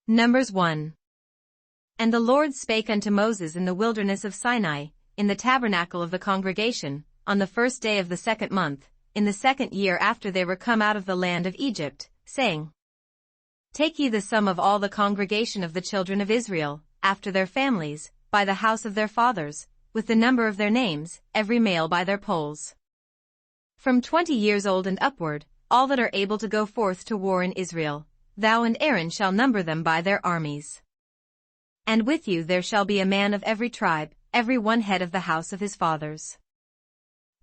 Numbers 1. And the Lord spake unto Moses in the wilderness of Sinai, in the tabernacle of the congregation, on the 1st day of the 2nd month, in the 2nd year after they were come out of the land of Egypt, saying, Take ye the sum of all the congregation of the children of Israel, after their families, by the house of their fathers, with the number of their names, every male by their polls. From 20 years old and upward, all that are able to go forth to war in Israel, thou and Aaron shall number them by their armies. And with you there shall be a man of every tribe, every one head of the house of his fathers.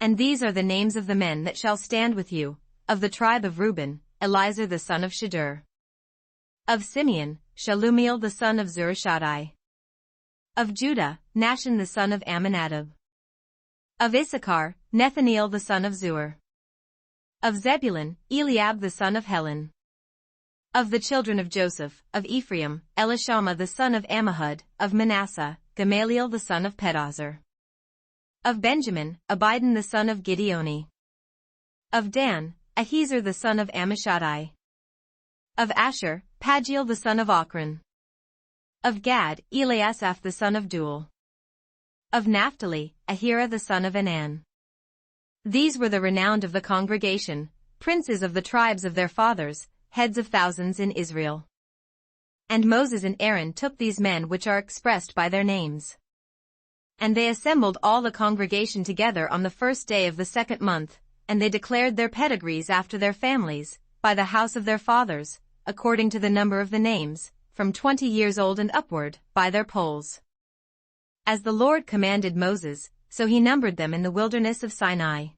And these are the names of the men that shall stand with you, of the tribe of Reuben, Elizur the son of Shedeur. Of Simeon, Shalumiel the son of Zurishaddai. Of Judah, Nahshon the son of Amminadab. Of Issachar, Nethaneel the son of Zuar. Of Zebulun, Eliab the son of Helon. Of the children of Joseph, of Ephraim, Elishama the son of Ammihud, of Manasseh, Gamaliel the son of Pedahzur. Of Benjamin, Abidan the son of Gideoni. Of Dan, Ahiezer the son of Ammishaddai. Of Asher, Pagiel the son of Ochran. Of Gad, Eliasaph the son of Duel. Of Naphtali, Ahira the son of Enan. These were the renowned of the congregation, princes of the tribes of their fathers, heads of thousands in Israel. And Moses and Aaron took these men which are expressed by their names. And they assembled all the congregation together on the 1st day of the 2nd month, and they declared their pedigrees after their families, by the house of their fathers, according to the number of the names, from 20 years old and upward, by their polls. As the Lord commanded Moses, so he numbered them in the wilderness of Sinai.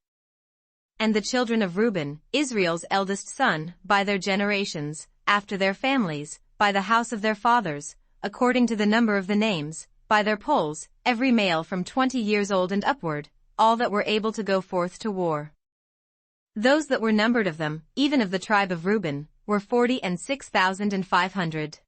And the children of Reuben, Israel's eldest son, by their generations, after their families, by the house of their fathers, according to the number of the names, by their polls, every male from 20 years old and upward, all that were able to go forth to war. Those that were numbered of them, even of the tribe of Reuben, were 46,500.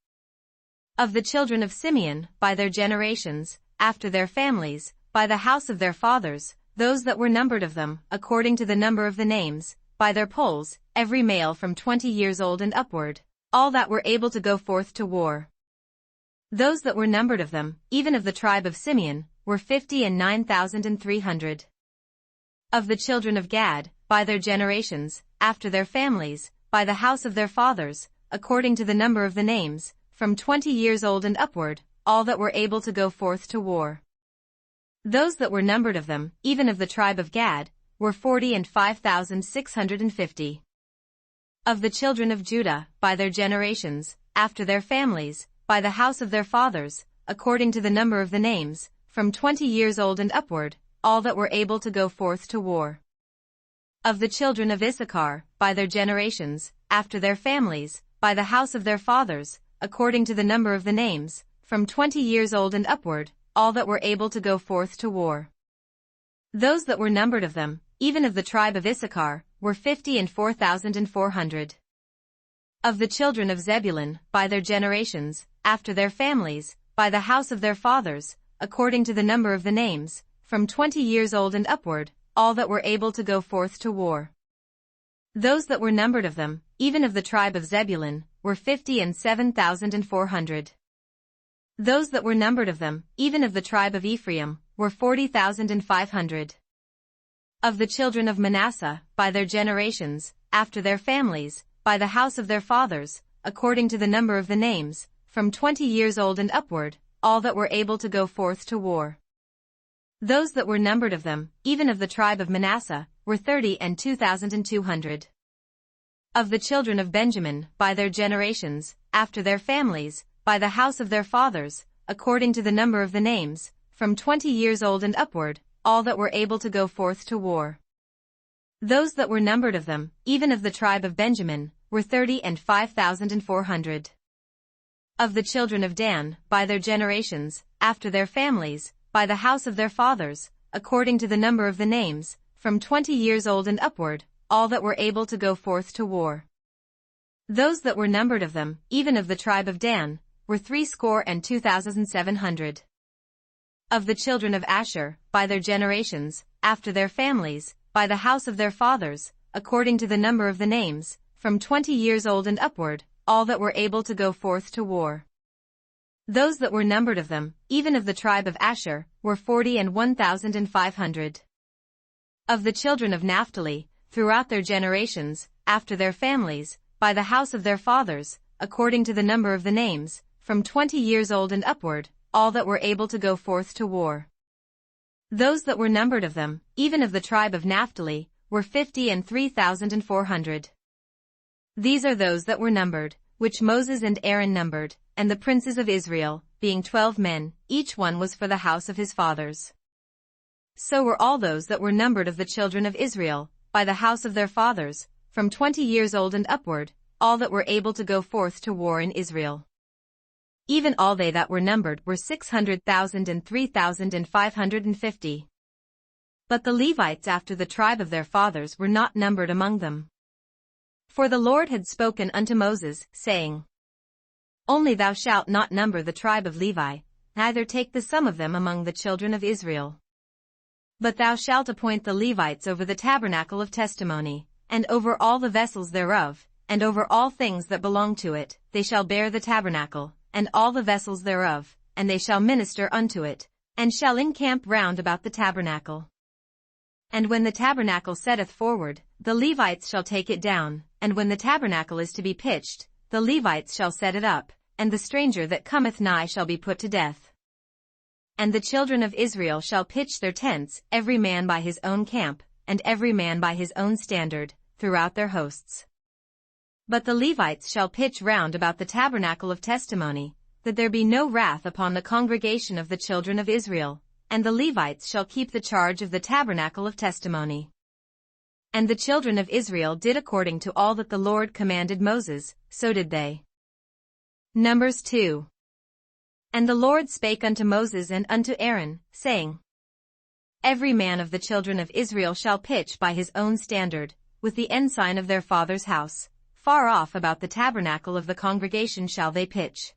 Of the children of Simeon, by their generations, after their families, by the house of their fathers, those that were numbered of them, according to the number of the names, by their polls, every male from 20 years old and upward, all that were able to go forth to war. Those that were numbered of them, even of the tribe of Simeon, were 59,300. Of the children of Gad, by their generations, after their families, by the house of their fathers, according to the number of the names, from 20 years old and upward, all that were able to go forth to war. Those that were numbered of them, even of the tribe of Gad, were 45,650. Of the children of Judah, by their generations, after their families, by the house of their fathers, according to the number of the names, from 20 years old and upward, all that were able to go forth to war. Of the children of Issachar, by their generations, after their families, by the house of their fathers, according to the number of the names, from 20 years old and upward, all that were able to go forth to war. Those that were numbered of them, even of the tribe of Issachar, were 54,400. Of the children of Zebulun, by their generations, after their families, by the house of their fathers, according to the number of the names, from 20 years old and upward, all that were able to go forth to war. Those that were numbered of them, even of the tribe of Zebulun, were 57,400. Those that were numbered of them, even of the tribe of Ephraim, were 40,500. Of the children of Manasseh, by their generations, after their families, by the house of their fathers, according to the number of the names, from 20 years old and upward, all that were able to go forth to war. Those that were numbered of them, even of the tribe of Manasseh, were 32,200. Of the children of Benjamin, by their generations, after their families, by the house of their fathers, according to the number of the names, from 20 years old and upward, all that were able to go forth to war. Those that were numbered of them, even of the tribe of Benjamin, were 35,400. Of the children of Dan, by their generations, after their families, by the house of their fathers, according to the number of the names, from 20 years old and upward, all that were able to go forth to war. Those that were numbered of them, even of the tribe of Dan, were 62,700. Of the children of Asher, by their generations, after their families, by the house of their fathers, according to the number of the names, from 20 years old and upward, all that were able to go forth to war. Those that were numbered of them, even of the tribe of Asher, were 40,1,500. Of the children of Naphtali, throughout their generations, after their families, by the house of their fathers, according to the number of the names, from 20 years old and upward, all that were able to go forth to war. Those that were numbered of them, even of the tribe of Naphtali, were 50,3,400. These are those that were numbered, which Moses and Aaron numbered, and the princes of Israel, being 12 men, each one was for the house of his fathers. So were all those that were numbered of the children of Israel, by the house of their fathers, from 20 years old and upward, all that were able to go forth to war in Israel. Even all they that were numbered were 600,000 and 3,550. But the Levites after the tribe of their fathers were not numbered among them. For the Lord had spoken unto Moses, saying, Only thou shalt not number the tribe of Levi, neither take the sum of them among the children of Israel. But thou shalt appoint the Levites over the tabernacle of testimony, and over all the vessels thereof, and over all things that belong to it, they shall bear the tabernacle, and all the vessels thereof, and they shall minister unto it, and shall encamp round about the tabernacle. And when the tabernacle setteth forward, the Levites shall take it down, and when the tabernacle is to be pitched, the Levites shall set it up, and the stranger that cometh nigh shall be put to death. And the children of Israel shall pitch their tents, every man by his own camp, and every man by his own standard, throughout their hosts. But the Levites shall pitch round about the tabernacle of testimony, that there be no wrath upon the congregation of the children of Israel, and the Levites shall keep the charge of the tabernacle of testimony. And the children of Israel did according to all that the Lord commanded Moses, so did they. Numbers 2. And the Lord spake unto Moses and unto Aaron, saying, Every man of the children of Israel shall pitch by his own standard, with the ensign of their father's house, far off about the tabernacle of the congregation shall they pitch.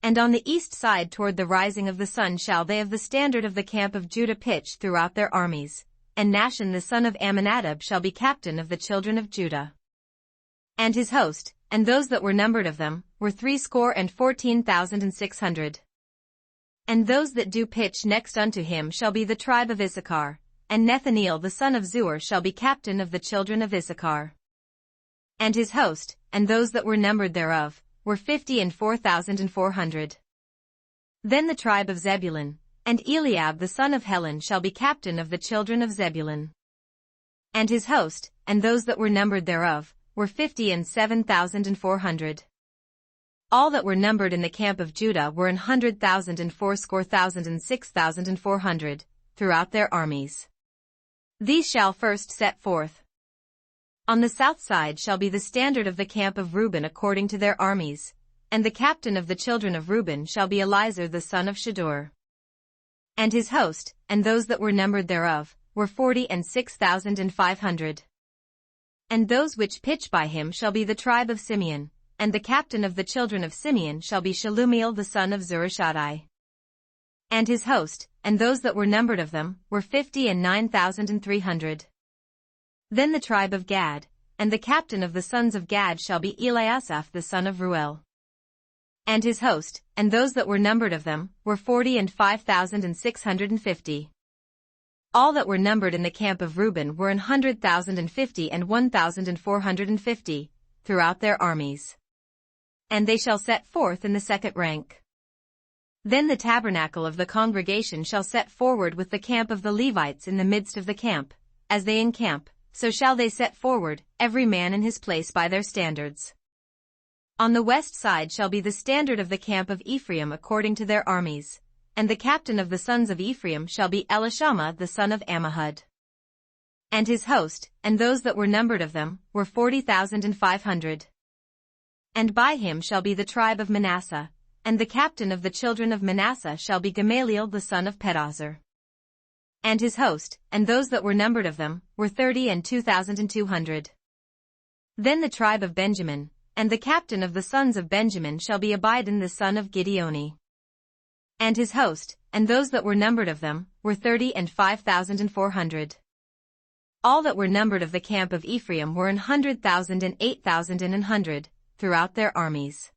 And on the east side toward the rising of the sun shall they of the standard of the camp of Judah pitch throughout their armies, and Nahshon the son of Amminadab shall be captain of the children of Judah. And his host, and those that were numbered of them, were 314,600. And those that do pitch next unto him shall be the tribe of Issachar, and Nethaneel the son of Zuar shall be captain of the children of Issachar. And his host, and those that were numbered thereof, were 54,400. Then the tribe of Zebulun, and Eliab the son of Helon shall be captain of the children of Zebulun. And his host, and those that were numbered thereof, were 57,400. All that were numbered in the camp of Judah were 100,000 and 80,000 and 6,400, throughout their armies. These shall first set forth. On the south side shall be the standard of the camp of Reuben according to their armies, and the captain of the children of Reuben shall be Elizur the son of Shedeur. And his host, and those that were numbered thereof, were 46,500. And those which pitch by him shall be the tribe of Simeon, and the captain of the children of Simeon shall be Shelumiel the son of Zurishaddai. And his host, and those that were numbered of them, were 59,300. Then the tribe of Gad, and the captain of the sons of Gad shall be Eliasaph the son of Ruel. And his host, and those that were numbered of them, were 45,650. All that were numbered in the camp of Reuben were 100,050 and 1,450, throughout their armies. And they shall set forth in the second rank. Then the tabernacle of the congregation shall set forward with the camp of the Levites in the midst of the camp, as they encamp, so shall they set forward, every man in his place by their standards. On the west side shall be the standard of the camp of Ephraim according to their armies, and the captain of the sons of Ephraim shall be Elishama the son of Ammihud. And his host, and those that were numbered of them, were 40,500. And by him shall be the tribe of Manasseh, and the captain of the children of Manasseh shall be Gamaliel the son of Pedahzur. And his host, and those that were numbered of them, were 32,200. Then the tribe of Benjamin, and the captain of the sons of Benjamin shall be Abidan the son of Gideoni. And his host, and those that were numbered of them, were 35,400. All that were numbered of the camp of Ephraim were 100,000 and 8,000 and 100, throughout their armies.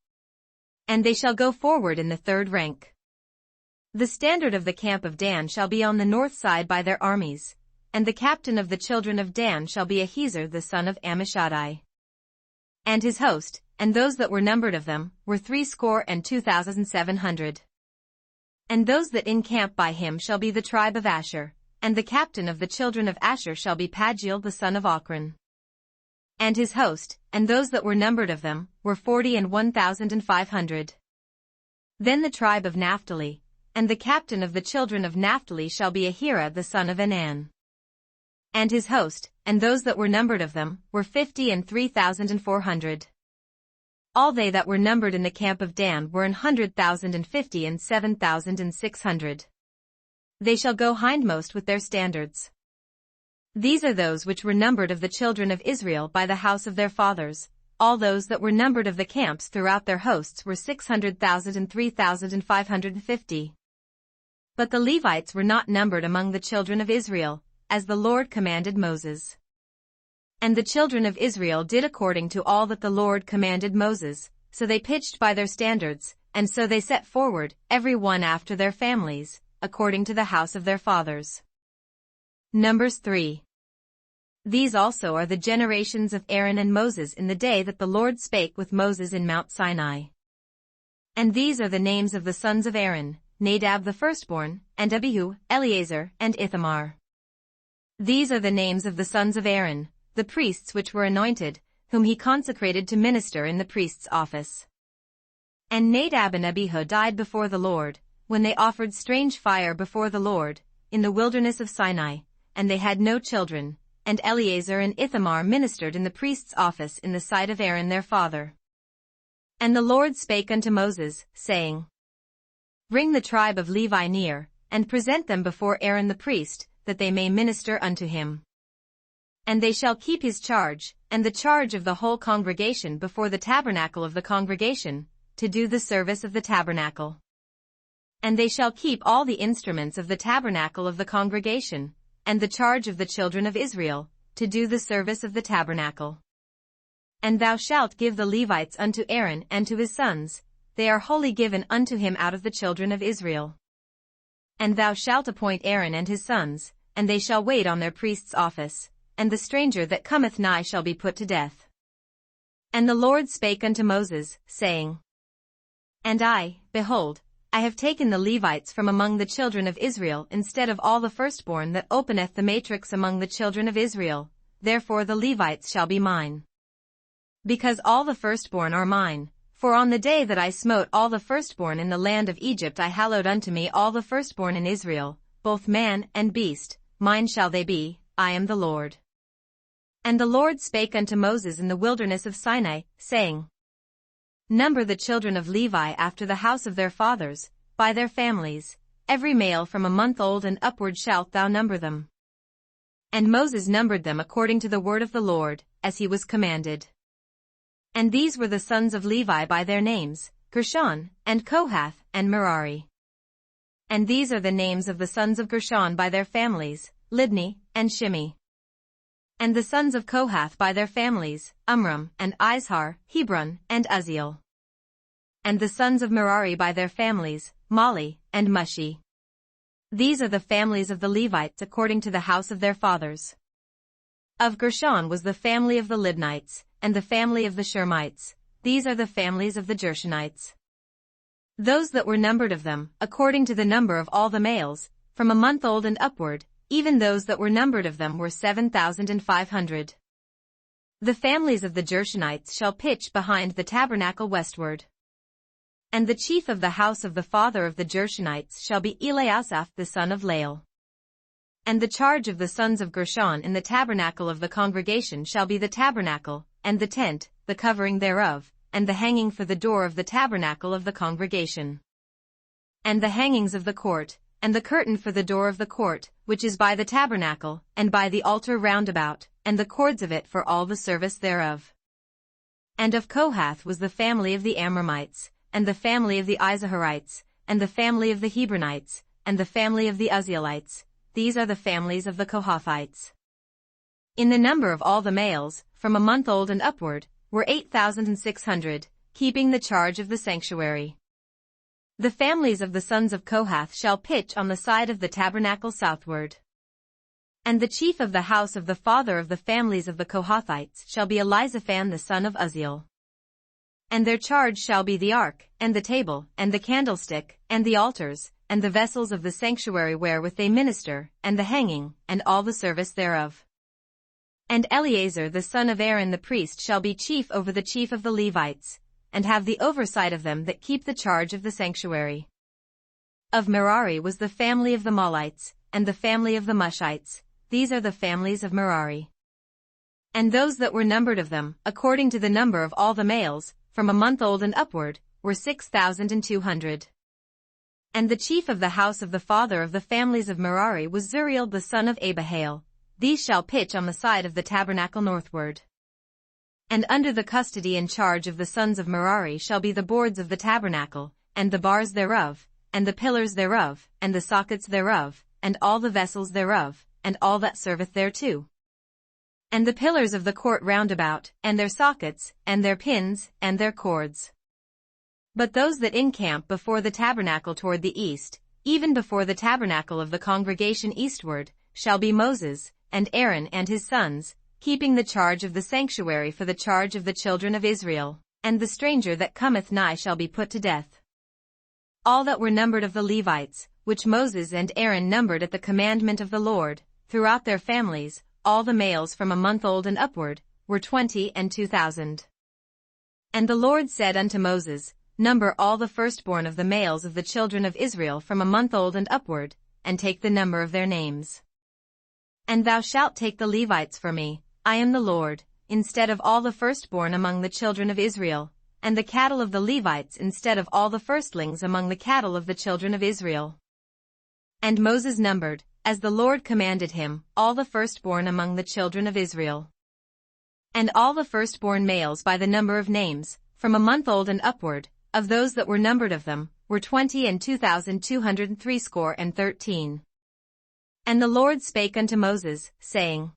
And they shall go forward in the third rank. The standard of the camp of Dan shall be on the north side by their armies, and the captain of the children of Dan shall be Ahiezer the son of Ammishaddai. And his host, and those that were numbered of them, were 62,700. And those that encamp by him shall be the tribe of Asher, and the captain of the children of Asher shall be Pagiel the son of Ochran. And his host, and those that were numbered of them, were 41,500. Then the tribe of Naphtali, and the captain of the children of Naphtali shall be Ahira the son of Enan. And his host, and those that were numbered of them, were 53,400. All they that were numbered in the camp of Dan were 100,050 and 7,600. They shall go hindmost with their standards. These are those which were numbered of the children of Israel by the house of their fathers. All those that were numbered of the camps throughout their hosts were 600,000 and 3,550. But the Levites were not numbered among the children of Israel, as the Lord commanded Moses. And the children of Israel did according to all that the Lord commanded Moses, so they pitched by their standards, and so they set forward, every one after their families, according to the house of their fathers. Numbers 3. These also are the generations of Aaron and Moses in the day that the Lord spake with Moses in Mount Sinai. And these are the names of the sons of Aaron, Nadab the firstborn, and Abihu, Eleazar, and Ithamar. These are the names of the sons of Aaron, the priests which were anointed, whom he consecrated to minister in the priest's office. And Nadab and Abihu died before the Lord, when they offered strange fire before the Lord, in the wilderness of Sinai, and they had no children, and Eleazar and Ithamar ministered in the priest's office in the sight of Aaron their father. And the Lord spake unto Moses, saying, Bring the tribe of Levi near, and present them before Aaron the priest, that they may minister unto him. And they shall keep his charge, and the charge of the whole congregation before the tabernacle of the congregation, to do the service of the tabernacle. And they shall keep all the instruments of the tabernacle of the congregation, and the charge of the children of Israel, to do the service of the tabernacle. And thou shalt give the Levites unto Aaron and to his sons, they are wholly given unto him out of the children of Israel. And thou shalt appoint Aaron and his sons, and they shall wait on their priest's office, and the stranger that cometh nigh shall be put to death. And the Lord spake unto Moses, saying, And I, behold, I have taken the Levites from among the children of Israel instead of all the firstborn that openeth the matrix among the children of Israel, therefore the Levites shall be mine. Because all the firstborn are mine, for on the day that I smote all the firstborn in the land of Egypt I hallowed unto me all the firstborn in Israel, both man and beast, mine shall they be, I am the Lord. And the Lord spake unto Moses in the wilderness of Sinai, saying, Number the children of Levi after the house of their fathers, by their families, every male from a month old and upward shalt thou number them. And Moses numbered them according to the word of the Lord, as he was commanded. And these were the sons of Levi by their names, Gershon, and Kohath, and Merari. And these are the names of the sons of Gershon by their families, Libni, and Shimei. And the sons of Kohath by their families, Amram, and Izhar, Hebron, and Uzziel. And the sons of Merari by their families, Mali, and Mushi. These are the families of the Levites according to the house of their fathers. Of Gershon was the family of the Libnites, and the family of the Shermites. These are the families of the Gershonites. Those that were numbered of them, according to the number of all the males, from a month old and upward, even those that were numbered of them were 7,500. The families of the Gershonites shall pitch behind the tabernacle westward. And the chief of the house of the father of the Gershonites shall be Eliasaph the son of Lael. And the charge of the sons of Gershon in the tabernacle of the congregation shall be the tabernacle, and the tent, the covering thereof, and the hanging for the door of the tabernacle of the congregation. And the hangings of the court, and the curtain for the door of the court, which is by the tabernacle, and by the altar round about, and the cords of it for all the service thereof. And of Kohath was the family of the Amramites, and the family of the Izaharites, and the family of the Hebronites, and the family of the Uzzielites. These are the families of the Kohathites. In the number of all the males, from a month old and upward, were 8,600, keeping the charge of the sanctuary. The families of the sons of Kohath shall pitch on the side of the tabernacle southward. And the chief of the house of the father of the families of the Kohathites shall be Elizaphan the son of Uzziel. And their charge shall be the ark, and the table, and the candlestick, and the altars, and the vessels of the sanctuary wherewith they minister, and the hanging, and all the service thereof. And Eleazar the son of Aaron the priest shall be chief over the chief of the Levites, and have the oversight of them that keep the charge of the sanctuary. Of Merari was the family of the Mahlites, and the family of the Mushites. These are the families of Merari. And those that were numbered of them, according to the number of all the males, from a month old and upward, were 6,200. And the chief of the house of the father of the families of Merari was Zuriel the son of Abihail. These shall pitch on the side of the tabernacle northward. And under the custody and charge of the sons of Merari shall be the boards of the tabernacle, and the bars thereof, and the pillars thereof, and the sockets thereof, and all the vessels thereof, and all that serveth thereto. And the pillars of the court round about, and their sockets, and their pins, and their cords. But those that encamp before the tabernacle toward the east, even before the tabernacle of the congregation eastward, shall be Moses, and Aaron and his sons, keeping the charge of the sanctuary for the charge of the children of Israel, and the stranger that cometh nigh shall be put to death. All that were numbered of the Levites, which Moses and Aaron numbered at the commandment of the Lord, throughout their families, all the males from a month old and upward, were 22,000. And the Lord said unto Moses, Number all the firstborn of the males of the children of Israel from a month old and upward, and take the number of their names. And thou shalt take the Levites for me, I am the Lord, instead of all the firstborn among the children of Israel, and the cattle of the Levites instead of all the firstlings among the cattle of the children of Israel. And Moses numbered, as the Lord commanded him, all the firstborn among the children of Israel. And all the firstborn males by the number of names, from a month old and upward, of those that were numbered of them, were 22,213. And the Lord spake unto Moses, saying,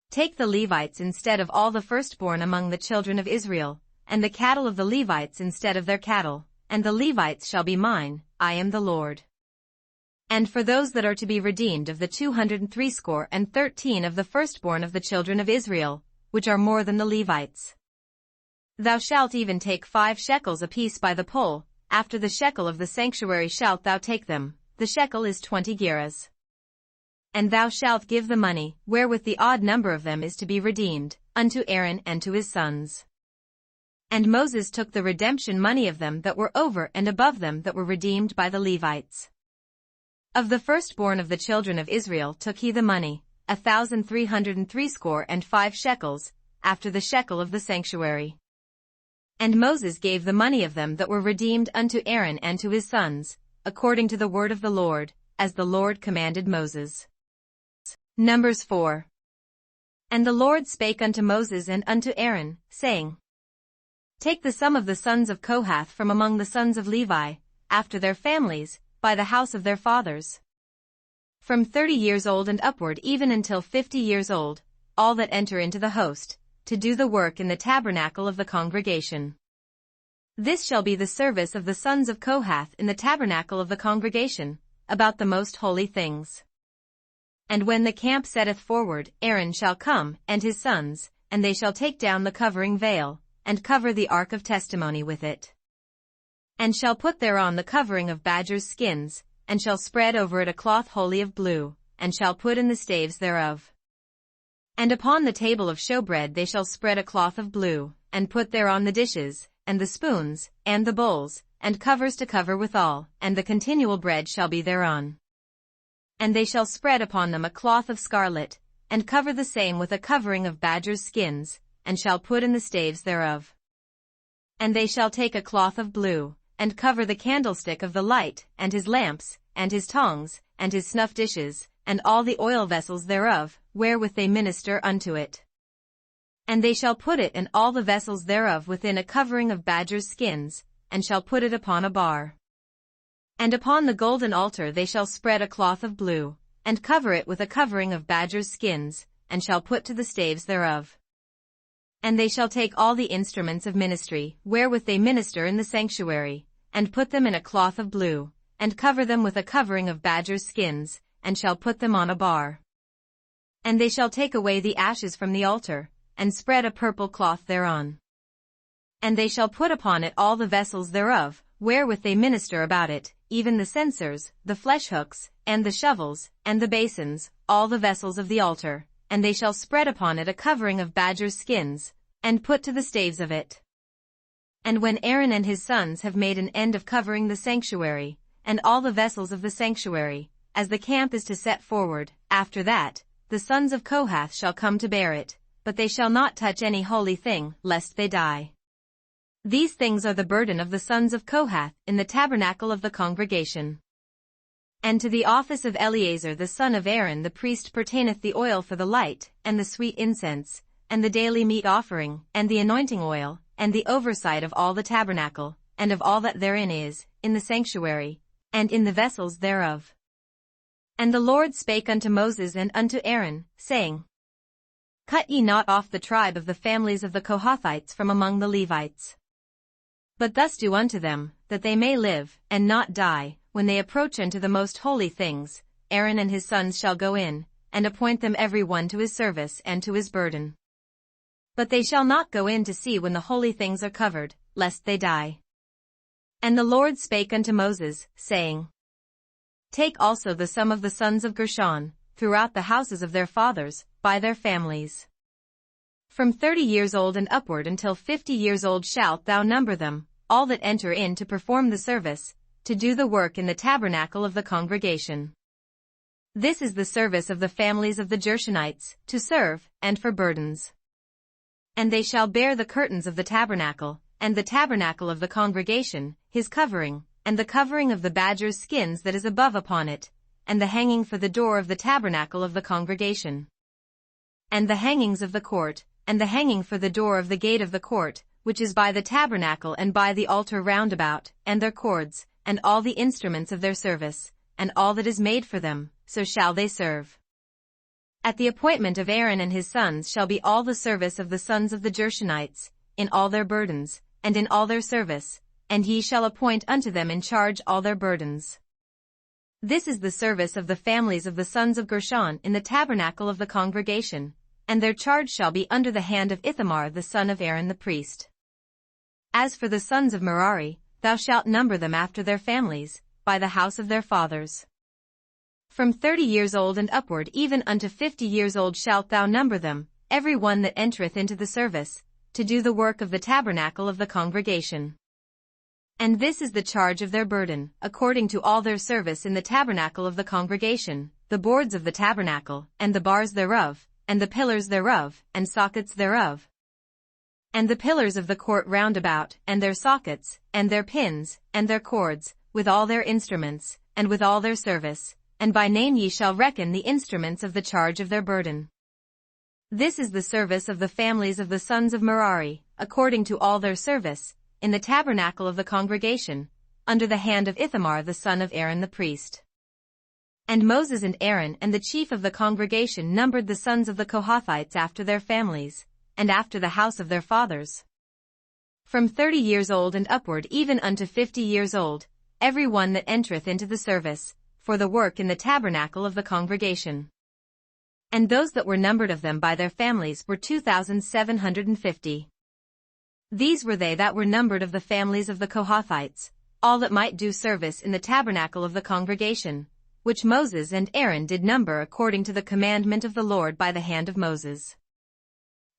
Take the Levites instead of all the firstborn among the children of Israel, and the cattle of the Levites instead of their cattle, and the Levites shall be mine, I am the Lord. And for those that are to be redeemed of the 213 of the firstborn of the children of Israel, which are more than the Levites. Thou shalt even take 5 shekels apiece by the poll, after the shekel of the sanctuary shalt thou take them, the shekel is 20 gerahs. And thou shalt give the money, wherewith the odd number of them is to be redeemed, unto Aaron and to his sons. And Moses took the redemption money of them that were over and above them that were redeemed by the Levites. Of the firstborn of the children of Israel took he the money, 1,365 shekels, after the shekel of the sanctuary. And Moses gave the money of them that were redeemed unto Aaron and to his sons, according to the word of the Lord, as the Lord commanded Moses. Numbers 4. And the Lord spake unto Moses and unto Aaron, saying, Take the sum of the sons of Kohath from among the sons of Levi, after their families, by the house of their fathers. From 30 years old and upward even until 50 years old, all that enter into the host, to do the work in the tabernacle of the congregation. This shall be the service of the sons of Kohath in the tabernacle of the congregation, about the most holy things. And when the camp setteth forward, Aaron shall come, and his sons, and they shall take down the covering veil, and cover the ark of testimony with it. And shall put thereon the covering of badgers' skins, and shall spread over it a cloth wholly of blue, and shall put in the staves thereof. And upon the table of showbread they shall spread a cloth of blue, and put thereon the dishes, and the spoons, and the bowls, and covers to cover withal, and the continual bread shall be thereon. And they shall spread upon them a cloth of scarlet, and cover the same with a covering of badgers' skins, and shall put in the staves thereof. And they shall take a cloth of blue, and cover the candlestick of the light, and his lamps, and his tongs, and his snuff dishes, and all the oil vessels thereof, wherewith they minister unto it. And they shall put it and all the vessels thereof within a covering of badgers' skins, and shall put it upon a bar. And upon the golden altar they shall spread a cloth of blue, and cover it with a covering of badgers' skins, and shall put to the staves thereof. And they shall take all the instruments of ministry, wherewith they minister in the sanctuary, and put them in a cloth of blue, and cover them with a covering of badgers' skins, and shall put them on a bar. And they shall take away the ashes from the altar, and spread a purple cloth thereon. And they shall put upon it all the vessels thereof, wherewith they minister about it, even the censers, the flesh hooks, and the shovels, and the basins, all the vessels of the altar, and they shall spread upon it a covering of badgers' skins, and put to the staves of it. And when Aaron and his sons have made an end of covering the sanctuary, and all the vessels of the sanctuary, as the camp is to set forward, after that, the sons of Kohath shall come to bear it, but they shall not touch any holy thing, lest they die. These things are the burden of the sons of Kohath in the tabernacle of the congregation. And to the office of Eleazar the son of Aaron the priest pertaineth the oil for the light, and the sweet incense, and the daily meat offering, and the anointing oil, and the oversight of all the tabernacle, and of all that therein is, in the sanctuary, and in the vessels thereof. And the Lord spake unto Moses and unto Aaron, saying, Cut ye not off the tribe of the families of the Kohathites from among the Levites. But thus do unto them, that they may live, and not die, when they approach unto the most holy things. Aaron and his sons shall go in, and appoint them every one to his service and to his burden. But they shall not go in to see when the holy things are covered, lest they die. And the Lord spake unto Moses, saying, Take also the sum of the sons of Gershon, throughout the houses of their fathers, by their families. From 30 years old and upward until 50 years old shalt thou number them, all that enter in to perform the service, to do the work in the tabernacle of the congregation. This is the service of the families of the Gershonites, to serve, and for burdens. And they shall bear the curtains of the tabernacle, and the tabernacle of the congregation, his covering, and the covering of the badger's skins that is above upon it, and the hanging for the door of the tabernacle of the congregation. And the hangings of the court, and the hanging for the door of the gate of the court, which is by the tabernacle and by the altar round about, and their cords, and all the instruments of their service, and all that is made for them, so shall they serve. At the appointment of Aaron and his sons shall be all the service of the sons of the Gershonites, in all their burdens, and in all their service, and ye shall appoint unto them in charge all their burdens. This is the service of the families of the sons of Gershon in the tabernacle of the congregation, and their charge shall be under the hand of Ithamar the son of Aaron the priest. As for the sons of Merari, thou shalt number them after their families, by the house of their fathers. From 30 years old and upward even unto 50 years old shalt thou number them, every one that entereth into the service, to do the work of the tabernacle of the congregation. And this is the charge of their burden, according to all their service in the tabernacle of the congregation, the boards of the tabernacle, and the bars thereof, and the pillars thereof, and sockets thereof. And the pillars of the court round about, and their sockets, and their pins, and their cords, with all their instruments, and with all their service, and by name ye shall reckon the instruments of the charge of their burden. This is the service of the families of the sons of Merari, according to all their service, in the tabernacle of the congregation, under the hand of Ithamar the son of Aaron the priest. And Moses and Aaron and the chief of the congregation numbered the sons of the Kohathites after their families, and after the house of their fathers. From 30 years old and upward even unto 50 years old, every one that entereth into the service, for the work in the tabernacle of the congregation. And those that were numbered of them by their families were 2,750. These were they that were numbered of the families of the Kohathites, all that might do service in the tabernacle of the congregation, which Moses and Aaron did number according to the commandment of the Lord by the hand of Moses.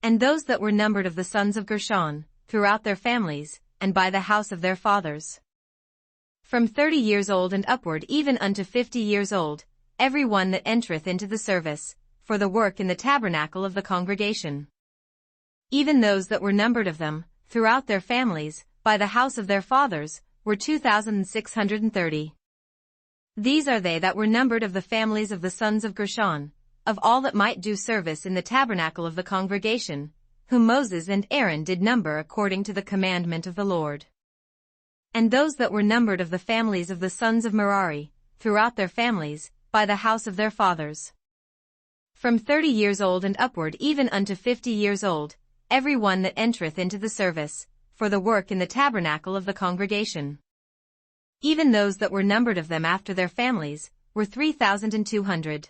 And those that were numbered of the sons of Gershon, throughout their families, and by the house of their fathers. From 30 years old and upward even unto 50 years old, every one that entereth into the service, for the work in the tabernacle of the congregation. Even those that were numbered of them, throughout their families, by the house of their fathers, were 2,630. These are they that were numbered of the families of the sons of Gershon, of all that might do service in the tabernacle of the congregation, whom Moses and Aaron did number according to the commandment of the Lord. And those that were numbered of the families of the sons of Merari, throughout their families, by the house of their fathers. From 30 years old and upward even unto 50 years old, every one that entereth into the service, for the work in the tabernacle of the congregation. Even those that were numbered of them after their families, were 3,200.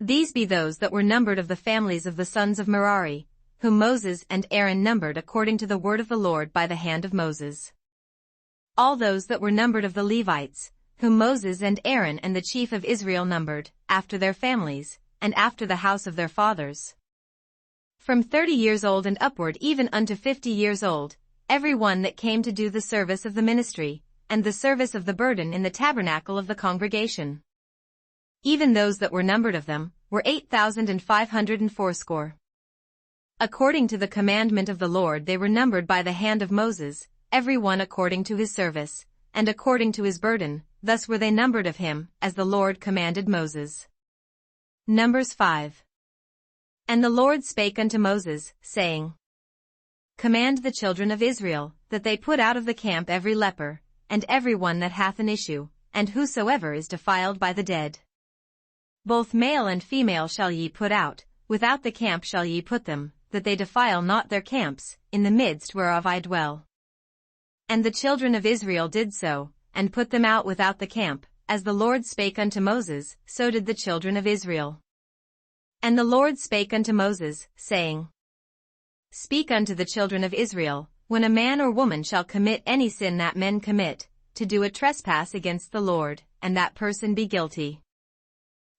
These be those that were numbered of the families of the sons of Merari, whom Moses and Aaron numbered according to the word of the Lord by the hand of Moses. All those that were numbered of the Levites, whom Moses and Aaron and the chief of Israel numbered, after their families, and after the house of their fathers. From 30 years old and upward even unto 50 years old, every one that came to do the service of the ministry, and the service of the burden in the tabernacle of the congregation. Even those that were numbered of them, were 8,580. According to the commandment of the Lord they were numbered by the hand of Moses, every one according to his service, and according to his burden, thus were they numbered of him, as the Lord commanded Moses. Numbers 5. And the Lord spake unto Moses, saying, Command the children of Israel, that they put out of the camp every leper, and every one that hath an issue, and whosoever is defiled by the dead. Both male and female shall ye put out, without the camp shall ye put them, that they defile not their camps, in the midst whereof I dwell. And the children of Israel did so, and put them out without the camp, as the Lord spake unto Moses, so did the children of Israel. And the Lord spake unto Moses, saying, Speak unto the children of Israel, when a man or woman shall commit any sin that men commit, to do a trespass against the Lord, and that person be guilty.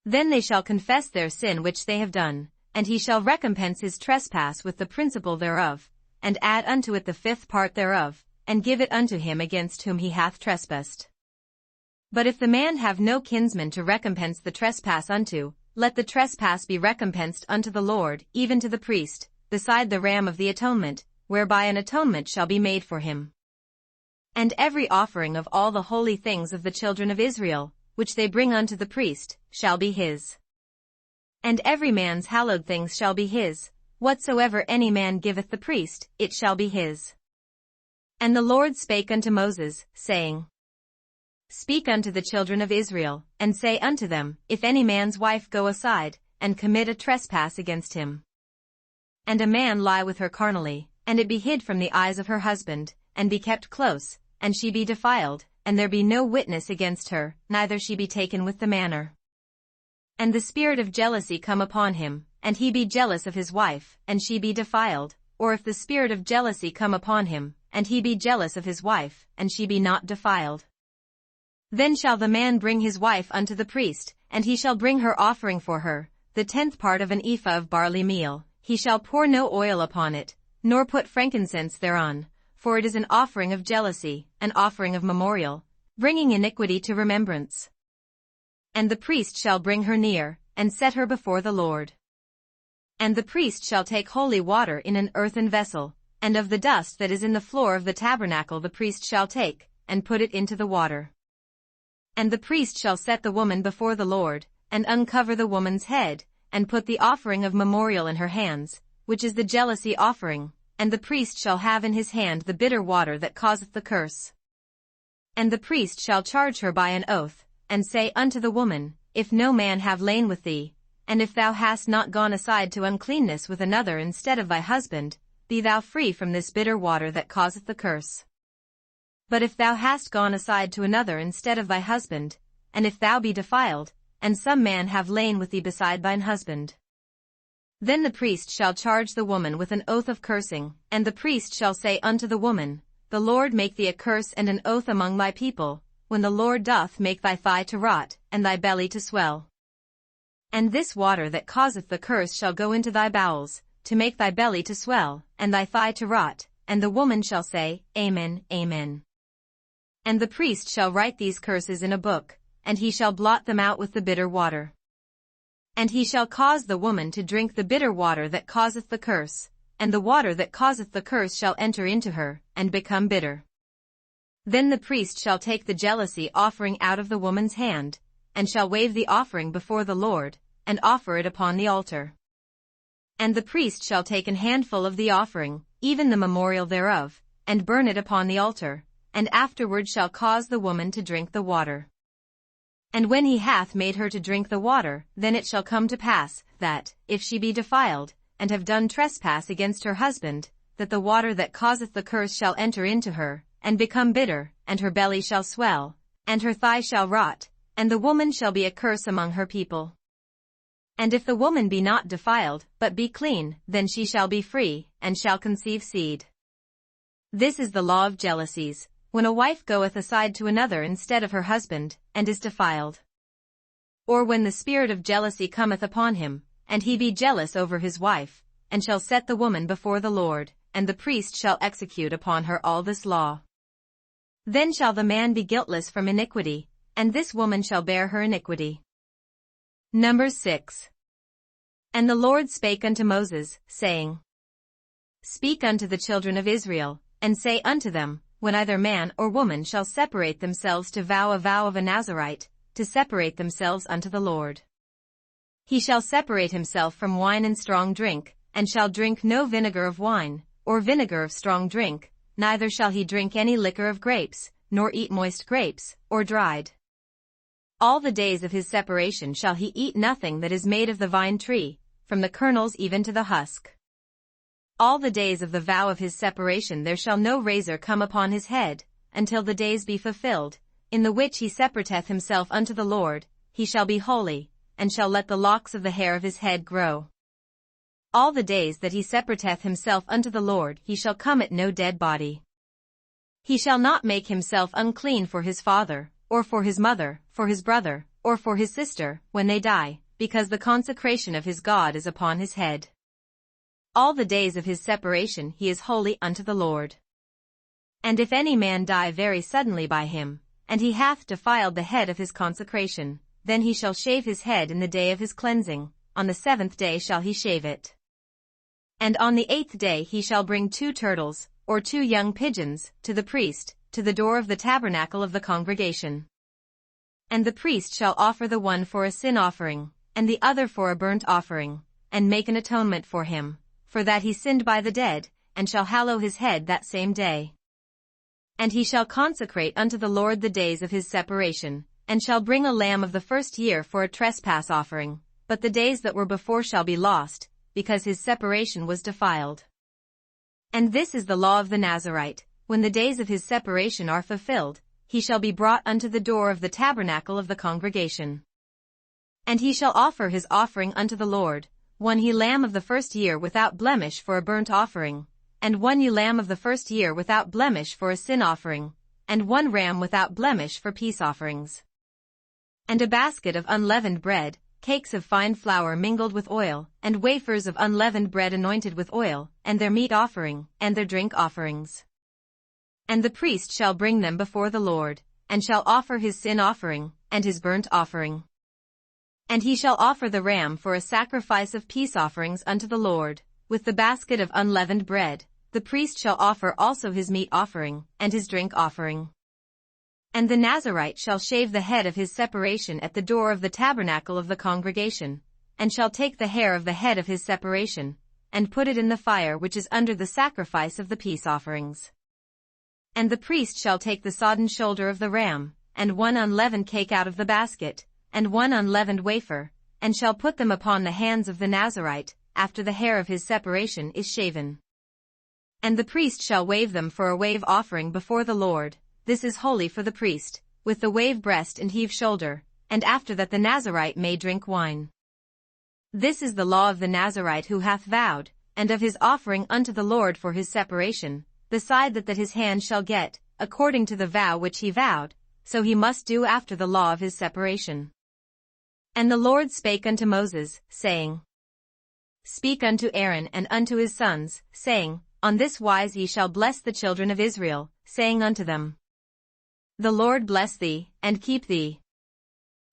Then they shall confess their sin which they have done, and he shall recompense his trespass with the principal thereof, and add unto it the 5th part thereof, and give it unto him against whom he hath trespassed. But if the man have no kinsman to recompense the trespass unto, let the trespass be recompensed unto the Lord, even to the priest, beside the ram of the atonement, whereby an atonement shall be made for him. And every offering of all the holy things of the children of Israel, which they bring unto the priest, shall be his. And every man's hallowed things shall be his, whatsoever any man giveth the priest, it shall be his. And the Lord spake unto Moses, saying, Speak unto the children of Israel, and say unto them, If any man's wife go aside, and commit a trespass against him, and a man lie with her carnally, and it be hid from the eyes of her husband, and be kept close, and she be defiled, and there be no witness against her, neither she be taken with the manner. And the spirit of jealousy come upon him, and he be jealous of his wife, and she be defiled, or if the spirit of jealousy come upon him, and he be jealous of his wife, and she be not defiled. Then shall the man bring his wife unto the priest, and he shall bring her offering for her, the 10th part of an ephah of barley meal. He shall pour no oil upon it, nor put frankincense thereon, for it is an offering of jealousy, an offering of memorial, bringing iniquity to remembrance. And the priest shall bring her near, and set her before the Lord. And the priest shall take holy water in an earthen vessel, and of the dust that is in the floor of the tabernacle the priest shall take, and put it into the water. And the priest shall set the woman before the Lord, and uncover the woman's head, and put the offering of memorial in her hands, which is the jealousy offering, and the priest shall have in his hand the bitter water that causeth the curse. And the priest shall charge her by an oath, and say unto the woman, If no man have lain with thee, and if thou hast not gone aside to uncleanness with another instead of thy husband, be thou free from this bitter water that causeth the curse. But if thou hast gone aside to another instead of thy husband, and if thou be defiled, and some man have lain with thee beside thine husband, then the priest shall charge the woman with an oath of cursing, and the priest shall say unto the woman, The Lord make thee a curse and an oath among thy people, when the Lord doth make thy thigh to rot, and thy belly to swell. And this water that causeth the curse shall go into thy bowels, to make thy belly to swell, and thy thigh to rot, and the woman shall say, Amen, Amen. And the priest shall write these curses in a book, and he shall blot them out with the bitter water. And he shall cause the woman to drink the bitter water that causeth the curse, and the water that causeth the curse shall enter into her, and become bitter. Then the priest shall take the jealousy offering out of the woman's hand, and shall wave the offering before the Lord, and offer it upon the altar. And the priest shall take an handful of the offering, even the memorial thereof, and burn it upon the altar, and afterward shall cause the woman to drink the water. And when he hath made her to drink the water, then it shall come to pass, that, if she be defiled, and have done trespass against her husband, that the water that causeth the curse shall enter into her, and become bitter, and her belly shall swell, and her thigh shall rot, and the woman shall be a curse among her people. And if the woman be not defiled, but be clean, then she shall be free, and shall conceive seed. This is the law of jealousies, when a wife goeth aside to another instead of her husband, and is defiled. Or when the spirit of jealousy cometh upon him, and he be jealous over his wife, and shall set the woman before the Lord, and the priest shall execute upon her all this law. Then shall the man be guiltless from iniquity, and this woman shall bear her iniquity. Numbers 6. And the Lord spake unto Moses, saying, Speak unto the children of Israel, and say unto them, when either man or woman shall separate themselves to vow a vow of a Nazarite, to separate themselves unto the Lord. He shall separate himself from wine and strong drink, and shall drink no vinegar of wine, or vinegar of strong drink, neither shall he drink any liquor of grapes, nor eat moist grapes, or dried. All the days of his separation shall he eat nothing that is made of the vine tree, from the kernels even to the husk. All the days of the vow of his separation there shall no razor come upon his head, until the days be fulfilled, in the which he separateth himself unto the Lord. He shall be holy, and shall let the locks of the hair of his head grow. All the days that he separateth himself unto the Lord he shall come at no dead body. He shall not make himself unclean for his father, or for his mother, for his brother, or for his sister, when they die, because the consecration of his God is upon his head. All the days of his separation he is holy unto the Lord. And if any man die very suddenly by him, and he hath defiled the head of his consecration, then he shall shave his head in the day of his cleansing, on the 7th day shall he shave it. And on the 8th day he shall bring 2 turtles, or 2 young pigeons, to the priest, to the door of the tabernacle of the congregation. And the priest shall offer the one for a sin offering, and the other for a burnt offering, and make an atonement for him, for that he sinned by the dead, and shall hallow his head that same day. And he shall consecrate unto the Lord the days of his separation, and shall bring a lamb of the first year for a trespass offering, but the days that were before shall be lost, because his separation was defiled. And this is the law of the Nazarite, when the days of his separation are fulfilled, he shall be brought unto the door of the tabernacle of the congregation. And he shall offer his offering unto the Lord, 1 he lamb of the first year without blemish for a burnt offering, and 1 ewe lamb of the first year without blemish for a sin offering, and 1 ram without blemish for peace offerings. And a basket of unleavened bread, cakes of fine flour mingled with oil, and wafers of unleavened bread anointed with oil, and their meat offering, and their drink offerings. And the priest shall bring them before the Lord, and shall offer his sin offering, and his burnt offering. And he shall offer the ram for a sacrifice of peace offerings unto the Lord, with the basket of unleavened bread. The priest shall offer also his meat offering, and his drink offering. And the Nazarite shall shave the head of his separation at the door of the tabernacle of the congregation, and shall take the hair of the head of his separation, and put it in the fire which is under the sacrifice of the peace offerings. And the priest shall take the sodden shoulder of the ram, and 1 unleavened cake out of the basket, and 1 unleavened wafer, and shall put them upon the hands of the Nazarite, after the hair of his separation is shaven. And the priest shall wave them for a wave offering before the Lord. This is holy for the priest, with the wave breast and heave shoulder, and after that the Nazarite may drink wine. This is the law of the Nazarite who hath vowed, and of his offering unto the Lord for his separation, beside that his hand shall get, according to the vow which he vowed, so he must do after the law of his separation. And the Lord spake unto Moses, saying, Speak unto Aaron and unto his sons, saying, On this wise ye shall bless the children of Israel, saying unto them, The Lord bless thee, and keep thee.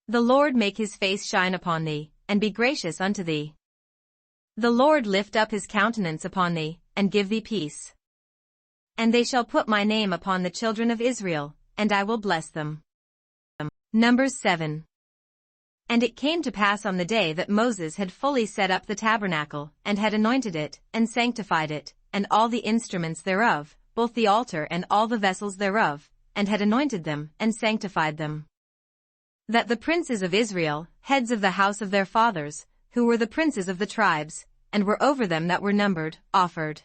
The Lord make his face shine upon thee, and be gracious unto thee. The Lord lift up his countenance upon thee, and give thee peace. And they shall put my name upon the children of Israel, and I will bless them. Numbers 7. And it came to pass on the day that Moses had fully set up the tabernacle, and had anointed it, and sanctified it, and all the instruments thereof, both the altar and all the vessels thereof, and had anointed them, and sanctified them. That the princes of Israel, heads of the house of their fathers, who were the princes of the tribes, and were over them that were numbered, offered.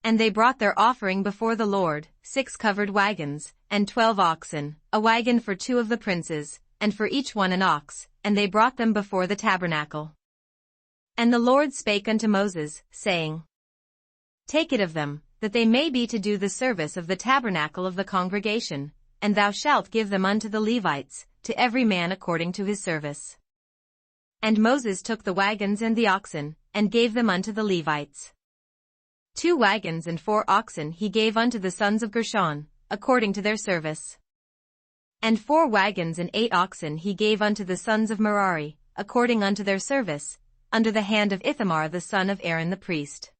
And they brought their offering before the Lord, 6 covered wagons, and 12 oxen, a wagon for 2 of the princes, and for each one an ox, and they brought them before the tabernacle. And the Lord spake unto Moses, saying, Take it of them, that they may be to do the service of the tabernacle of the congregation, and thou shalt give them unto the Levites, to every man according to his service. And Moses took the wagons and the oxen, and gave them unto the Levites. 2 wagons and 4 oxen he gave unto the sons of Gershon, according to their service. And 4 wagons and 8 oxen he gave unto the sons of Merari, according unto their service, under the hand of Ithamar the son of Aaron the priest.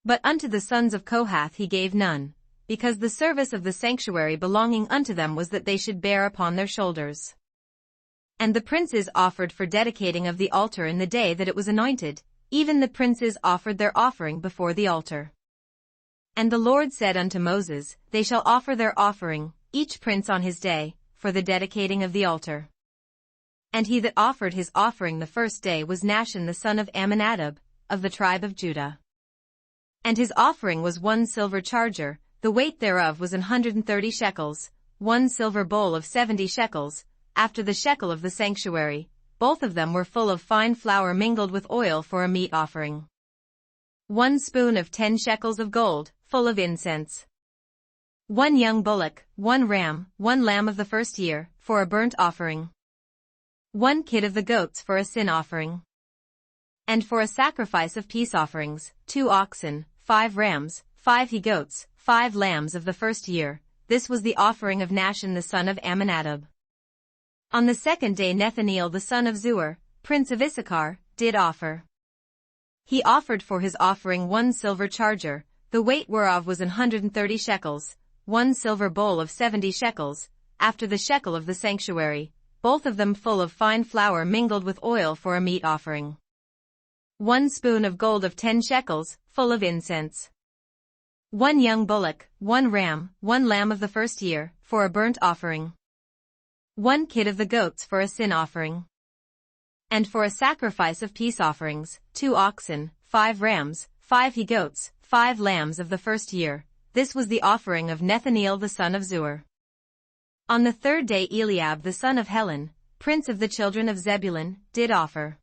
But unto the sons of Kohath he gave none, because the service of the sanctuary belonging unto them was that they should bear upon their shoulders. And the princes offered for dedicating of the altar in the day that it was anointed, even the princes offered their offering before the altar. And the Lord said unto Moses, They shall offer their offering, each prince on his day, for the dedicating of the altar. And he that offered his offering the first day was Nahshon the son of Amminadab, of the tribe of Judah. And his offering was 1 silver charger, the weight thereof was 130 shekels, 1 silver bowl of 70 shekels, after the shekel of the sanctuary, both of them were full of fine flour mingled with oil for a meat offering. 1 spoon of 10 shekels of gold, full of incense. 1 young bullock, 1 ram, 1 lamb of the first year, for a burnt offering. 1 kid of the goats for a sin offering. And for a sacrifice of peace offerings, 2 oxen, 5 rams, 5 he-goats, 5 lambs of the first year. This was the offering of Nahshon the son of Amminadab. On the 2nd day Nethaneel the son of Zuar, prince of Issachar, did offer. He offered for his offering 1 silver charger, the weight whereof was 130 shekels, 1 silver bowl of 70 shekels, after the shekel of the sanctuary, both of them full of fine flour mingled with oil for a meat offering. 1 spoon of gold of 10 shekels, full of incense. 1 young bullock, 1 ram, 1 lamb of the first year, for a burnt offering. 1 kid of the goats for a sin offering. And for a sacrifice of peace offerings, 2 oxen, 5 rams, 5 he-goats, 5 lambs of the first year. This was the offering of Nethaneel the son of Zuar. On the 3rd day Eliab the son of Helon, prince of the children of Zebulun, did offer.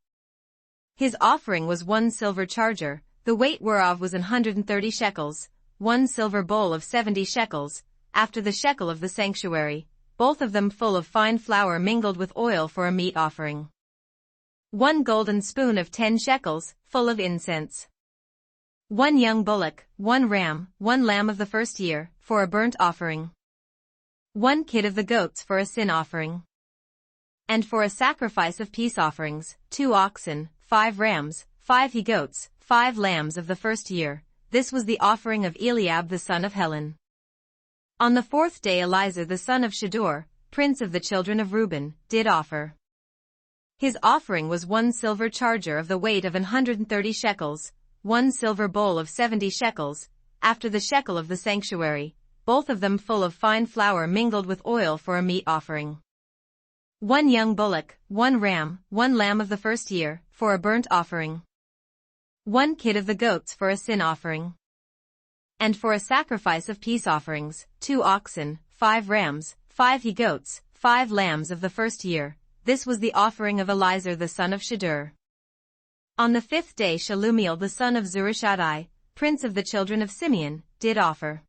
His offering was 1 silver charger, the weight whereof was 130 shekels, 1 silver bowl of 70 shekels, after the shekel of the sanctuary, both of them full of fine flour mingled with oil for a meat offering. 1 golden spoon of 10 shekels, full of incense. 1 young bullock, 1 ram, 1 lamb of the first year, for a burnt offering. 1 kid of the goats for a sin offering. And for a sacrifice of peace offerings, 2 oxen, 5 rams, 5 he-goats, 5 lambs of the first year. This was the offering of Eliab the son of Helon. On the 4th day Elizur the son of Shedeur, prince of the children of Reuben, did offer. His offering was 1 silver charger of the weight of 130 shekels, 1 silver bowl of 70 shekels, after the shekel of the sanctuary, both of them full of fine flour mingled with oil for a meat offering. 1 young bullock, 1 ram, 1 lamb of the first year, for a burnt offering. 1 kid of the goats for a sin offering. And for a sacrifice of peace offerings, 2 oxen, 5 rams, 5 he-goats, 5 lambs of the first year. This was the offering of Elizur the son of Shedeur. On the 5th day Shelumiel the son of Zurishaddai, prince of the children of Simeon, did offer.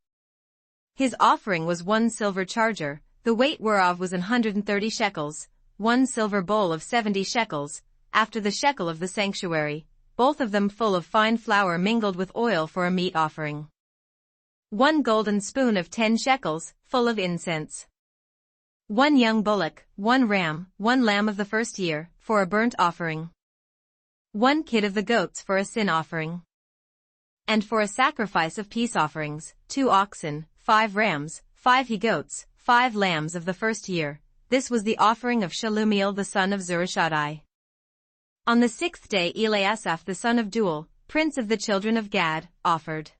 His offering was 1 silver charger, the weight whereof was 130 shekels, 1 silver bowl of 70 shekels, after the shekel of the sanctuary, both of them full of fine flour mingled with oil for a meat offering. 1 golden spoon of 10 shekels, full of incense. 1 young bullock, 1 ram, 1 lamb of the first year, for a burnt offering. 1 kid of the goats for a sin offering. And for a sacrifice of peace offerings, 2 oxen, 5 rams, 5 he-goats, 5 lambs of the first year. This was the offering of Shelumiel the son of Zurishaddai. On the 6th day Eliasaph the son of Deuel, prince of the children of Gad, offered.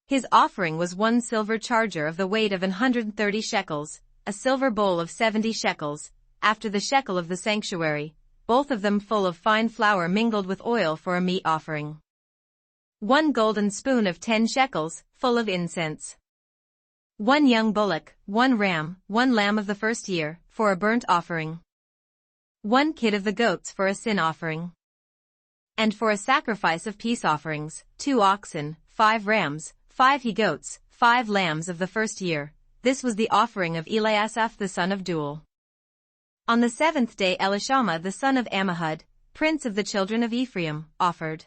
His offering was 1 silver charger of the weight of 130 shekels, a silver bowl of 70 shekels, after the shekel of the sanctuary, both of them full of fine flour mingled with oil for a meat offering. 1 golden spoon of 10 shekels, full of incense. 1 young bullock, 1 ram, 1 lamb of the first year, for a burnt offering. 1 kid of the goats for a sin offering. And for a sacrifice of peace offerings, 2 oxen, 5 rams, 5 he-goats, 5 lambs of the first year. This was the offering of Eliasaph the son of Deuel. On the 7th day Elishama the son of Ammihud, prince of the children of Ephraim, offered.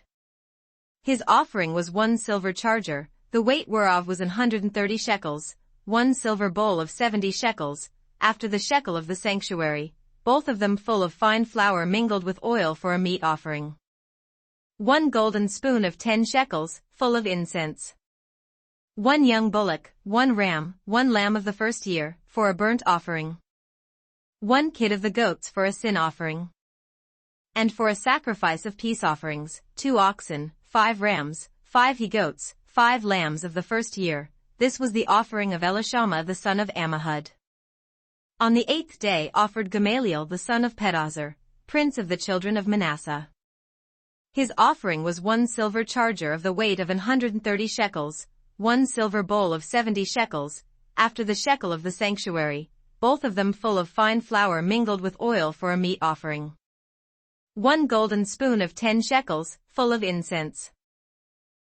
His offering was 1 silver charger, the weight whereof was 130 shekels, 1 silver bowl of 70 shekels, after the shekel of the sanctuary, both of them full of fine flour mingled with oil for a meat offering. 1 golden spoon of 10 shekels, full of incense. 1 young bullock, 1 ram, 1 lamb of the first year, for a burnt offering. 1 kid of the goats for a sin offering. And for a sacrifice of peace offerings, 2 oxen, 5 rams, 5 he-goats, 5 lambs of the first year. This was the offering of Elishama the son of Ammihud. On the 8th day offered Gamaliel the son of Pedahzur, prince of the children of Manasseh. His offering was 1 silver charger of the weight of 130 shekels, 1 silver bowl of 70 shekels, after the shekel of the sanctuary, both of them full of fine flour mingled with oil for a meat offering. 1 golden spoon of 10 shekels, full of incense.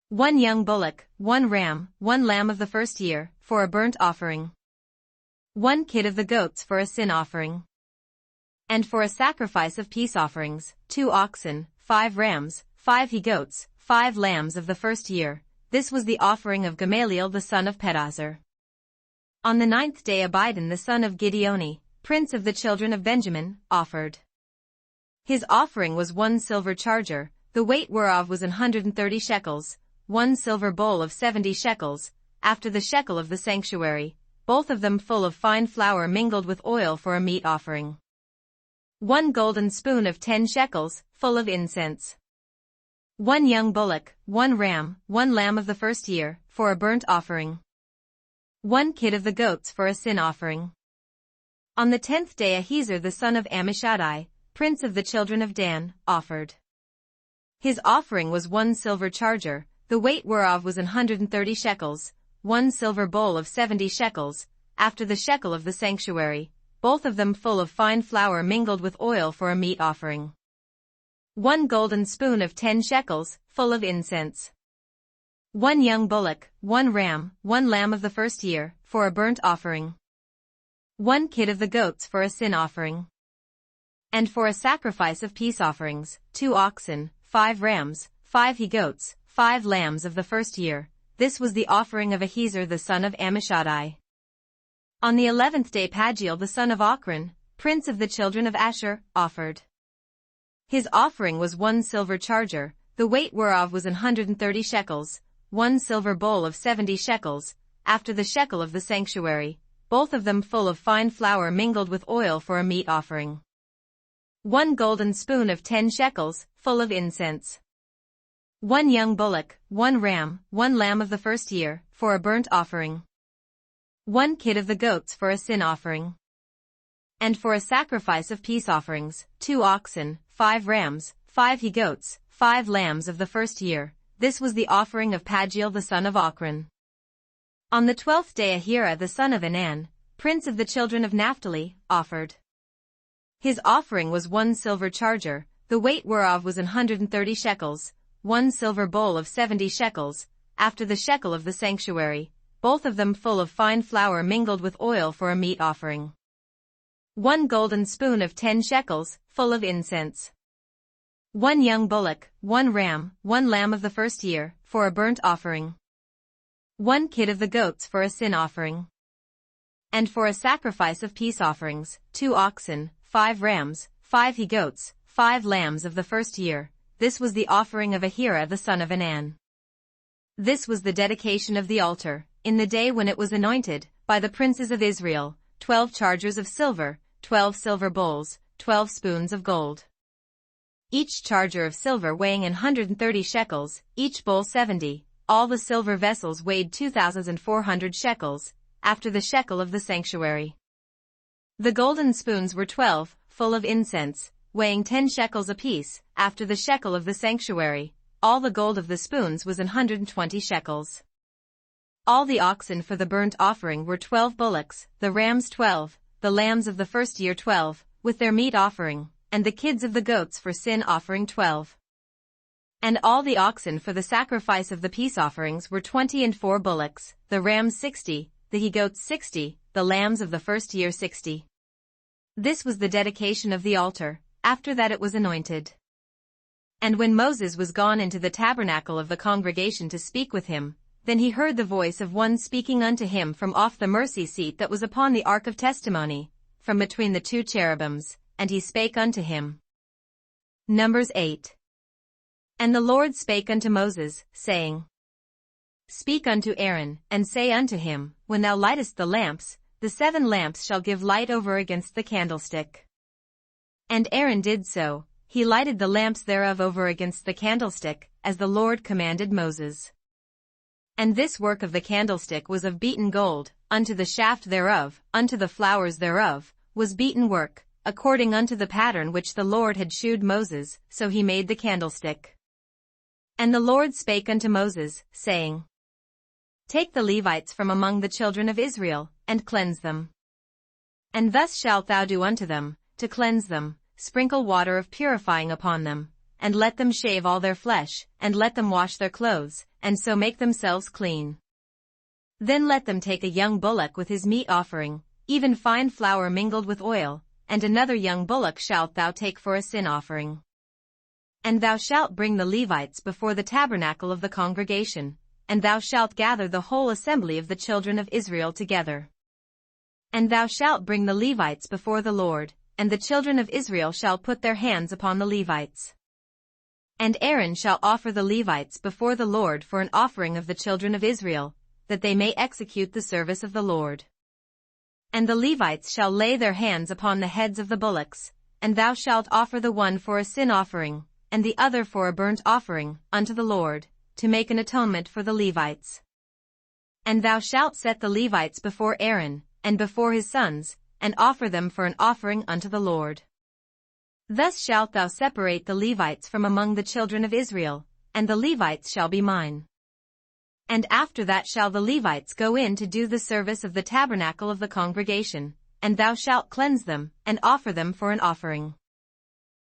1 young bullock, 1 ram, 1 lamb of the first year, for a burnt offering. 1 kid of the goats for a sin offering. And for a sacrifice of peace offerings, 2 oxen, 5 rams, 5 he-goats, 5 lambs of the first year. This was the offering of Gamaliel the son of Pedahzur. On the 9th day Abidan the son of Gideoni, prince of the children of Benjamin, offered. His offering was 1 silver charger, the weight whereof was 130 shekels, 1 silver bowl of 70 shekels, after the shekel of the sanctuary, both of them full of fine flour mingled with oil for a meat offering. 1 golden spoon of 10 shekels, full of incense. 1 young bullock, 1 ram, 1 lamb of the first year, for a burnt offering. 1 kid of the goats for a sin offering. On the 10th day Ahiezer the son of Ammishaddai, prince of the children of Dan, offered. His offering was 1 silver charger, the weight whereof was 130 shekels, 1 silver bowl of 70 shekels, after the shekel of the sanctuary, both of them full of fine flour mingled with oil for a meat offering. 1 golden spoon of 10 shekels, full of incense. 1 young bullock, 1 ram, 1 lamb of the first year, for a burnt offering. 1 kid of the goats for a sin offering. And for a sacrifice of peace offerings, 2 oxen, 5 rams, 5 he-goats, 5 lambs of the first year. This was the offering of Ahiezer the son of Ammishaddai. On the 11th day Pagiel the son of Ochran, prince of the children of Asher, offered. His offering was 1 silver charger, the weight whereof was 130 shekels, 1 silver bowl of 70 shekels, after the shekel of the sanctuary, both of them full of fine flour mingled with oil for a meat offering. 1 golden spoon of 10 shekels, full of incense. 1 young bullock, 1 ram, 1 lamb of the first year, for a burnt offering. 1 kid of the goats for a sin offering. And for a sacrifice of peace offerings, 2 oxen, 5 rams, 5 he-goats, 5 lambs of the first year. This was the offering of Pagiel the son of Ochran. On the 12th day Ahira the son of Enan, prince of the children of Naphtali, offered. His offering was 1 silver charger, the weight whereof was 130 shekels, 1 silver bowl of 70 shekels, after the shekel of the sanctuary, both of them full of fine flour mingled with oil for a meat offering. 1 golden spoon of 10 shekels, full of incense. 1 young bullock, 1 ram, 1 lamb of the first year, for a burnt offering. 1 kid of the goats for a sin offering. And for a sacrifice of peace offerings, 2 oxen, 5 rams, 5 he-goats, 5 lambs of the first year. This was the offering of Ahira the son of Enan. This was the dedication of the altar, in the day when it was anointed, by the princes of Israel, 12 chargers of silver, 12 silver bowls, 12 spoons of gold. Each charger of silver weighing 130 shekels, each bowl 70, all the silver vessels weighed 2,400 shekels, after the shekel of the sanctuary. The golden spoons were 12, full of incense, weighing 10 shekels apiece, after the shekel of the sanctuary. All the gold of the spoons was 120 shekels. All the oxen for the burnt offering were 12 bullocks, the rams 12, the lambs of the first year 12, with their meat offering, and the kids of the goats for sin offering 12. And all the oxen for the sacrifice of the peace offerings were 20 and 4 bullocks, the rams 60, the he-goats 60, the lambs of the first year 60. This was the dedication of the altar. After that it was anointed. And when Moses was gone into the tabernacle of the congregation to speak with him, then he heard the voice of one speaking unto him from off the mercy seat that was upon the ark of testimony, from between the two cherubims, and he spake unto him. Numbers 8. And the Lord spake unto Moses, saying, Speak unto Aaron, and say unto him, When thou lightest the lamps, the 7 lamps shall give light over against the candlestick. And Aaron did so, he lighted the lamps thereof over against the candlestick, as the Lord commanded Moses. And this work of the candlestick was of beaten gold, unto the shaft thereof, unto the flowers thereof, was beaten work, according unto the pattern which the Lord had shewed Moses, so he made the candlestick. And the Lord spake unto Moses, saying, Take the Levites from among the children of Israel, and cleanse them. And thus shalt thou do unto them, to cleanse them, sprinkle water of purifying upon them, and let them shave all their flesh, and let them wash their clothes, and so make themselves clean. Then let them take a young bullock with his meat offering, even fine flour mingled with oil, and another young bullock shalt thou take for a sin offering. And thou shalt bring the Levites before the tabernacle of the congregation, and thou shalt gather the whole assembly of the children of Israel together. And thou shalt bring the Levites before the Lord, and the children of Israel shall put their hands upon the Levites. And Aaron shall offer the Levites before the Lord for an offering of the children of Israel, that they may execute the service of the Lord. And the Levites shall lay their hands upon the heads of the bullocks, and thou shalt offer the one for a sin offering, and the other for a burnt offering, unto the Lord, to make an atonement for the Levites. And thou shalt set the Levites before Aaron, and before his sons, and offer them for an offering unto the Lord. Thus shalt thou separate the Levites from among the children of Israel, and the Levites shall be mine. And after that shall the Levites go in to do the service of the tabernacle of the congregation, and thou shalt cleanse them, and offer them for an offering.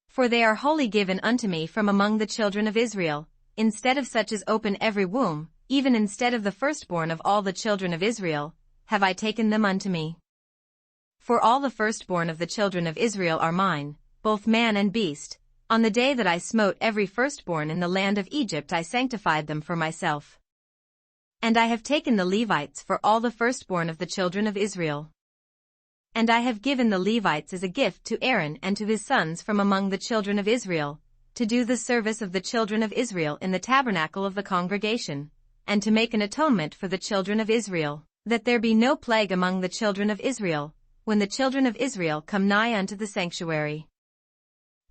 For they are wholly given unto me from among the children of Israel, instead of such as open every womb, even instead of the firstborn of all the children of Israel, have I taken them unto me. For all the firstborn of the children of Israel are mine, both man and beast. On the day that I smote every firstborn in the land of Egypt I sanctified them for myself. And I have taken the Levites for all the firstborn of the children of Israel. And I have given the Levites as a gift to Aaron and to his sons from among the children of Israel, to do the service of the children of Israel in the tabernacle of the congregation, and to make an atonement for the children of Israel, that there be no plague among the children of Israel, when the children of Israel come nigh unto the sanctuary.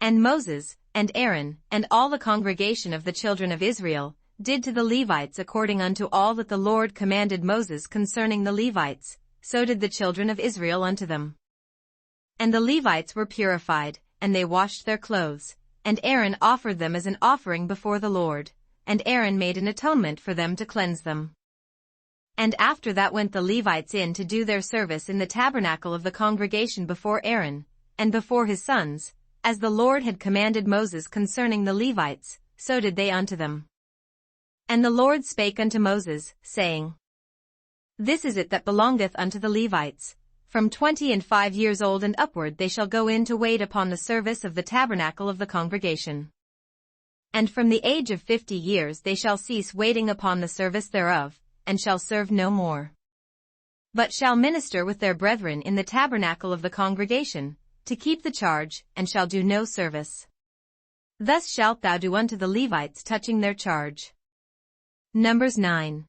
And Moses, and Aaron, and all the congregation of the children of Israel, did to the Levites according unto all that the Lord commanded Moses concerning the Levites, so did the children of Israel unto them. And the Levites were purified, and they washed their clothes, and Aaron offered them as an offering before the Lord, and Aaron made an atonement for them to cleanse them. And after that went the Levites in to do their service in the tabernacle of the congregation before Aaron, and before his sons, as the Lord had commanded Moses concerning the Levites, so did they unto them. And the Lord spake unto Moses, saying, This is it that belongeth unto the Levites. From 25 years old and upward they shall go in to wait upon the service of the tabernacle of the congregation. And from the age of 50 years they shall cease waiting upon the service thereof, and shall serve no more, but shall minister with their brethren in the tabernacle of the congregation, to keep the charge, and shall do no service. Thus shalt thou do unto the Levites touching their charge. Numbers 9.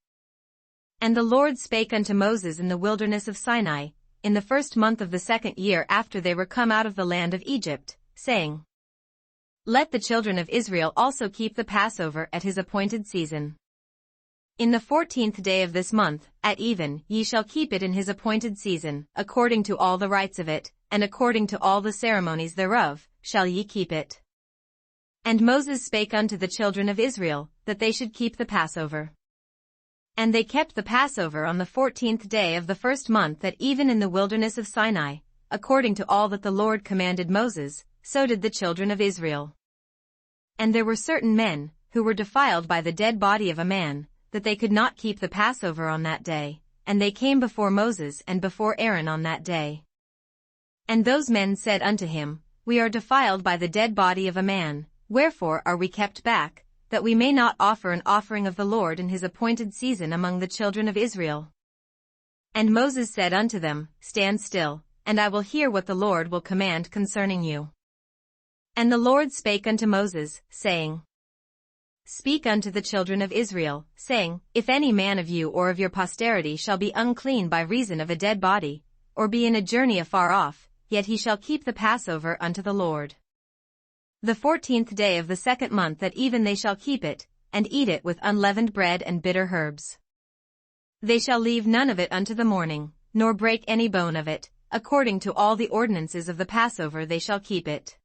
And the Lord spake unto Moses in the wilderness of Sinai, in the 1st month of the 2nd year after they were come out of the land of Egypt, saying, Let the children of Israel also keep the Passover at his appointed season. In the 14th day of this month, at even, ye shall keep it in his appointed season, according to all the rites of it, and according to all the ceremonies thereof, shall ye keep it. And Moses spake unto the children of Israel, that they should keep the Passover. And they kept the Passover on the 14th day of the first month at even in the wilderness of Sinai, according to all that the Lord commanded Moses, so did the children of Israel. And there were certain men, who were defiled by the dead body of a man, that they could not keep the Passover on that day, and they came before Moses and before Aaron on that day. And those men said unto him, We are defiled by the dead body of a man, wherefore are we kept back, that we may not offer an offering of the Lord in his appointed season among the children of Israel? And Moses said unto them, Stand still, and I will hear what the Lord will command concerning you. And the Lord spake unto Moses, saying, Speak unto the children of Israel, saying, If any man of you or of your posterity shall be unclean by reason of a dead body, or be in a journey afar off, yet he shall keep the Passover unto the Lord. The 14th day of the second month at even they shall keep it, and eat it with unleavened bread and bitter herbs. They shall leave none of it unto the morning, nor break any bone of it, according to all the ordinances of the Passover they shall keep it.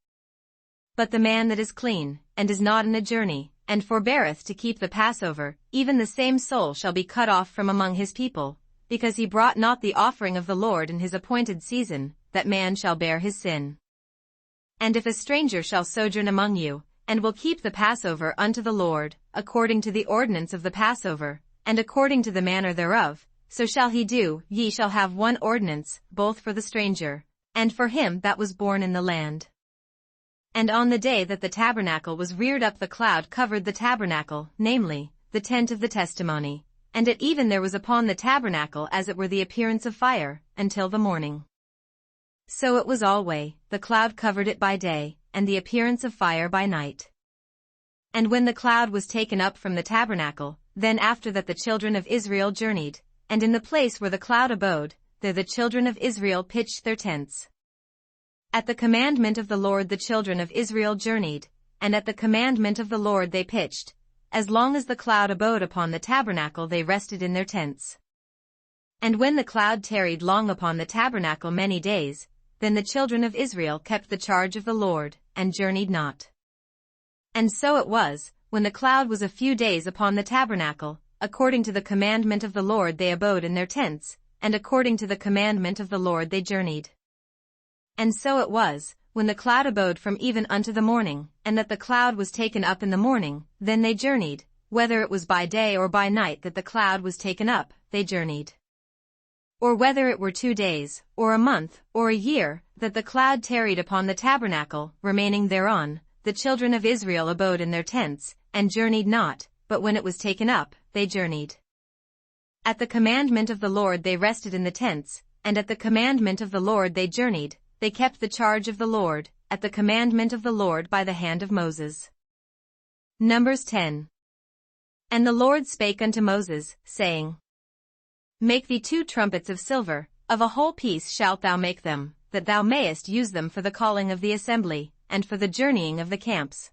But the man that is clean, and is not in a journey, and forbeareth to keep the Passover, even the same soul shall be cut off from among his people, because he brought not the offering of the Lord in his appointed season, that man shall bear his sin. And if a stranger shall sojourn among you, and will keep the Passover unto the Lord, according to the ordinance of the Passover, and according to the manner thereof, so shall he do. Ye shall have one ordinance, both for the stranger, and for him that was born in the land. And on the day that the tabernacle was reared up, the cloud covered the tabernacle, namely, the tent of the testimony, and at even there was upon the tabernacle as it were the appearance of fire, until the morning. So it was alway, the cloud covered it by day, and the appearance of fire by night. And when the cloud was taken up from the tabernacle, then after that the children of Israel journeyed, and in the place where the cloud abode, there the children of Israel pitched their tents. At the commandment of the Lord the children of Israel journeyed, and at the commandment of the Lord they pitched. As long as the cloud abode upon the tabernacle they rested in their tents. And when the cloud tarried long upon the tabernacle many days, then the children of Israel kept the charge of the Lord, and journeyed not. And so it was, when the cloud was a few days upon the tabernacle, according to the commandment of the Lord they abode in their tents, and according to the commandment of the Lord they journeyed. And so it was, when the cloud abode from even unto the morning, and that the cloud was taken up in the morning, then they journeyed, whether it was by day or by night that the cloud was taken up, they journeyed. Or whether it were 2 days, or a month, or a year, that the cloud tarried upon the tabernacle, remaining thereon, the children of Israel abode in their tents, and journeyed not, but when it was taken up, they journeyed. At the commandment of the Lord they rested in the tents, and at the commandment of the Lord they journeyed. They kept the charge of the Lord, at the commandment of the Lord by the hand of Moses. Numbers 10. And the Lord spake unto Moses, saying, Make thee 2 trumpets of silver, of a whole piece shalt thou make them, that thou mayest use them for the calling of the assembly, and for the journeying of the camps.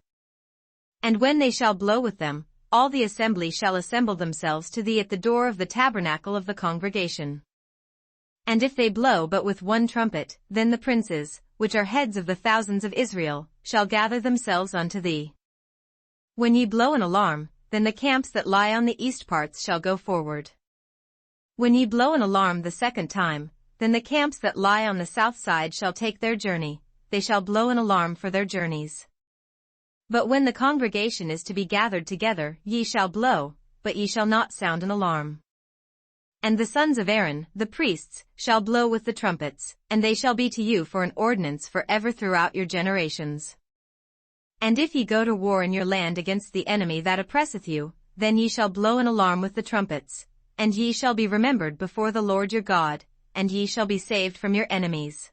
And when they shall blow with them, all the assembly shall assemble themselves to thee at the door of the tabernacle of the congregation. And if they blow but with 1 trumpet, then the princes, which are heads of the thousands of Israel, shall gather themselves unto thee. When ye blow an alarm, then the camps that lie on the east parts shall go forward. When ye blow an alarm the second time, then the camps that lie on the south side shall take their journey, they shall blow an alarm for their journeys. But when the congregation is to be gathered together, ye shall blow, but ye shall not sound an alarm. And the sons of Aaron, the priests, shall blow with the trumpets, and they shall be to you for an ordinance for ever throughout your generations. And if ye go to war in your land against the enemy that oppresseth you, then ye shall blow an alarm with the trumpets, and ye shall be remembered before the Lord your God, and ye shall be saved from your enemies.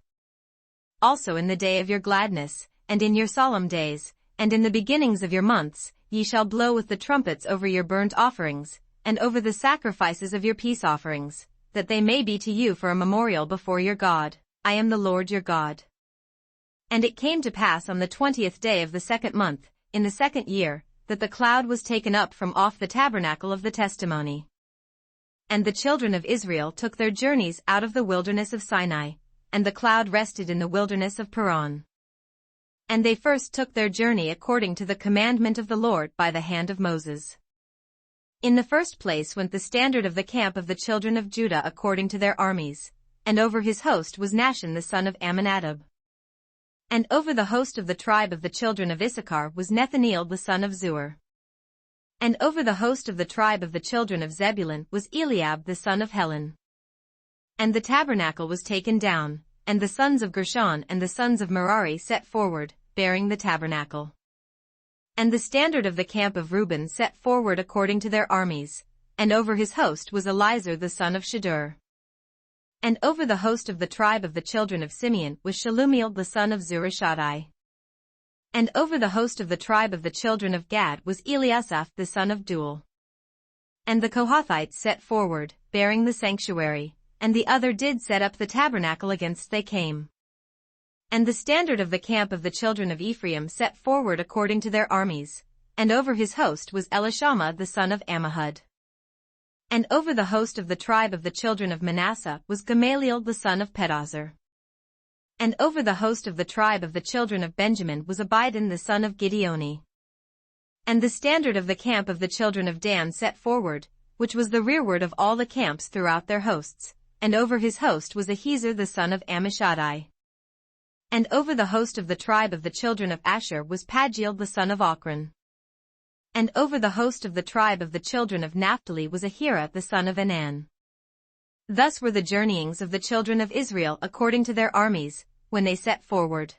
Also in the day of your gladness, and in your solemn days, and in the beginnings of your months, ye shall blow with the trumpets over your burnt offerings, and over the sacrifices of your peace offerings, that they may be to you for a memorial before your God. I am the Lord your God. And it came to pass on the 20th day of the second month, in the second year, that the cloud was taken up from off the tabernacle of the testimony. And the children of Israel took their journeys out of the wilderness of Sinai, and the cloud rested in the wilderness of Paran. And they first took their journey according to the commandment of the Lord by the hand of Moses. In the first place went the standard of the camp of the children of Judah according to their armies, and over his host was Nahshon the son of Amminadab. And over the host of the tribe of the children of Issachar was Nethaneel the son of Zuar. And over the host of the tribe of the children of Zebulun was Eliab the son of Helon. And the tabernacle was taken down, and the sons of Gershon and the sons of Merari set forward, bearing the tabernacle. And the standard of the camp of Reuben set forward according to their armies, and over his host was Elizur the son of Shedeur. And over the host of the tribe of the children of Simeon was Shelumiel the son of Zurishaddai. And over the host of the tribe of the children of Gad was Eliasaph the son of Deuel. And the Kohathites set forward, bearing the sanctuary, and the other did set up the tabernacle against they came. And the standard of the camp of the children of Ephraim set forward according to their armies, and over his host was Elishama the son of Ammihud. And over the host of the tribe of the children of Manasseh was Gamaliel the son of Pedahzur. And over the host of the tribe of the children of Benjamin was Abidan the son of Gideoni. And the standard of the camp of the children of Dan set forward, which was the rearward of all the camps throughout their hosts, and over his host was Ahiezer the son of Ammishaddai. And over the host of the tribe of the children of Asher was Pagiel the son of Ochran. And over the host of the tribe of the children of Naphtali was Ahira the son of Enan. Thus were the journeyings of the children of Israel according to their armies, when they set forward.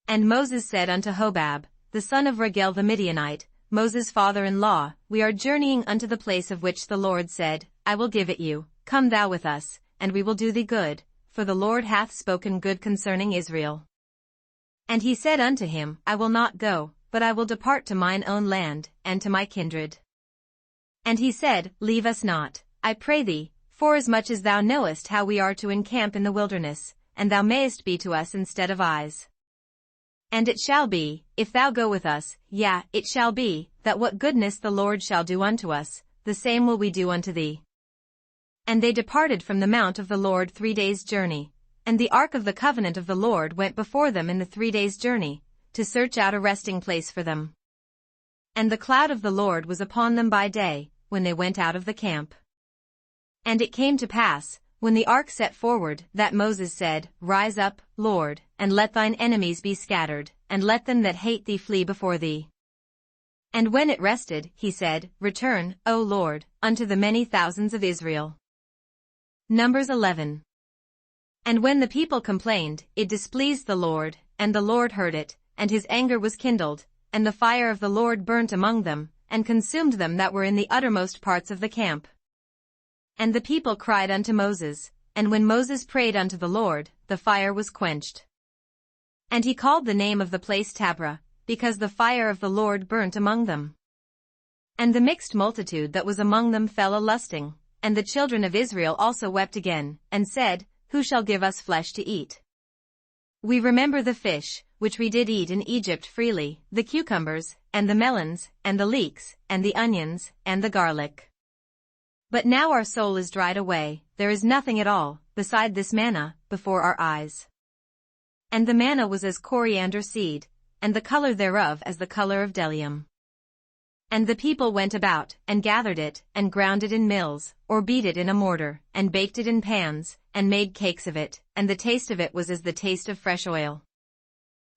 And Moses said unto Hobab, the son of Regel the Midianite, Moses' father-in-law, we are journeying unto the place of which the Lord said, I will give it you, come thou with us, and we will do thee good, for the Lord hath spoken good concerning Israel. And he said unto him, I will not go, but I will depart to mine own land, and to my kindred. And he said, leave us not, I pray thee, forasmuch as thou knowest how we are to encamp in the wilderness, and thou mayest be to us instead of eyes. And it shall be, if thou go with us, yea, it shall be, that what goodness the Lord shall do unto us, the same will we do unto thee. And they departed from the mount of the Lord 3 days' journey, and the ark of the covenant of the Lord went before them in the 3 days' journey, to search out a resting place for them. And the cloud of the Lord was upon them by day, when they went out of the camp. And it came to pass, when the ark set forward, that Moses said, Rise up, Lord, and let thine enemies be scattered, and let them that hate thee flee before thee. And when it rested, he said, Return, O Lord, unto the many thousands of Israel. Numbers 11. And when the people complained, it displeased the Lord, and the Lord heard it, and his anger was kindled, and the fire of the Lord burnt among them, and consumed them that were in the uttermost parts of the camp. And the people cried unto Moses, and when Moses prayed unto the Lord, the fire was quenched. And he called the name of the place Taberah, because the fire of the Lord burnt among them. And the mixed multitude that was among them fell a-lusting, and the children of Israel also wept again, and said, Who shall give us flesh to eat? We remember the fish, which we did eat in Egypt freely, the cucumbers, and the melons, and the leeks, and the onions, and the garlic. But now our soul is dried away, there is nothing at all, beside this manna, before our eyes. And the manna was as coriander seed, and the color thereof as the color of bdellium. And the people went about, and gathered it, and ground it in mills, or beat it in a mortar, and baked it in pans, and made cakes of it, and the taste of it was as the taste of fresh oil.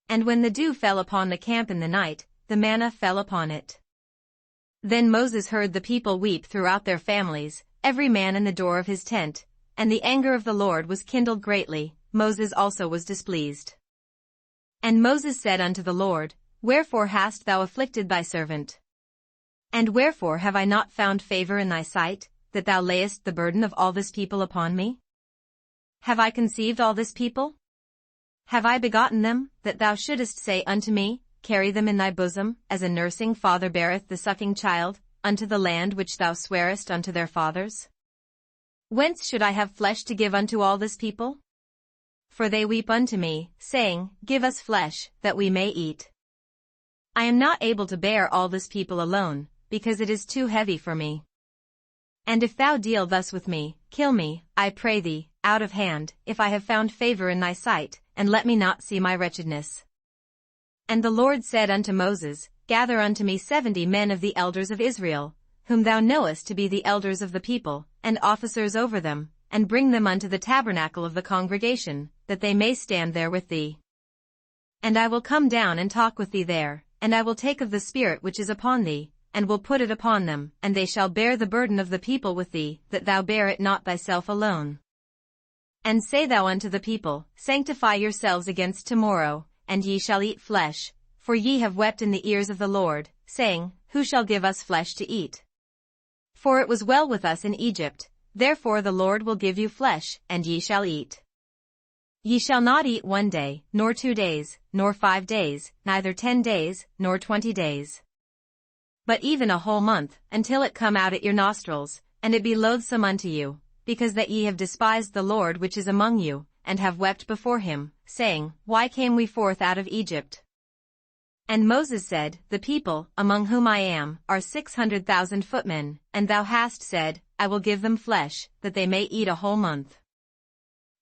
And when the dew fell upon the camp in the night, the manna fell upon it. Then Moses heard the people weep throughout their families, every man in the door of his tent, and the anger of the Lord was kindled greatly, Moses also was displeased. And Moses said unto the Lord, Wherefore hast thou afflicted thy servant? And wherefore have I not found favor in thy sight, that thou layest the burden of all this people upon me? Have I conceived all this people? Have I begotten them, that thou shouldest say unto me, Carry them in thy bosom, as a nursing father beareth the sucking child, unto the land which thou swarest unto their fathers? Whence should I have flesh to give unto all this people? For they weep unto me, saying, Give us flesh, that we may eat. I am not able to bear all this people alone, because it is too heavy for me. And if thou deal thus with me, kill me, I pray thee, out of hand, if I have found favor in thy sight, and let me not see my wretchedness. And the Lord said unto Moses, Gather unto me 70 men of the elders of Israel, whom thou knowest to be the elders of the people, and officers over them, and bring them unto the tabernacle of the congregation, that they may stand there with thee. And I will come down and talk with thee there, and I will take of the Spirit which is upon thee, and will put it upon them, and they shall bear the burden of the people with thee, that thou bear it not thyself alone. And say thou unto the people, Sanctify yourselves against tomorrow, and ye shall eat flesh, for ye have wept in the ears of the Lord, saying, Who shall give us flesh to eat? For it was well with us in Egypt, therefore the Lord will give you flesh, and ye shall eat. Ye shall not eat 1 day, nor 2 days, nor 5 days, neither 10 days, nor 20 days. But even a whole month, until it come out at your nostrils, and it be loathsome unto you, because that ye have despised the Lord which is among you, and have wept before him, saying, Why came we forth out of Egypt? And Moses said, The people, among whom I am, are 600,000 footmen, and thou hast said, I will give them flesh, that they may eat a whole month.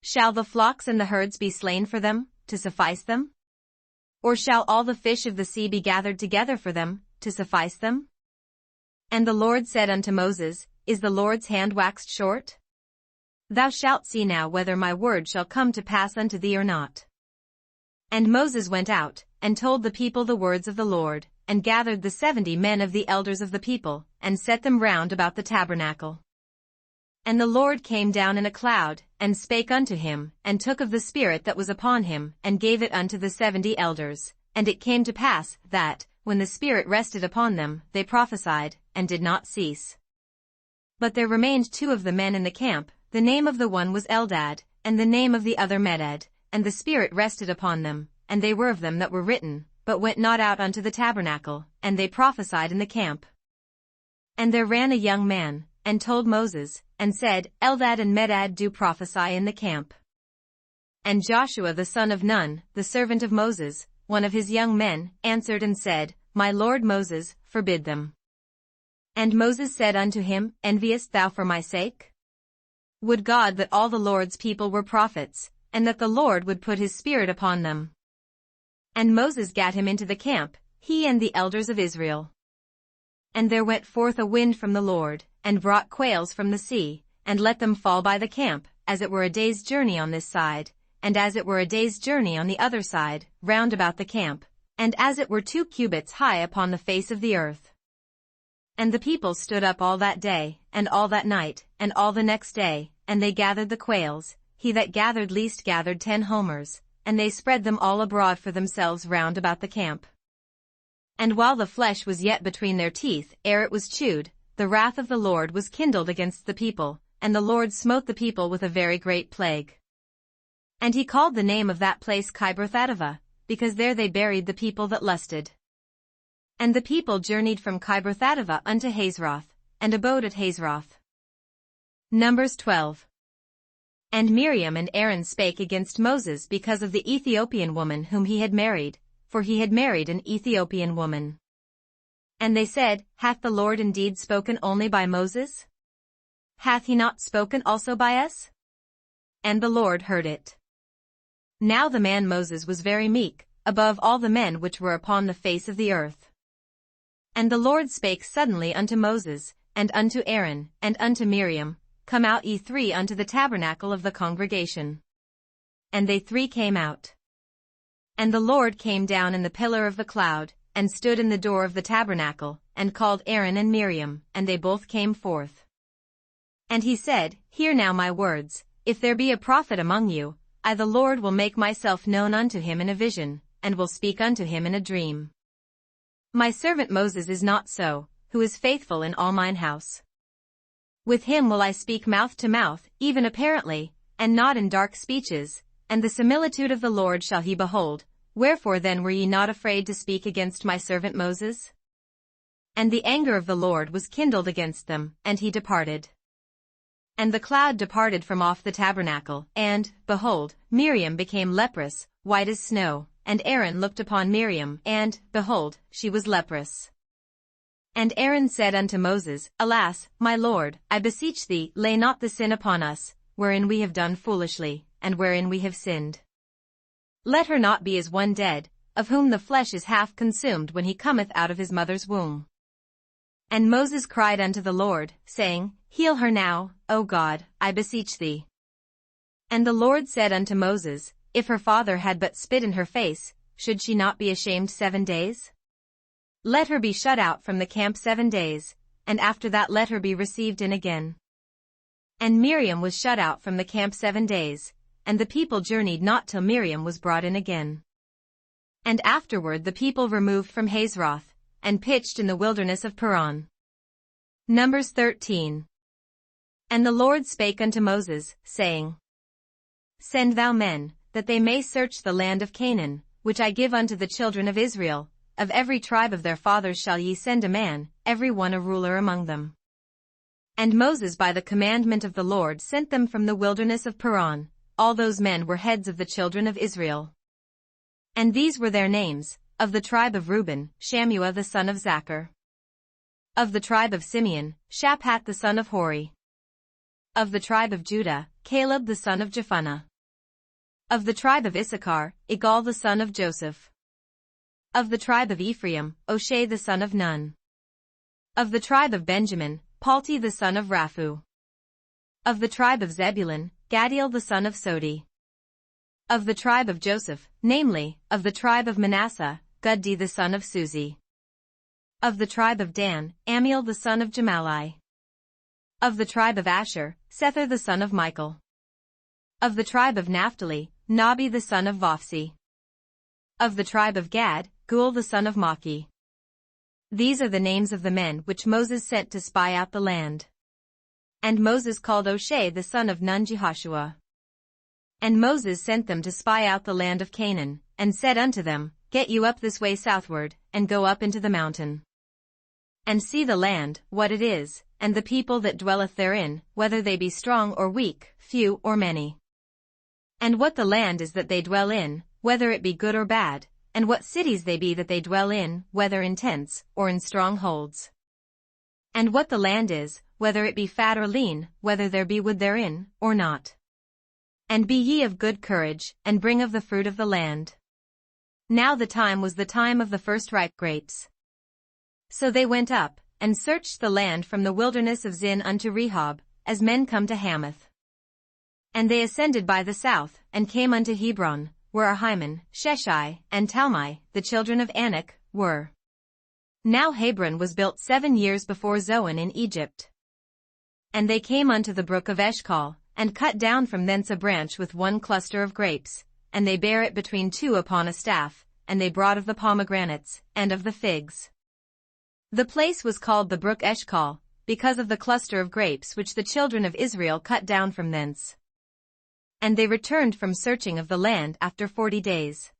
Shall the flocks and the herds be slain for them, to suffice them? Or shall all the fish of the sea be gathered together for them, to suffice them? And the Lord said unto Moses, Is the Lord's hand waxed short? Thou shalt see now whether my word shall come to pass unto thee or not. And Moses went out, and told the people the words of the Lord, and gathered the 70 men of the elders of the people, and set them round about the tabernacle. And the Lord came down in a cloud, and spake unto him, and took of the Spirit that was upon him, and gave it unto the 70 elders. And it came to pass, that, when the Spirit rested upon them, they prophesied, and did not cease. But there remained 2 of the men in the camp, the name of the one was Eldad, and the name of the other Medad, and the Spirit rested upon them, and they were of them that were written, but went not out unto the tabernacle, and they prophesied in the camp. And there ran a young man, and told Moses, and said, Eldad and Medad do prophesy in the camp. And Joshua the son of Nun, the servant of Moses, one of his young men, answered and said, My lord Moses, forbid them. And Moses said unto him, Enviest thou for my sake? Would God that all the Lord's people were prophets, and that the Lord would put his Spirit upon them. And Moses gat him into the camp, he and the elders of Israel. And there went forth a wind from the Lord, and brought quails from the sea, and let them fall by the camp, as it were a day's journey on this side, and as it were a day's journey on the other side, round about the camp, and as it were 2 cubits high upon the face of the earth. And the people stood up all that day, and all that night, and all the next day, and they gathered the quails, he that gathered least gathered 10 homers, and they spread them all abroad for themselves round about the camp. And while the flesh was yet between their teeth, ere it was chewed, the wrath of the Lord was kindled against the people, and the Lord smote the people with a very great plague. And he called the name of that place Kibroth-Hattaavah, because there they buried the people that lusted. And the people journeyed from Kibroth-Hattaavah unto Hazeroth, and abode at Hazeroth. Numbers 12. And Miriam and Aaron spake against Moses because of the Ethiopian woman whom he had married, for he had married an Ethiopian woman. And they said, Hath the Lord indeed spoken only by Moses? Hath he not spoken also by us? And the Lord heard it. Now the man Moses was very meek, above all the men which were upon the face of the earth. And the Lord spake suddenly unto Moses, and unto Aaron, and unto Miriam, Come out ye 3 unto the tabernacle of the congregation. And they 3 came out. And the Lord came down in the pillar of the cloud, and stood in the door of the tabernacle, and called Aaron and Miriam, and they both came forth. And he said, Hear now my words, if there be a prophet among you, I the Lord will make myself known unto him in a vision, and will speak unto him in a dream. My servant Moses is not so, who is faithful in all mine house. With him will I speak mouth to mouth, even apparently, and not in dark speeches, and the similitude of the Lord shall he behold. Wherefore then were ye not afraid to speak against my servant Moses? And the anger of the Lord was kindled against them, and he departed. And the cloud departed from off the tabernacle, and, behold, Miriam became leprous, white as snow, and Aaron looked upon Miriam, and, behold, she was leprous. And Aaron said unto Moses, Alas, my Lord, I beseech thee, lay not the sin upon us, wherein we have done foolishly, and wherein we have sinned. Let her not be as one dead, of whom the flesh is half consumed when he cometh out of his mother's womb. And Moses cried unto the Lord, saying, Heal her now, O God, I beseech thee. And the Lord said unto Moses, If her father had but spit in her face, should she not be ashamed 7 days? Let her be shut out from the camp 7 days, and after that let her be received in again. And Miriam was shut out from the camp 7 days, and the people journeyed not till Miriam was brought in again. And afterward the people removed from Hazeroth, and pitched in the wilderness of Paran. Numbers 13. And the Lord spake unto Moses, saying, Send thou men, that they may search the land of Canaan, which I give unto the children of Israel. Of every tribe of their fathers shall ye send a man, every one a ruler among them. And Moses by the commandment of the Lord sent them from the wilderness of Paran. All those men were heads of the children of Israel. And these were their names: of the tribe of Reuben, Shammua the son of Zachar. Of the tribe of Simeon, Shaphat the son of Hori. Of the tribe of Judah, Caleb the son of Jephunneh. Of the tribe of Issachar, Igal the son of Joseph. Of the tribe of Ephraim, Oshai the son of Nun. Of the tribe of Benjamin, Palti the son of Raphu. Of the tribe of Zebulun, Gadiel the son of Sodi. Of the tribe of Joseph, namely, of the tribe of Manasseh, Guddi the son of Suzi. Of the tribe of Dan, Amiel the son of Gemalli. Of the tribe of Asher, Sethur the son of Michael. Of the tribe of Naphtali, Nabi the son of Vophsi. Of the tribe of Gad, Gul the son of Maki. These are the names of the men which Moses sent to spy out the land. And Moses called Oshai the son of Nun Jehoshua. And Moses sent them to spy out the land of Canaan, and said unto them, Get you up this way southward, and go up into the mountain. And see the land, what it is, and the people that dwelleth therein, whether they be strong or weak, few or many. And what the land is that they dwell in, whether it be good or bad, and what cities they be that they dwell in, whether in tents, or in strongholds. And what the land is, whether it be fat or lean, whether there be wood therein, or not. And be ye of good courage, and bring of the fruit of the land. Now the time was the time of the first ripe grapes. So they went up, and searched the land from the wilderness of Zin unto Rehob, as men come to Hamath. And they ascended by the south, and came unto Hebron, where Ahiman, Sheshai, and Talmai, the children of Anak, were. Now Hebron was built 7 years before Zoan in Egypt. And they came unto the brook of Eshcol, and cut down from thence a branch with one cluster of grapes, and they bare it between two upon a staff, and they brought of the pomegranates, and of the figs. The place was called the brook Eshcol, because of the cluster of grapes which the children of Israel cut down from thence. And they returned from searching of the land after 40 days.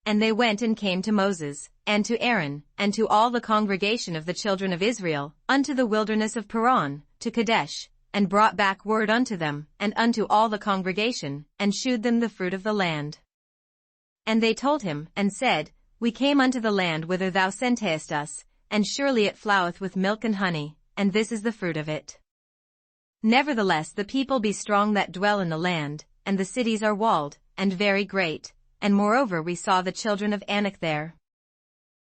And they went and came to Moses, and to Aaron, and to all the congregation of the children of Israel, unto the wilderness of Paran, to Kadesh, and brought back word unto them, and unto all the congregation, and shewed them the fruit of the land. And they told him, and said, We came unto the land whither thou sentest us, and surely it floweth with milk and honey, and this is the fruit of it. Nevertheless the people be strong that dwell in the land, and the cities are walled, and very great, and moreover we saw the children of Anak there.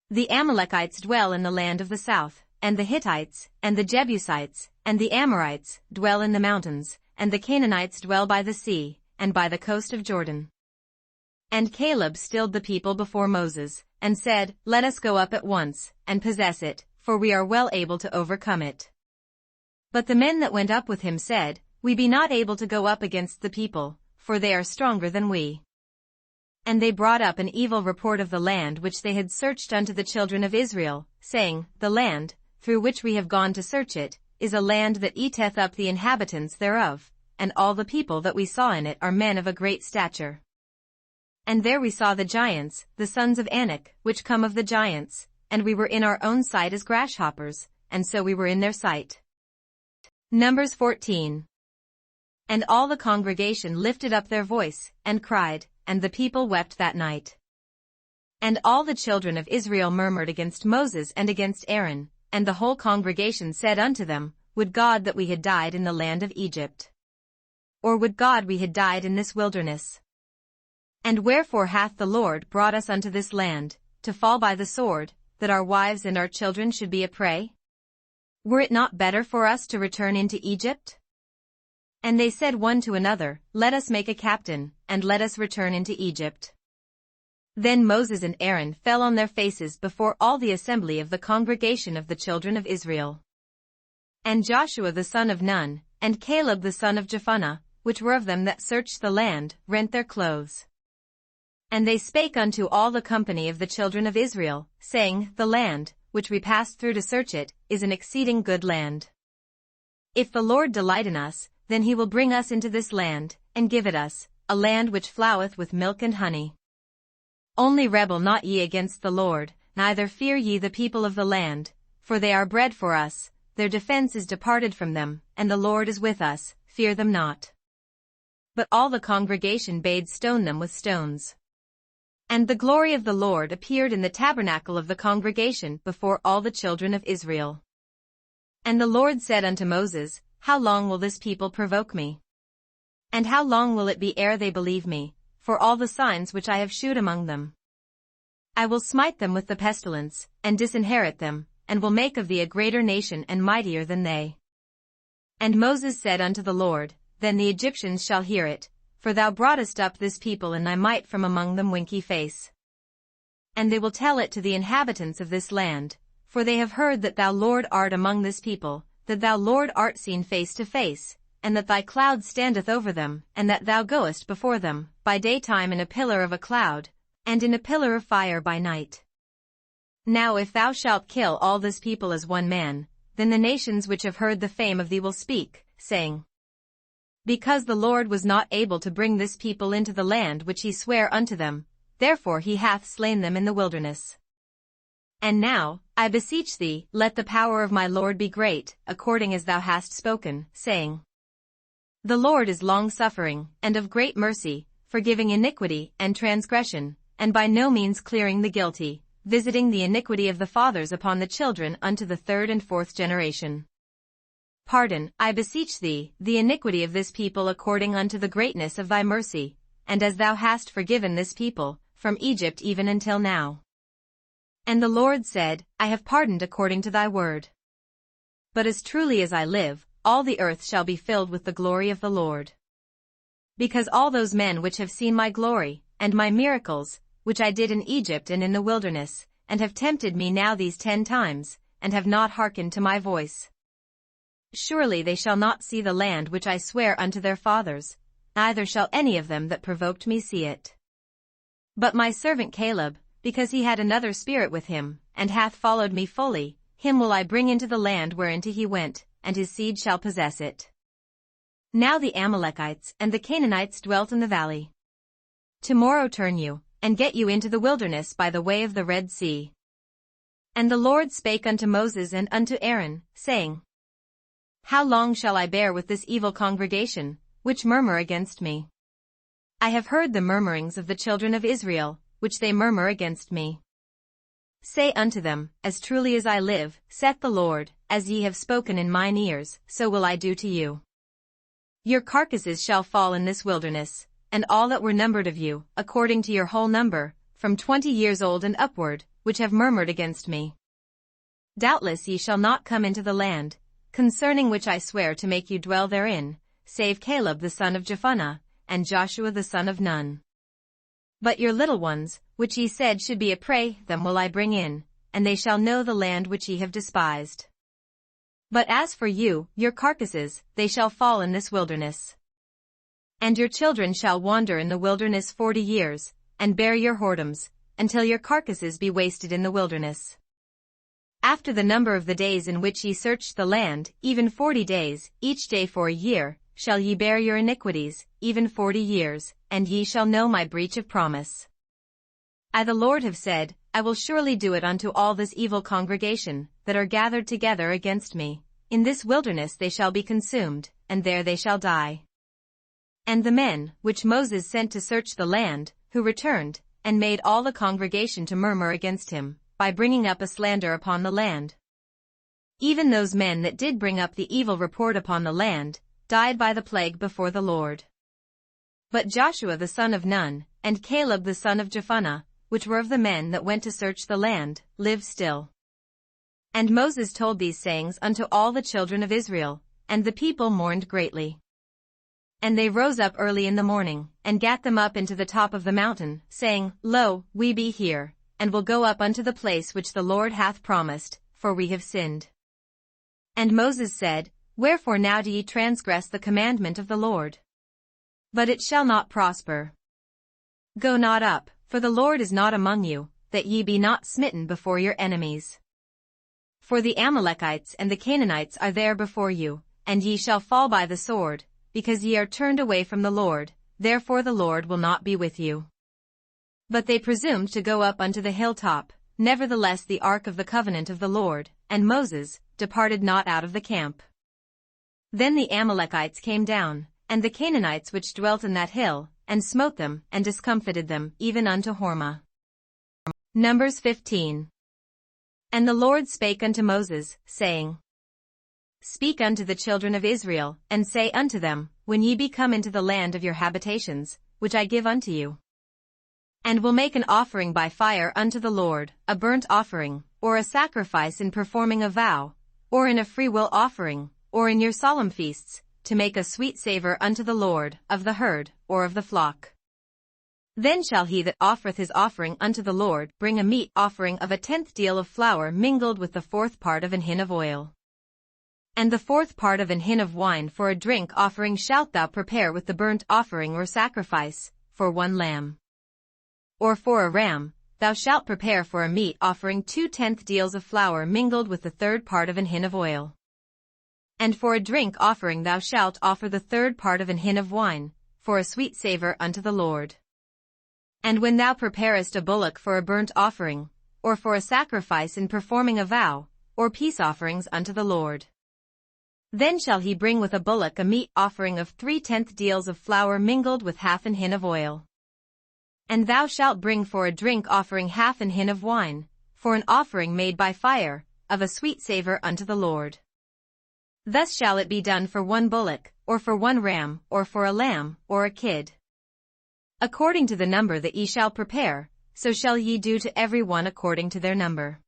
The Amalekites dwell in the land of the south, and the Hittites, and the Jebusites, and the Amorites, dwell in the mountains, and the Canaanites dwell by the sea, and by the coast of Jordan. And Caleb stilled the people before Moses, and said, Let us go up at once, and possess it, for we are well able to overcome it. But the men that went up with him said, We be not able to go up against the people, for they are stronger than we. And they brought up an evil report of the land which they had searched unto the children of Israel, saying, The land, through which we have gone to search it, is a land that eateth up the inhabitants thereof, and all the people that we saw in it are men of a great stature. And there we saw the giants, the sons of Anak, which come of the giants, and we were in our own sight as grasshoppers, and so we were in their sight. Numbers 14. And all the congregation lifted up their voice, and cried, and the people wept that night. And all the children of Israel murmured against Moses and against Aaron, and the whole congregation said unto them, Would God that we had died in the land of Egypt! Or would God we had died in this wilderness! And wherefore hath the Lord brought us unto this land, to fall by the sword, that our wives and our children should be a prey? Were it not better for us to return into Egypt? And they said one to another, Let us make a captain, and let us return into Egypt. Then Moses and Aaron fell on their faces before all the assembly of the congregation of the children of Israel. And Joshua the son of Nun, and Caleb the son of Jephunneh, which were of them that searched the land, rent their clothes. And they spake unto all the company of the children of Israel, saying, The land, which we passed through to search it, is an exceeding good land. If the Lord delight in us, then he will bring us into this land, and give it us, a land which floweth with milk and honey. Only rebel not ye against the Lord, neither fear ye the people of the land, for they are bread for us, their defense is departed from them, and the Lord is with us, fear them not. But all the congregation bade stone them with stones. And the glory of the Lord appeared in the tabernacle of the congregation before all the children of Israel. And the Lord said unto Moses, How long will this people provoke me? And how long will it be ere they believe me, for all the signs which I have shewed among them? I will smite them with the pestilence, and disinherit them, and will make of thee a greater nation and mightier than they. And Moses said unto the Lord, Then the Egyptians shall hear it, for thou broughtest up this people in thy might from among them winky face. And they will tell it to the inhabitants of this land, for they have heard that thou Lord art among this people, that thou Lord art seen face to face, and that thy cloud standeth over them, and that thou goest before them, by daytime in a pillar of a cloud, and in a pillar of fire by night. Now if thou shalt kill all this people as one man, then the nations which have heard the fame of thee will speak, saying, Because the Lord was not able to bring this people into the land which he sware unto them, therefore he hath slain them in the wilderness. And now, I beseech thee, let the power of my Lord be great, according as thou hast spoken, saying, The Lord is long-suffering, and of great mercy, forgiving iniquity and transgression, and by no means clearing the guilty, visiting the iniquity of the fathers upon the children unto the third and fourth generation. Pardon, I beseech thee, the iniquity of this people according unto the greatness of thy mercy, and as thou hast forgiven this people, from Egypt even until now. And the Lord said, I have pardoned according to thy word. But as truly as I live, all the earth shall be filled with the glory of the Lord. Because all those men which have seen my glory, and my miracles, which I did in Egypt and in the wilderness, and have tempted me now these 10 times, and have not hearkened to my voice. Surely they shall not see the land which I swear unto their fathers, neither shall any of them that provoked me see it. But my servant Caleb, because he had another spirit with him, and hath followed me fully, him will I bring into the land whereinto he went, and his seed shall possess it. Now the Amalekites and the Canaanites dwelt in the valley. Tomorrow turn you, and get you into the wilderness by the way of the Red Sea. And the Lord spake unto Moses and unto Aaron, saying, How long shall I bear with this evil congregation, which murmur against me? I have heard the murmurings of the children of Israel, which they murmur against me. Say unto them, As truly as I live, saith the Lord, as ye have spoken in mine ears, so will I do to you. Your carcasses shall fall in this wilderness, and all that were numbered of you, according to your whole number, from 20 years old and upward, which have murmured against me. Doubtless ye shall not come into the land, concerning which I swear to make you dwell therein, save Caleb the son of Jephunneh, and Joshua the son of Nun. But your little ones, which ye said should be a prey, them will I bring in, and they shall know the land which ye have despised. But as for you, your carcasses, they shall fall in this wilderness. And your children shall wander in the wilderness 40 years, and bear your whoredoms, until your carcasses be wasted in the wilderness. After the number of the days in which ye searched the land, even 40 days, each day for a year, shall ye bear your iniquities, even 40 years, and ye shall know my breach of promise. I the Lord have said, I will surely do it unto all this evil congregation, that are gathered together against me. In this wilderness they shall be consumed, and there they shall die. And the men, which Moses sent to search the land, who returned, and made all the congregation to murmur against him, by bringing up a slander upon the land. Even those men that did bring up the evil report upon the land, died by the plague before the Lord. But Joshua the son of Nun, and Caleb the son of Jephunneh, which were of the men that went to search the land, lived still. And Moses told these sayings unto all the children of Israel, and the people mourned greatly. And they rose up early in the morning, and gat them up into the top of the mountain, saying, Lo, we be here, and will go up unto the place which the Lord hath promised, for we have sinned. And Moses said, Wherefore now do ye transgress the commandment of the Lord? But it shall not prosper. Go not up, for the Lord is not among you, that ye be not smitten before your enemies. For the Amalekites and the Canaanites are there before you, and ye shall fall by the sword, because ye are turned away from the Lord, therefore the Lord will not be with you. But they presumed to go up unto the hilltop, nevertheless the ark of the covenant of the Lord, and Moses, departed not out of the camp. Then the Amalekites came down, and the Canaanites which dwelt in that hill, and smote them, and discomfited them, even unto Hormah. Numbers 15. And the Lord spake unto Moses, saying, Speak unto the children of Israel, and say unto them, When ye be come into the land of your habitations, which I give unto you, and will make an offering by fire unto the Lord, a burnt offering, or a sacrifice in performing a vow, or in a freewill offering, or in your solemn feasts, to make a sweet savor unto the Lord, of the herd, or of the flock. Then shall he that offereth his offering unto the Lord bring a meat offering of 1/10 deal of flour mingled with the 4th part of an hin of oil. And the 4th part of an hin of wine for a drink offering shalt thou prepare with the burnt offering or sacrifice, for 1 lamb. Or for a ram, thou shalt prepare for a meat offering 2/10 deals of flour mingled with the 3rd part of an hin of oil. And for a drink offering thou shalt offer the 3rd part of an hin of wine, for a sweet savor unto the Lord. And when thou preparest a bullock for a burnt offering, or for a sacrifice in performing a vow, or peace offerings unto the Lord, then shall he bring with a bullock a meat offering of 3/10 deals of flour mingled with half an hin of oil. And thou shalt bring for a drink offering half an hin of wine, for an offering made by fire, of a sweet savor unto the Lord. Thus shall it be done for 1 bullock, or for 1 ram, or for a lamb, or a kid. According to the number that ye shall prepare, so shall ye do to every one according to their number.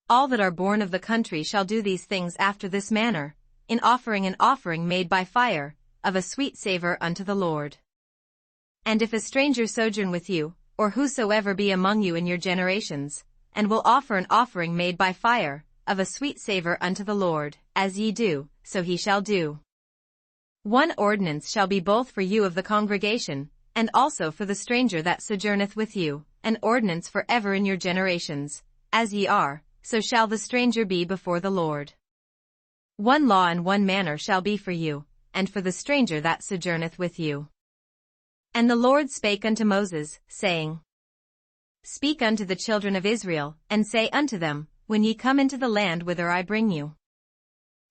All that are born of the country shall do these things after this manner, in offering an offering made by fire, of a sweet savor unto the Lord. And if a stranger sojourn with you, or whosoever be among you in your generations, and will offer an offering made by fire, of a sweet savor unto the Lord, as ye do, so he shall do. 1 ordinance shall be both for you of the congregation, and also for the stranger that sojourneth with you, an ordinance for ever in your generations, as ye are, so shall the stranger be before the Lord. 1 law and 1 manner shall be for you, and for the stranger that sojourneth with you. And the Lord spake unto Moses, saying, Speak unto the children of Israel, and say unto them, When ye come into the land whither I bring you,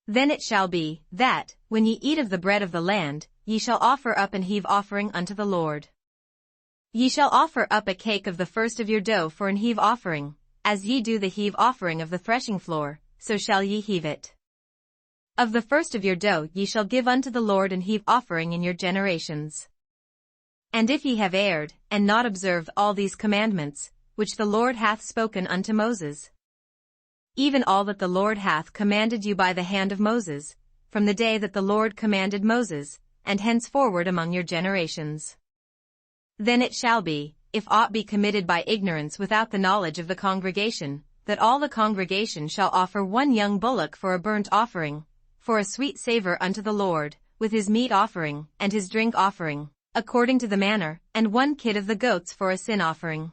then it shall be, that, when ye eat of the bread of the land, ye shall offer up an heave offering unto the Lord. Ye shall offer up a cake of the first of your dough for an heave offering, as ye do the heave offering of the threshing floor, so shall ye heave it. Of the first of your dough ye shall give unto the Lord an heave offering in your generations. And if ye have erred, and not observed all these commandments, which the Lord hath spoken unto Moses, even all that the Lord hath commanded you by the hand of Moses, from the day that the Lord commanded Moses, and henceforward among your generations, then it shall be, if aught be committed by ignorance without the knowledge of the congregation, that all the congregation shall offer 1 young bullock for a burnt offering, for a sweet savor unto the Lord, with his meat offering, and his drink offering, according to the manner, and 1 kid of the goats for a sin offering.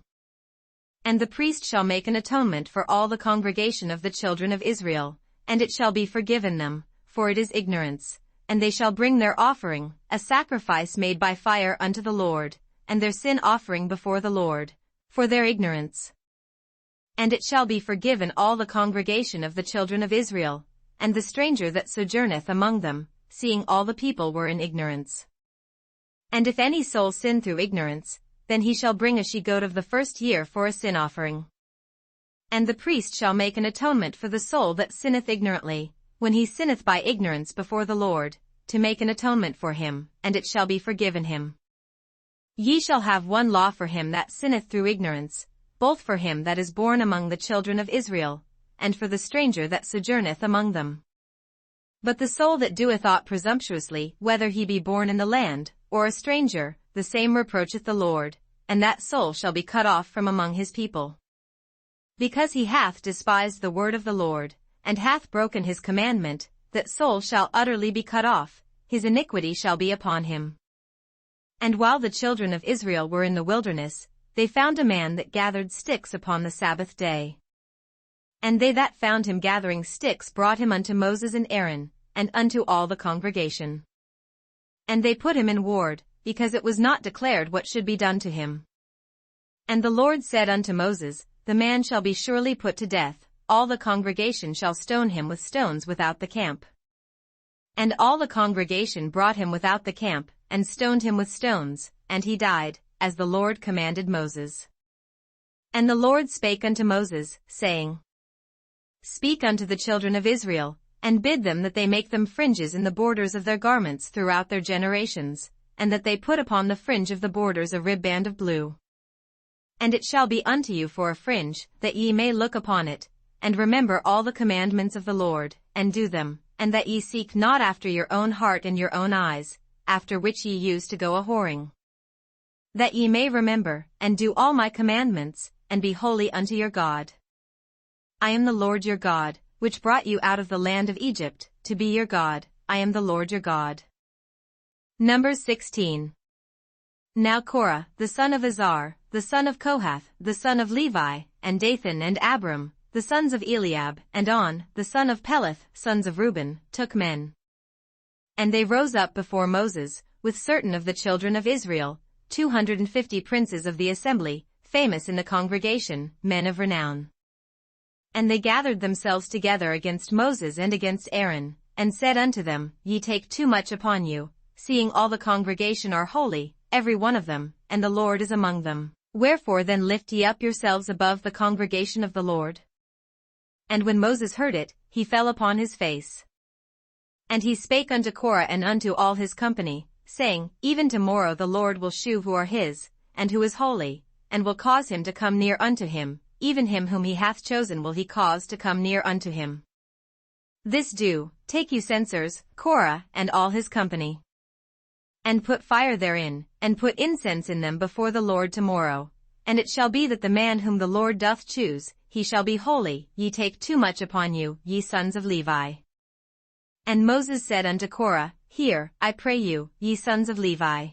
And the priest shall make an atonement for all the congregation of the children of Israel, and it shall be forgiven them, for it is ignorance, and they shall bring their offering, a sacrifice made by fire unto the Lord, and their sin offering before the Lord, for their ignorance. And it shall be forgiven all the congregation of the children of Israel, and the stranger that sojourneth among them, seeing all the people were in ignorance. And if any soul sin through ignorance, then he shall bring a she-goat of the first year for a sin offering. And the priest shall make an atonement for the soul that sinneth ignorantly, when he sinneth by ignorance before the Lord, to make an atonement for him, and it shall be forgiven him. Ye shall have one law for him that sinneth through ignorance, both for him that is born among the children of Israel, and for the stranger that sojourneth among them. But the soul that doeth aught presumptuously, whether he be born in the land, or a stranger, the same reproacheth the Lord, and that soul shall be cut off from among his people. Because he hath despised the word of the Lord, and hath broken his commandment, that soul shall utterly be cut off, his iniquity shall be upon him. And while the children of Israel were in the wilderness, they found a man that gathered sticks upon the Sabbath day. And they that found him gathering sticks brought him unto Moses and Aaron, and unto all the congregation. And they put him in ward, because it was not declared what should be done to him. And the Lord said unto Moses, The man shall be surely put to death, all the congregation shall stone him with stones without the camp. And all the congregation brought him without the camp, and stoned him with stones, and he died, as the Lord commanded Moses. And the Lord spake unto Moses, saying, Speak unto the children of Israel, and bid them that they make them fringes in the borders of their garments throughout their generations, and that they put upon the fringe of the borders a ribband of blue. And it shall be unto you for a fringe, that ye may look upon it, and remember all the commandments of the Lord, and do them, and that ye seek not after your own heart and your own eyes, after which ye used to go a-whoring. That ye may remember, and do all my commandments, and be holy unto your God. I am the Lord your God, which brought you out of the land of Egypt, to be your God. I am the Lord your God. Numbers 16. Now Korah, the son of Izhar, the son of Kohath, the son of Levi, and Dathan and Abiram, the sons of Eliab, and On, the son of Peleth, sons of Reuben, took men. And they rose up before Moses, with certain of the children of Israel, 250 princes of the assembly, famous in the congregation, men of renown. And they gathered themselves together against Moses and against Aaron, and said unto them, Ye take too much upon you, seeing all the congregation are holy, every one of them, and the Lord is among them. Wherefore then lift ye up yourselves above the congregation of the Lord? And when Moses heard it, he fell upon his face. And he spake unto Korah and unto all his company, saying, Even tomorrow the Lord will shew who are his, and who is holy, and will cause him to come near unto him, even him whom he hath chosen will he cause to come near unto him. This do, take you censers, Korah, and all his company. And put fire therein, and put incense in them before the Lord tomorrow. And it shall be that the man whom the Lord doth choose, he shall be holy. Ye take too much upon you, ye sons of Levi. And Moses said unto Korah, Hear, I pray you, ye sons of Levi.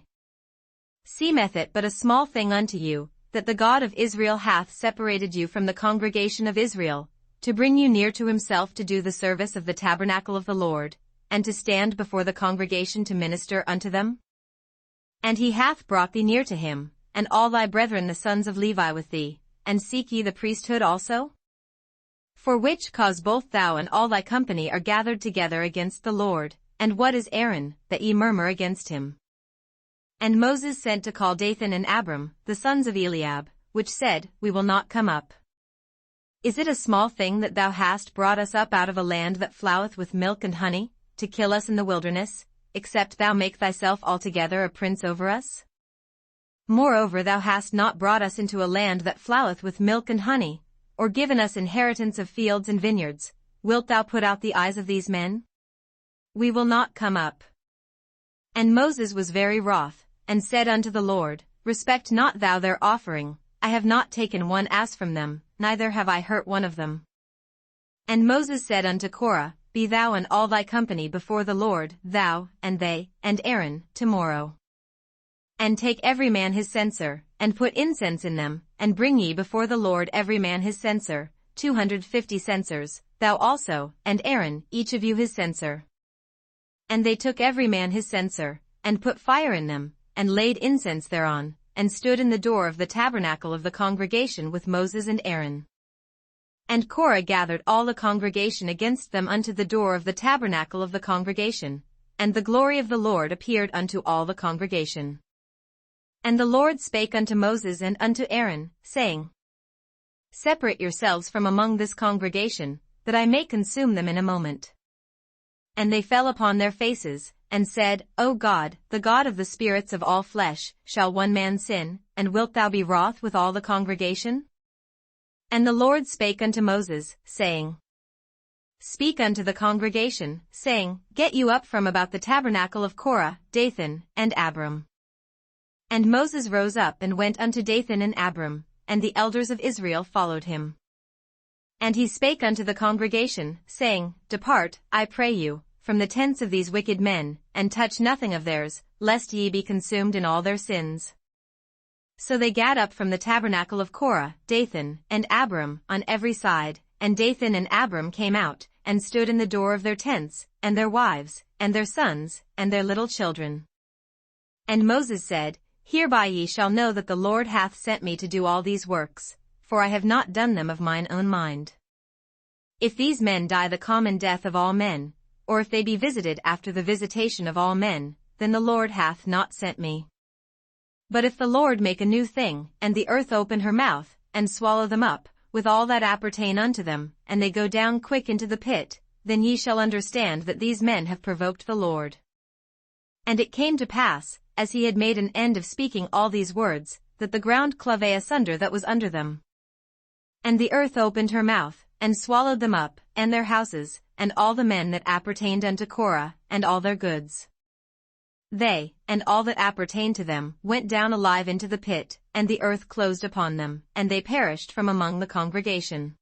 Seemeth it but a small thing unto you, that the God of Israel hath separated you from the congregation of Israel, to bring you near to himself to do the service of the tabernacle of the Lord, and to stand before the congregation to minister unto them? And he hath brought thee near to him, and all thy brethren the sons of Levi with thee, and seek ye the priesthood also? For which cause both thou and all thy company are gathered together against the Lord, and what is Aaron, that ye murmur against him? And Moses sent to call Dathan and Abiram, the sons of Eliab, which said, We will not come up. Is it a small thing that thou hast brought us up out of a land that floweth with milk and honey, to kill us in the wilderness, except thou make thyself altogether a prince over us? Moreover thou hast not brought us into a land that floweth with milk and honey, or given us inheritance of fields and vineyards. Wilt thou put out the eyes of these men? We will not come up. And Moses was very wroth, and said unto the Lord, Respect not thou their offering, I have not taken one ass from them, neither have I hurt one of them. And Moses said unto Korah, Be thou and all thy company before the Lord, thou, and they, and Aaron, tomorrow. And take every man his censer, and put incense in them, and bring ye before the Lord every man his censer, 250 censers, thou also, and Aaron, each of you his censer. And they took every man his censer, and put fire in them, and laid incense thereon, and stood in the door of the tabernacle of the congregation with Moses and Aaron. And Korah gathered all the congregation against them unto the door of the tabernacle of the congregation, and the glory of the Lord appeared unto all the congregation. And the Lord spake unto Moses and unto Aaron, saying, Separate yourselves from among this congregation, that I may consume them in a moment. And they fell upon their faces, and said, O God, the God of the spirits of all flesh, shall one man sin, and wilt thou be wroth with all the congregation? And the Lord spake unto Moses, saying, Speak unto the congregation, saying, Get you up from about the tabernacle of Korah, Dathan, and Abiram. And Moses rose up and went unto Dathan and Abiram, and the elders of Israel followed him. And he spake unto the congregation, saying, Depart, I pray you, from the tents of these wicked men, and touch nothing of theirs, lest ye be consumed in all their sins. So they gat up from the tabernacle of Korah, Dathan, and Abiram, on every side, and Dathan and Abiram came out, and stood in the door of their tents, and their wives, and their sons, and their little children. And Moses said, Hereby ye shall know that the Lord hath sent me to do all these works, for I have not done them of mine own mind. If these men die the common death of all men, or if they be visited after the visitation of all men, then the Lord hath not sent me. But if the Lord make a new thing, and the earth open her mouth, and swallow them up, with all that appertain unto them, and they go down quick into the pit, then ye shall understand that these men have provoked the Lord. And it came to pass, as he had made an end of speaking all these words, that the ground clave asunder that was under them. And the earth opened her mouth, and swallowed them up, and their houses, and all the men that appertained unto Korah, and all their goods. They, and all that appertained to them, went down alive into the pit, and the earth closed upon them, and they perished from among the congregation.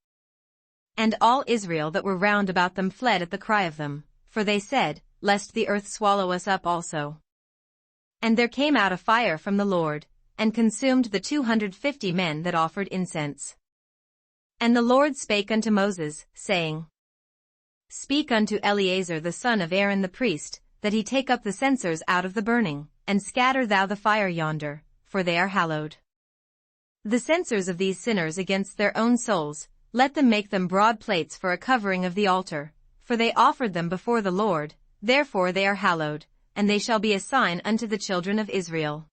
And all Israel that were round about them fled at the cry of them, for they said, Lest the earth swallow us up also. And there came out a fire from the Lord, and consumed the 250 men that offered incense. And the Lord spake unto Moses, saying, Speak unto Eleazar the son of Aaron the priest, that he take up the censers out of the burning, and scatter thou the fire yonder, for they are hallowed. The censers of these sinners against their own souls, let them make them broad plates for a covering of the altar, for they offered them before the Lord, therefore they are hallowed, and they shall be a sign unto the children of Israel.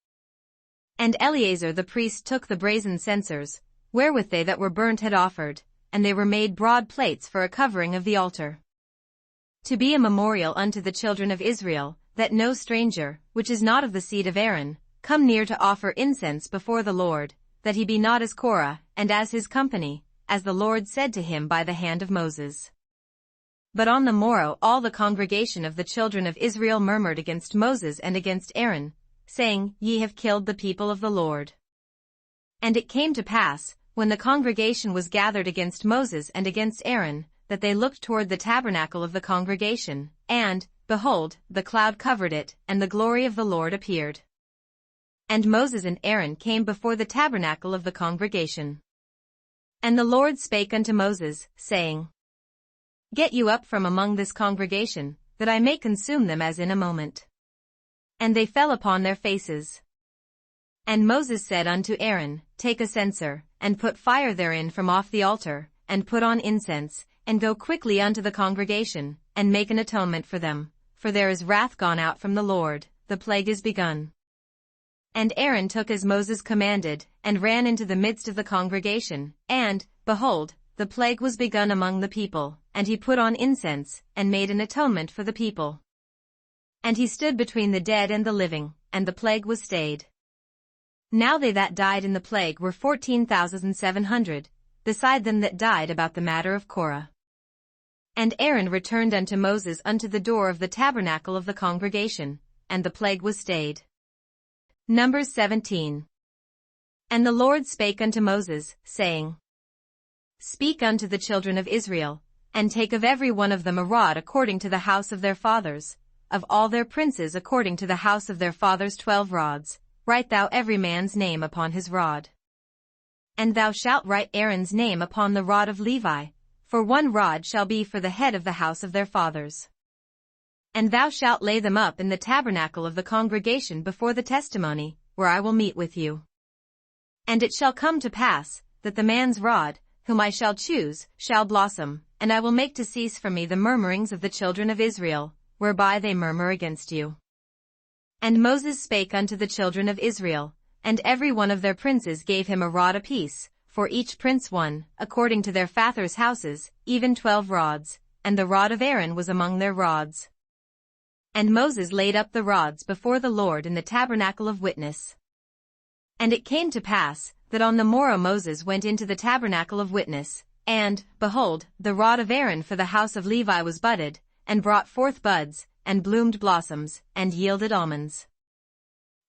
And Eleazar the priest took the brazen censers, wherewith they that were burnt had offered, and they were made broad plates for a covering of the altar. To be a memorial unto the children of Israel, that no stranger, which is not of the seed of Aaron, come near to offer incense before the Lord, that he be not as Korah, and as his company, as the Lord said to him by the hand of Moses. But on the morrow all the congregation of the children of Israel murmured against Moses and against Aaron, saying, Ye have killed the people of the Lord. And it came to pass, when the congregation was gathered against Moses and against Aaron, that they looked toward the tabernacle of the congregation, and, behold, the cloud covered it, and the glory of the Lord appeared. And Moses and Aaron came before the tabernacle of the congregation. And the Lord spake unto Moses, saying, Get you up from among this congregation, that I may consume them as in a moment. And they fell upon their faces. And Moses said unto Aaron, Take a censer, and put fire therein from off the altar, and put on incense, and go quickly unto the congregation, and make an atonement for them, for there is wrath gone out from the Lord, the plague is begun. And Aaron took as Moses commanded, and ran into the midst of the congregation, and, behold, the plague was begun among the people, and he put on incense, and made an atonement for the people. And he stood between the dead and the living, and the plague was stayed. Now they that died in the plague were 14,700, beside them that died about the matter of Korah. And Aaron returned unto Moses unto the door of the tabernacle of the congregation, and the plague was stayed. Numbers 17. And the Lord spake unto Moses, saying, Speak unto the children of Israel, and take of every one of them a rod according to the house of their fathers, of all their princes according to the house of their fathers 12 rods, write thou every man's name upon his rod. And thou shalt write Aaron's name upon the rod of Levi, for one rod shall be for the head of the house of their fathers. And thou shalt lay them up in the tabernacle of the congregation before the testimony, where I will meet with you. And it shall come to pass, that the man's rod, whom I shall choose, shall blossom, and I will make to cease from me the murmurings of the children of Israel, whereby they murmur against you. And Moses spake unto the children of Israel, and every one of their princes gave him a rod apiece, for each prince one, according to their fathers' houses, even 12 rods, and the rod of Aaron was among their rods. And Moses laid up the rods before the Lord in the tabernacle of witness. And it came to pass, that on the morrow Moses went into the tabernacle of witness, and, behold, the rod of Aaron for the house of Levi was budded, and brought forth buds, and bloomed blossoms, and yielded almonds.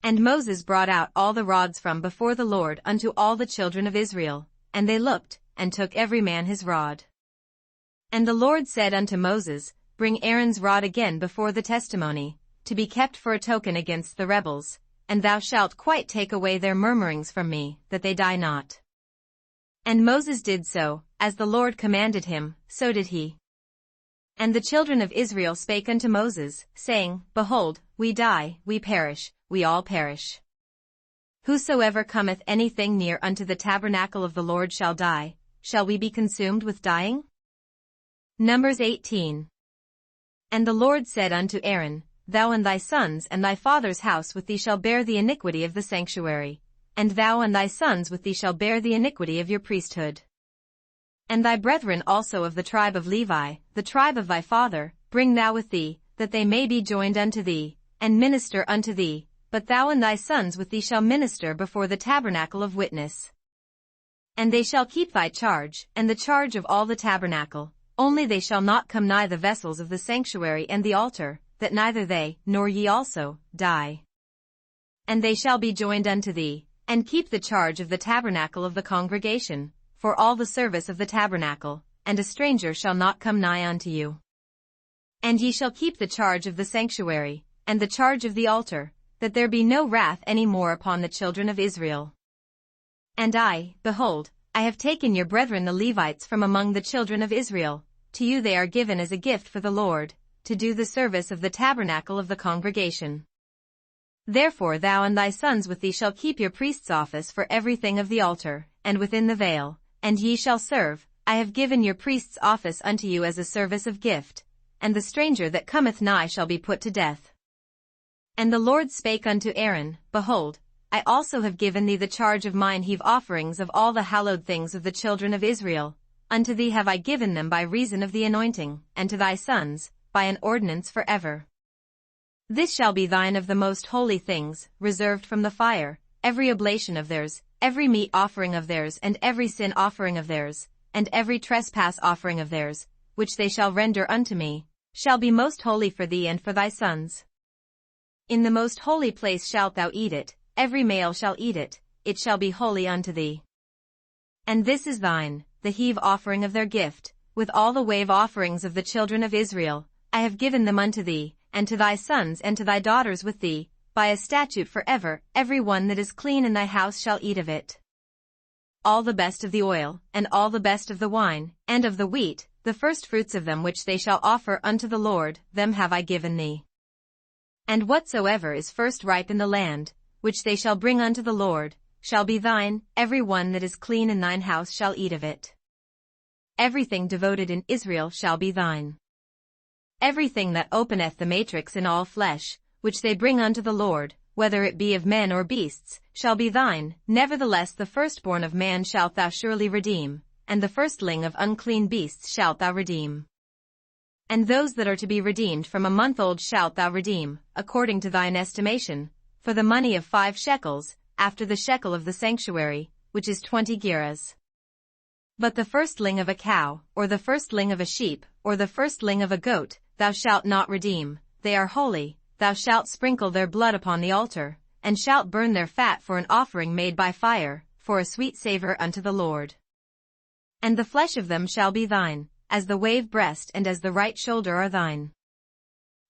And Moses brought out all the rods from before the Lord unto all the children of Israel, and they looked, and took every man his rod. And the Lord said unto Moses, Bring Aaron's rod again before the testimony, to be kept for a token against the rebels, and thou shalt quite take away their murmurings from me, that they die not. And Moses did so, as the Lord commanded him, so did he. And the children of Israel spake unto Moses, saying, Behold, we die, we perish, we all perish. Whosoever cometh anything near unto the tabernacle of the Lord shall die. Shall we be consumed with dying? Numbers 18. And the Lord said unto Aaron, Thou and thy sons and thy father's house with thee shall bear the iniquity of the sanctuary, and thou and thy sons with thee shall bear the iniquity of your priesthood. And thy brethren also of the tribe of Levi, the tribe of thy father, bring thou with thee, that they may be joined unto thee, and minister unto thee, but thou and thy sons with thee shall minister before the tabernacle of witness. And they shall keep thy charge, and the charge of all the tabernacle, only they shall not come nigh the vessels of the sanctuary and the altar, that neither they, nor ye also, die. And they shall be joined unto thee, and keep the charge of the tabernacle of the congregation, for all the service of the tabernacle, and a stranger shall not come nigh unto you. And ye shall keep the charge of the sanctuary, and the charge of the altar, that there be no wrath any more upon the children of Israel. And I, behold, I have taken your brethren the Levites from among the children of Israel, to you they are given as a gift for the Lord, to do the service of the tabernacle of the congregation. Therefore thou and thy sons with thee shall keep your priest's office for everything of the altar, and within the veil, and ye shall serve. I have given your priest's office unto you as a service of gift, and the stranger that cometh nigh shall be put to death. And the Lord spake unto Aaron, Behold, I also have given thee the charge of mine heave offerings of all the hallowed things of the children of Israel. Unto thee have I given them by reason of the anointing, and to thy sons, by an ordinance forever. This shall be thine of the most holy things, reserved from the fire, every oblation of theirs, every meat offering of theirs, and every sin offering of theirs, and every trespass offering of theirs, which they shall render unto me, shall be most holy for thee and for thy sons. In the most holy place shalt thou eat it, every male shall eat it, it shall be holy unto thee. And this is thine, the heave offering of their gift, with all the wave offerings of the children of Israel, I have given them unto thee, and to thy sons and to thy daughters with thee, by a statute forever. Every one that is clean in thy house shall eat of it. All the best of the oil, and all the best of the wine, and of the wheat, the first fruits of them which they shall offer unto the Lord, them have I given thee. And whatsoever is first ripe in the land, which they shall bring unto the Lord, shall be thine. Every one that is clean in thine house shall eat of it. Everything devoted in Israel shall be thine. Everything that openeth the matrix in all flesh, which they bring unto the Lord, whether it be of men or beasts, shall be thine. Nevertheless the firstborn of man shalt thou surely redeem, and the firstling of unclean beasts shalt thou redeem. And those that are to be redeemed from a month old shalt thou redeem, according to thine estimation, for the money of 5 shekels, after the shekel of the sanctuary, which is 20 gerahs. But the firstling of a cow, or the firstling of a sheep, or the firstling of a goat, thou shalt not redeem, they are holy. Thou shalt sprinkle their blood upon the altar, and shalt burn their fat for an offering made by fire, for a sweet savor unto the Lord. And the flesh of them shall be thine, as the wave breast and as the right shoulder are thine.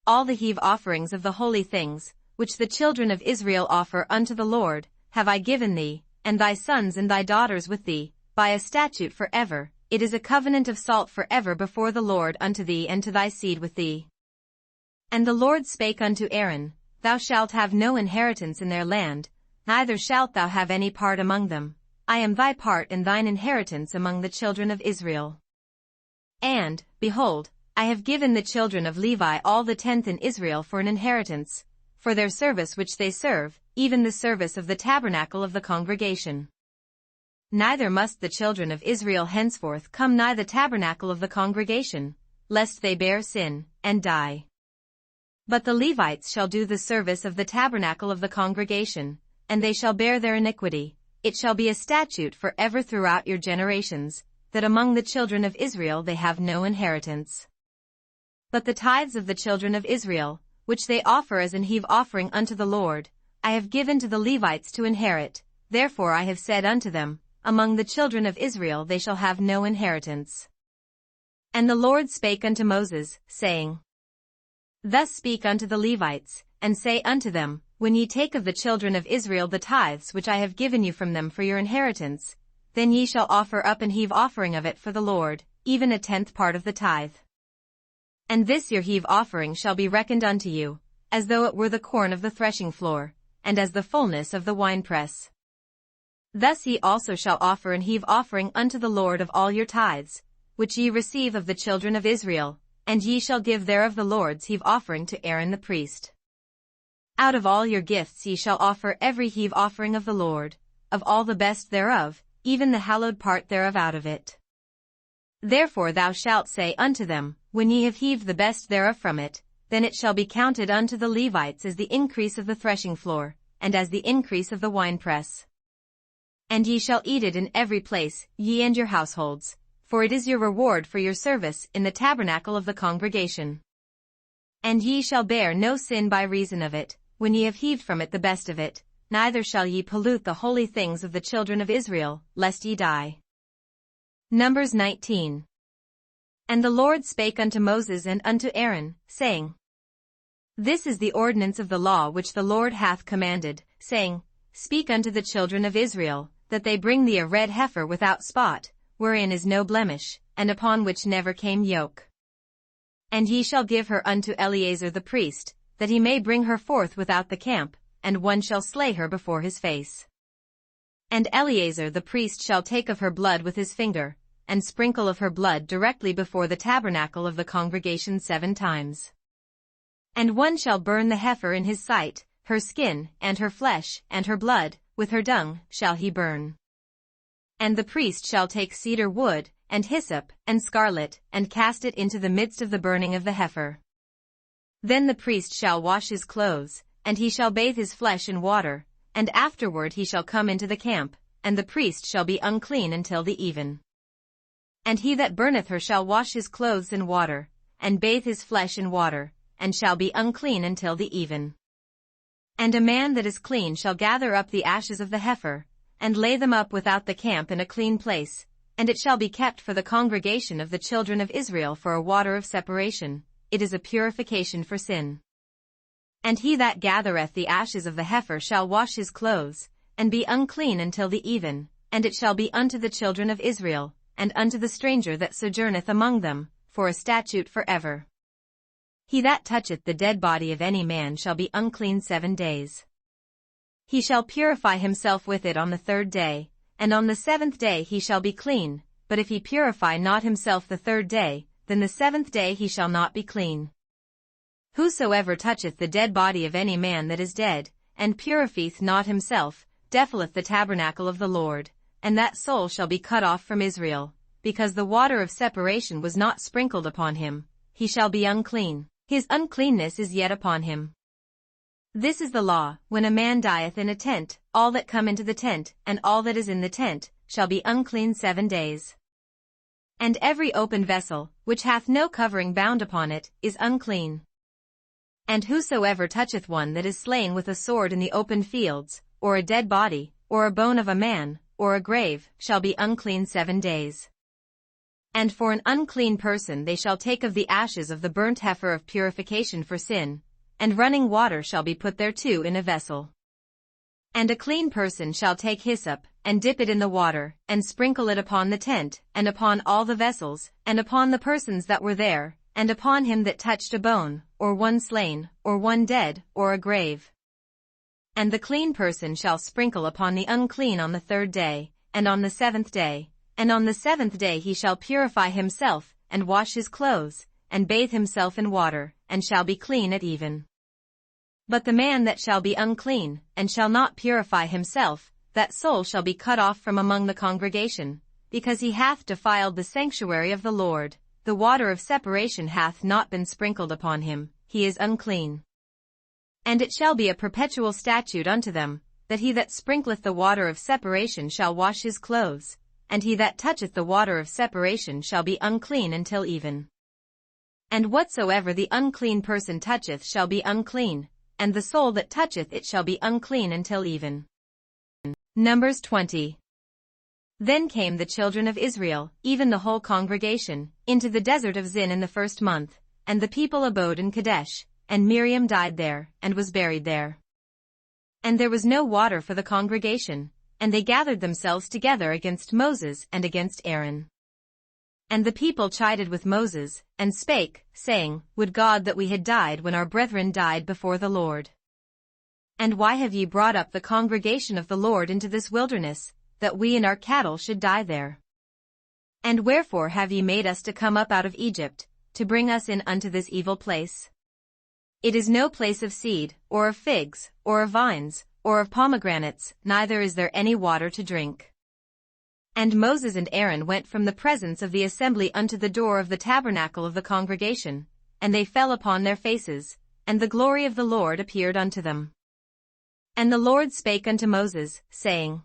All the heave offerings of the holy things, which the children of Israel offer unto the Lord, have I given thee, and thy sons and thy daughters with thee, by a statute forever. It is a covenant of salt forever before the Lord unto thee and to thy seed with thee. And the Lord spake unto Aaron, Thou shalt have no inheritance in their land, neither shalt thou have any part among them. I am thy part and thine inheritance among the children of Israel. And, behold, I have given the children of Levi all the 10th in Israel for an inheritance, for their service which they serve, even the service of the tabernacle of the congregation. Neither must the children of Israel henceforth come nigh the tabernacle of the congregation, lest they bear sin, and die. But the Levites shall do the service of the tabernacle of the congregation, and they shall bear their iniquity. It shall be a statute forever throughout your generations, that among the children of Israel they have no inheritance. But the tithes of the children of Israel, which they offer as an heave offering unto the Lord, I have given to the Levites to inherit. Therefore I have said unto them, among the children of Israel they shall have no inheritance. And the Lord spake unto Moses, saying, Thus speak unto the Levites, and say unto them, When ye take of the children of Israel the tithes which I have given you from them for your inheritance, then ye shall offer up an heave offering of it for the Lord, even a 10th part of the tithe. And this your heave offering shall be reckoned unto you, as though it were the corn of the threshing floor, and as the fullness of the winepress. Thus ye also shall offer an heave offering unto the Lord of all your tithes, which ye receive of the children of Israel, and ye shall give thereof the Lord's heave offering to Aaron the priest. Out of all your gifts ye shall offer every heave offering of the Lord, of all the best thereof, even the hallowed part thereof out of it. Therefore thou shalt say unto them, When ye have heaved the best thereof from it, then it shall be counted unto the Levites as the increase of the threshing floor, and as the increase of the winepress. And ye shall eat it in every place, ye and your households, for it is your reward for your service in the tabernacle of the congregation. And ye shall bear no sin by reason of it, when ye have heaved from it the best of it, neither shall ye pollute the holy things of the children of Israel, lest ye die. Numbers 19. And the Lord spake unto Moses and unto Aaron, saying, This is the ordinance of the law which the Lord hath commanded, saying, Speak unto the children of Israel, that they bring thee a red heifer without spot, wherein is no blemish, and upon which never came yoke. And ye shall give her unto Eleazar the priest, that he may bring her forth without the camp, and one shall slay her before his face. And Eleazar the priest shall take of her blood with his finger, and sprinkle of her blood directly before the tabernacle of the congregation 7 times. And one shall burn the heifer in his sight, her skin, and her flesh, and her blood, with her dung, shall he burn. And the priest shall take cedar wood, and hyssop, and scarlet, and cast it into the midst of the burning of the heifer. Then the priest shall wash his clothes, and he shall bathe his flesh in water, and afterward he shall come into the camp, and the priest shall be unclean until the even. And he that burneth her shall wash his clothes in water, and bathe his flesh in water, and shall be unclean until the even. And a man that is clean shall gather up the ashes of the heifer, and lay them up without the camp in a clean place, and it shall be kept for the congregation of the children of Israel for a water of separation. It is a purification for sin. And he that gathereth the ashes of the heifer shall wash his clothes, and be unclean until the even, and it shall be unto the children of Israel, and unto the stranger that sojourneth among them, for a statute forever. He that toucheth the dead body of any man shall be unclean 7 days. He shall purify himself with it on the 3rd day, and on the 7th day he shall be clean, but if he purify not himself the 3rd day, then the 7th day he shall not be clean. Whosoever toucheth the dead body of any man that is dead, and purifieth not himself, defileth the tabernacle of the Lord, and that soul shall be cut off from Israel, because the water of separation was not sprinkled upon him. He shall be unclean, his uncleanness is yet upon him. This is the law, when a man dieth in a tent, all that come into the tent, and all that is in the tent, shall be unclean 7 days. And every open vessel, which hath no covering bound upon it, is unclean. And whosoever toucheth one that is slain with a sword in the open fields, or a dead body, or a bone of a man, or a grave, shall be unclean 7 days. And for an unclean person they shall take of the ashes of the burnt heifer of purification for sin, and running water shall be put thereto in a vessel. And a clean person shall take hyssop, and dip it in the water, and sprinkle it upon the tent, and upon all the vessels, and upon the persons that were there, and upon him that touched a bone, or one slain, or one dead, or a grave. And the clean person shall sprinkle upon the unclean on the 3rd day, and on the 7th day, and on the 7th day he shall purify himself, and wash his clothes, and bathe himself in water, and shall be clean at even. But the man that shall be unclean, and shall not purify himself, that soul shall be cut off from among the congregation, because he hath defiled the sanctuary of the the water of separation hath not been sprinkled upon him, he is unclean. And it shall be a perpetual statute unto them, that he that sprinkleth the water of separation shall wash his clothes, and he that toucheth the water of separation shall be unclean until even. And whatsoever the unclean person toucheth shall be unclean, and the soul that toucheth it shall be unclean until even. Numbers 20. Then came the children of Israel, even the whole congregation, into the desert of Zin in the 1st month, and the people abode in Kadesh, and Miriam died there, and was buried there. And there was no water for the congregation, and they gathered themselves together against Moses and against Aaron. And the people chided with Moses, and spake, saying, Would God that we had died when our brethren died before the Lord. And why have ye brought up the congregation of the Lord into this wilderness, that we and our cattle should die there? And wherefore have ye made us to come up out of Egypt, to bring us in unto this evil place? It is no place of seed, or of figs, or of vines, or of pomegranates, neither is there any water to drink. And Moses and Aaron went from the presence of the assembly unto the door of the tabernacle of the congregation, and they fell upon their faces, and the glory of the Lord appeared unto them. And the Lord spake unto Moses, saying,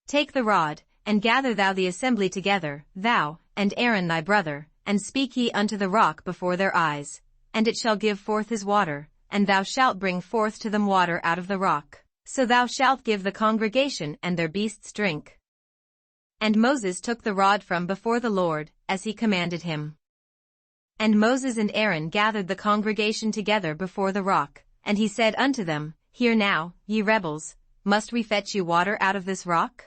Take the rod, and gather thou the assembly together, thou, and Aaron thy brother, and speak ye unto the rock before their eyes, and it shall give forth his water, and thou shalt bring forth to them water out of the rock, so thou shalt give the congregation and their beasts drink. And Moses took the rod from before the Lord, as he commanded him. And Moses and Aaron gathered the congregation together before the rock, and he said unto them, Hear now, ye rebels, must we fetch you water out of this rock?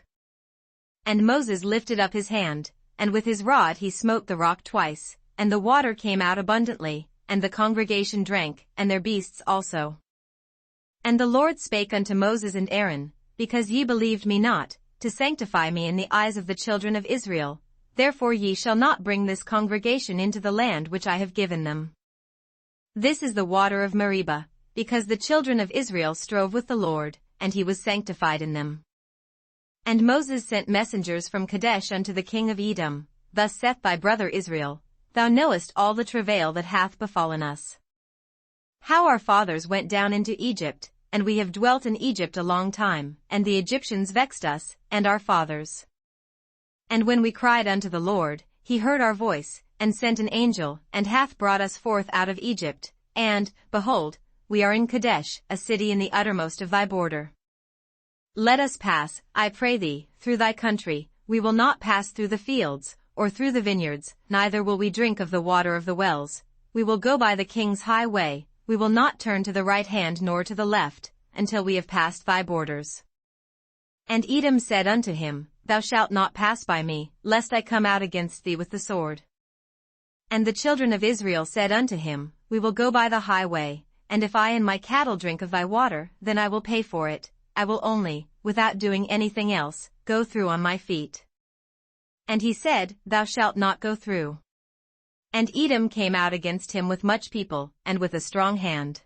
And Moses lifted up his hand, and with his rod he smote the rock twice, and the water came out abundantly, and the congregation drank, and their beasts also. And the Lord spake unto Moses and Aaron, Because ye believed me not, to sanctify me in the eyes of the children of Israel, therefore ye shall not bring this congregation into the land which I have given them. This is the water of Meribah, because the children of Israel strove with the Lord, and he was sanctified in them. And Moses sent messengers from Kadesh unto the king of Edom, Thus saith thy brother Israel, Thou knowest all the travail that hath befallen us. How our fathers went down into Egypt, and we have dwelt in Egypt a long time, and the Egyptians vexed us, and our fathers. And when we cried unto the Lord, he heard our voice, and sent an angel, and hath brought us forth out of Egypt, and, behold, we are in Kadesh, a city in the uttermost of thy border. Let us pass, I pray thee, through thy country, we will not pass through the fields, or through the vineyards, neither will we drink of the water of the wells, we will go by the king's highway, we will not turn to the right hand nor to the left, until we have passed thy borders. And Edom said unto him, Thou shalt not pass by me, lest I come out against thee with the sword. And the children of Israel said unto him, We will go by the highway, and if I and my cattle drink of thy water, then I will pay for it, I will only, without doing anything else, go through on my feet. And he said, Thou shalt not go through. And Edom came out against him with much people, and with a strong hand.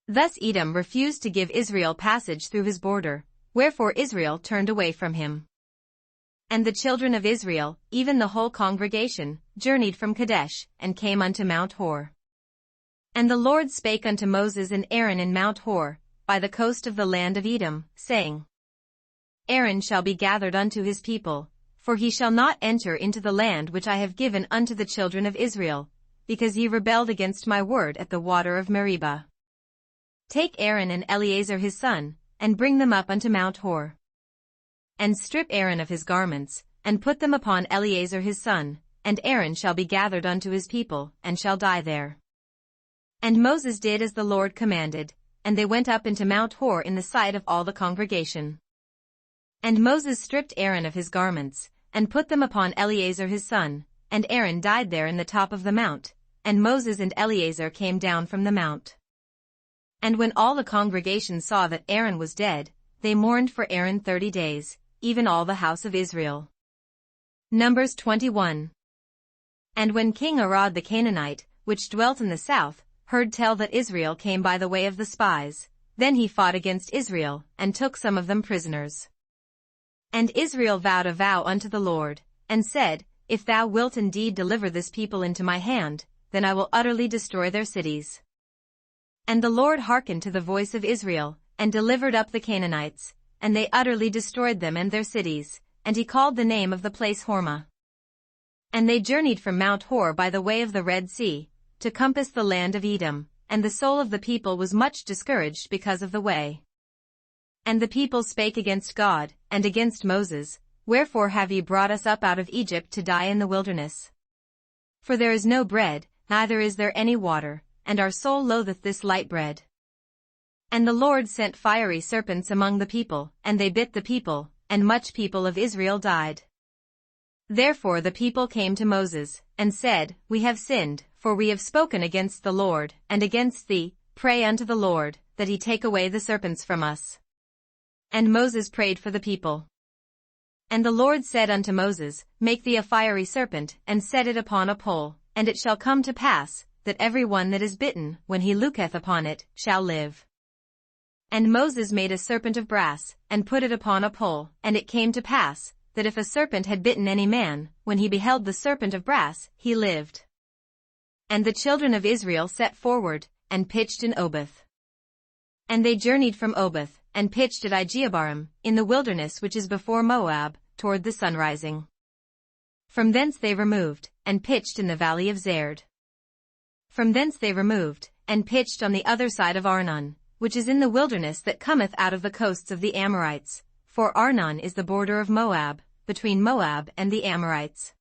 Thus Edom refused to give Israel passage through his border, wherefore Israel turned away from him. And the children of Israel, even the whole congregation, journeyed from Kadesh, and came unto Mount Hor. And the Lord spake unto Moses and Aaron in Mount Hor, by the coast of the land of Edom, saying, Aaron shall be gathered unto his people, for he shall not enter into the land which I have given unto the children of Israel, because ye rebelled against my word at the water of Meribah. Take Aaron and Eleazar his son, and bring them up unto Mount Hor. And strip Aaron of his garments, and put them upon Eleazar his son, and Aaron shall be gathered unto his people, and shall die there. And Moses did as the Lord commanded, and they went up into Mount Hor in the sight of all the congregation. And Moses stripped Aaron of his garments, and put them upon Eleazar his son, and Aaron died there in the top of the mount, and Moses and Eleazar came down from the mount. And when all the congregation saw that Aaron was dead, they mourned for Aaron 30 days, even all the house of Israel. Numbers 21. And when King Arad the Canaanite, which dwelt in the south, heard tell that Israel came by the way of the spies, then he fought against Israel, and took some of them prisoners. And Israel vowed a vow unto the Lord, and said, "If thou wilt indeed deliver this people into my hand, then I will utterly destroy their cities." And the Lord hearkened to the voice of Israel, and delivered up the Canaanites, and they utterly destroyed them and their cities, and he called the name of the place Hormah. And they journeyed from Mount Hor by the way of the Red Sea, to compass the land of Edom, and the soul of the people was much discouraged because of the way. And the people spake against God, and against Moses, "Wherefore have ye brought us up out of Egypt to die in the wilderness? For there is no bread, neither is there any water, and our soul loatheth this light bread." And the Lord sent fiery serpents among the people, and they bit the people, and much people of Israel died. Therefore the people came to Moses, and said, "We have sinned, for we have spoken against the Lord, and against thee. Pray unto the Lord, that he take away the serpents from us." And Moses prayed for the people. And the Lord said unto Moses, "Make thee a fiery serpent, and set it upon a pole, and it shall come to pass, that every one that is bitten, when he looketh upon it, shall live." And Moses made a serpent of brass, and put it upon a pole, and it came to pass, that if a serpent had bitten any man, when he beheld the serpent of brass, he lived. And the children of Israel set forward, and pitched in Oboth. And they journeyed from Oboth, and pitched at Ijeabarim, in the wilderness which is before Moab, toward the sunrising. From thence they removed, and pitched in the valley of Zerd. From thence they removed, and pitched on the other side of Arnon, which is in the wilderness that cometh out of the coasts of the Amorites, for Arnon is the border of Moab, between Moab and the Amorites.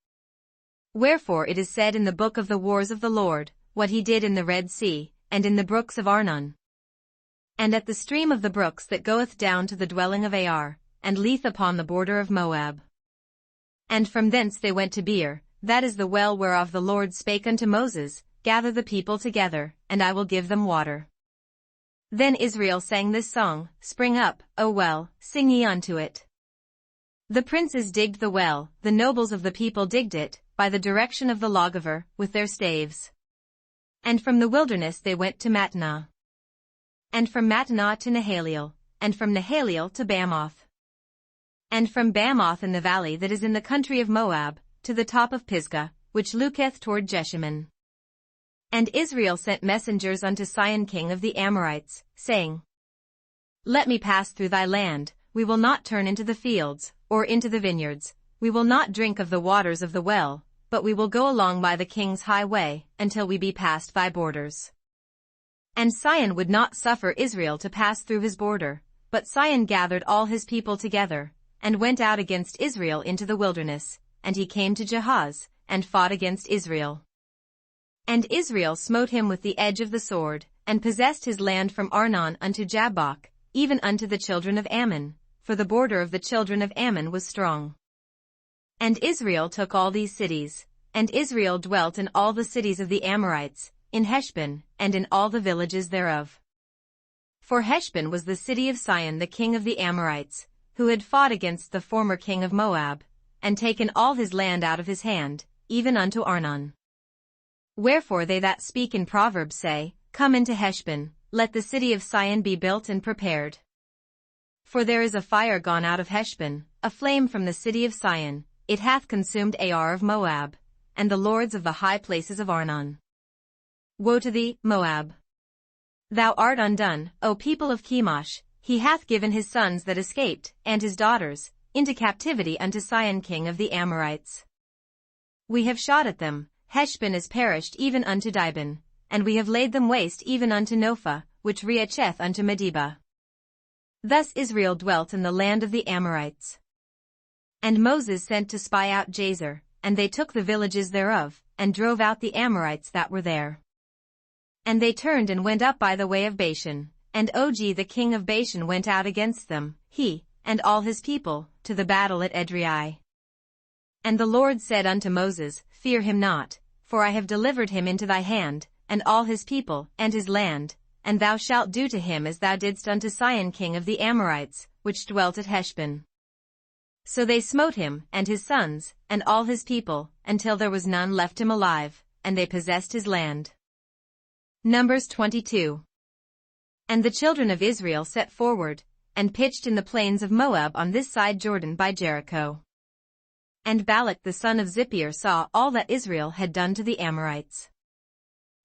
Wherefore it is said in the book of the wars of the Lord, what he did in the Red Sea, and in the brooks of Arnon, and at the stream of the brooks that goeth down to the dwelling of Ar, and Leith upon the border of Moab. And from thence they went to Beer, that is the well whereof the Lord spake unto Moses, "Gather the people together, and I will give them water." Then Israel sang this song, "Spring up, O well, sing ye unto it." The princes digged the well, the nobles of the people digged it, by the direction of the lawgiver, with their staves. And from the wilderness they went to Mattanah. And from Mattanah to Nahaliel, and from Nahaliel to Bamoth. And from Bamoth in the valley that is in the country of Moab, to the top of Pisgah, which looketh toward Jeshimon. And Israel sent messengers unto Sihon king of the Amorites, saying, "Let me pass through thy land, we will not turn into the fields, or into the vineyards, we will not drink of the waters of the well, but we will go along by the king's highway, until we be past thy borders." And Sihon would not suffer Israel to pass through his border, but Sihon gathered all his people together, and went out against Israel into the wilderness, and he came to Jahaz, and fought against Israel. And Israel smote him with the edge of the sword, and possessed his land from Arnon unto Jabbok, even unto the children of Ammon, for the border of the children of Ammon was strong. And Israel took all these cities, and Israel dwelt in all the cities of the Amorites, in Heshbon, and in all the villages thereof. For Heshbon was the city of Sihon the king of the Amorites, who had fought against the former king of Moab, and taken all his land out of his hand, even unto Arnon. Wherefore they that speak in Proverbs say, "Come into Heshbon, let the city of Sihon be built and prepared." For there is a fire gone out of Heshbon, a flame from the city of Sihon, it hath consumed Ar of Moab, and the lords of the high places of Arnon. Woe to thee, Moab! Thou art undone, O people of Chemosh, he hath given his sons that escaped, and his daughters, into captivity unto Sihon king of the Amorites. We have shot at them, Heshbon is perished even unto Dibon, and we have laid them waste even unto Nophah, which reacheth unto Medeba. Thus Israel dwelt in the land of the Amorites. And Moses sent to spy out Jazer, and they took the villages thereof, and drove out the Amorites that were there. And they turned and went up by the way of Bashan, and Og the king of Bashan went out against them, he, and all his people, to the battle at Edrei. And the Lord said unto Moses, Fear him not, for I have delivered him into thy hand, and all his people, and his land, and thou shalt do to him as thou didst unto Sihon king of the Amorites, which dwelt at Heshbon. So they smote him, and his sons, and all his people, until there was none left him alive, and they possessed his land. Numbers 22. And the children of Israel set forward, and pitched in the plains of Moab on this side Jordan by Jericho. And Balak the son of Zippor saw all that Israel had done to the Amorites.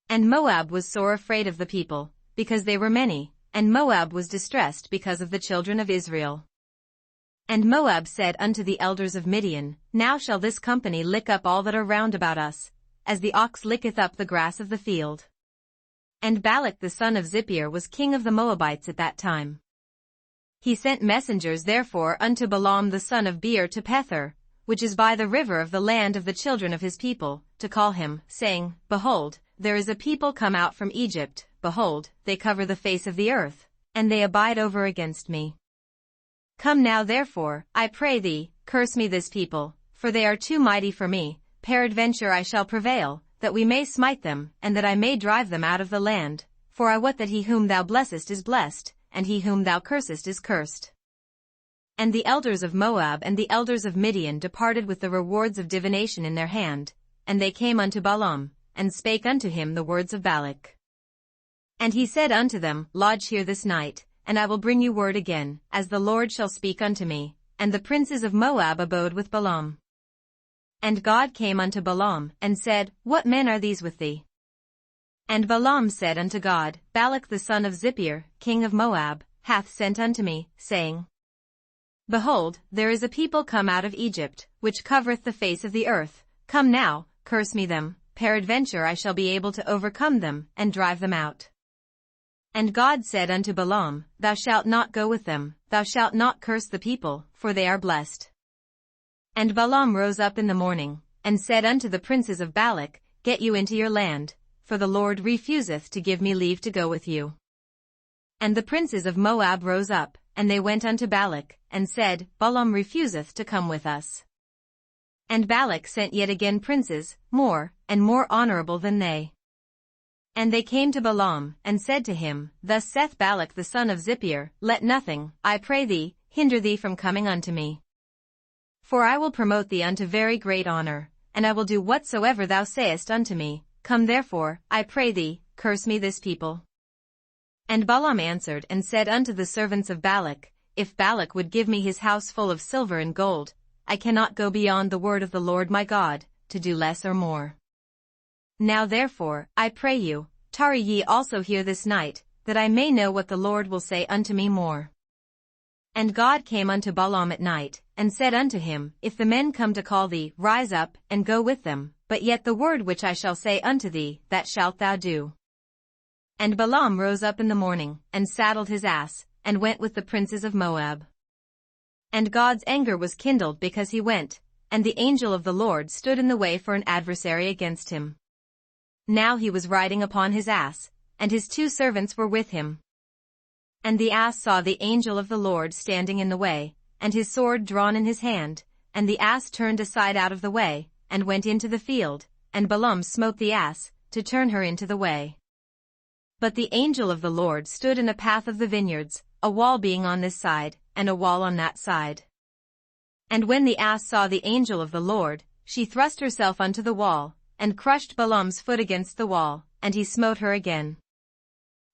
And Moab was sore afraid of the people, because they were many, and Moab was distressed because of the children of Israel. And Moab said unto the elders of Midian, Now shall this company lick up all that are round about us, as the ox licketh up the grass of the field. And Balak the son of Zippor was king of the Moabites at that time. He sent messengers therefore unto Balaam the son of Beor to Pethor, which is by the river of the land of the children of his people, to call him, saying, Behold, there is a people come out from Egypt, behold, they cover the face of the earth, and they abide over against me. Come now therefore, I pray thee, curse me this people, for they are too mighty for me, peradventure I shall prevail, that we may smite them, and that I may drive them out of the land, for I wot that he whom thou blessest is blessed, and he whom thou cursest is cursed. And the elders of Moab and the elders of Midian departed with the rewards of divination in their hand, and they came unto Balaam, and spake unto him the words of Balak. And he said unto them, Lodge here this night, and I will bring you word again, as the Lord shall speak unto me. And the princes of Moab abode with Balaam. And God came unto Balaam, and said, What men are these with thee? And Balaam said unto God, Balak the son of Zippor, king of Moab, hath sent unto me, saying, Behold, there is a people come out of Egypt, which covereth the face of the earth. Come now, curse me them, peradventure I shall be able to overcome them, and drive them out. And God said unto Balaam, Thou shalt not go with them, thou shalt not curse the people, for they are blessed. And Balaam rose up in the morning, and said unto the princes of Balak, Get you into your land, for the Lord refuseth to give me leave to go with you. And the princes of Moab rose up, and they went unto Balak, and said, Balaam refuseth to come with us. And Balak sent yet again princes, more, and more honorable than they. And they came to Balaam, and said to him, Thus saith Balak the son of Zippor, Let nothing, I pray thee, hinder thee from coming unto me. For I will promote thee unto very great honor, and I will do whatsoever thou sayest unto me. Come therefore, I pray thee, curse me this people. And Balaam answered and said unto the servants of Balak, If Balak would give me his house full of silver and gold, I cannot go beyond the word of the Lord my God, to do less or more. Now therefore, I pray you, tarry ye also here this night, that I may know what the Lord will say unto me more. And God came unto Balaam at night, and said unto him, If the men come to call thee, rise up, and go with them, but yet the word which I shall say unto thee, that shalt thou do. And Balaam rose up in the morning, and saddled his ass, and went with the princes of Moab. And God's anger was kindled because he went, and the angel of the Lord stood in the way for an adversary against him. Now he was riding upon his ass, and his 2 servants were with him. And the ass saw the angel of the Lord standing in the way, and his sword drawn in his hand, and the ass turned aside out of the way, and went into the field, and Balaam smote the ass, to turn her into the way. But the angel of the Lord stood in a path of the vineyards, a wall being on this side, and a wall on that side. And when the ass saw the angel of the Lord, she thrust herself unto the wall, and crushed Balaam's foot against the wall, and he smote her again.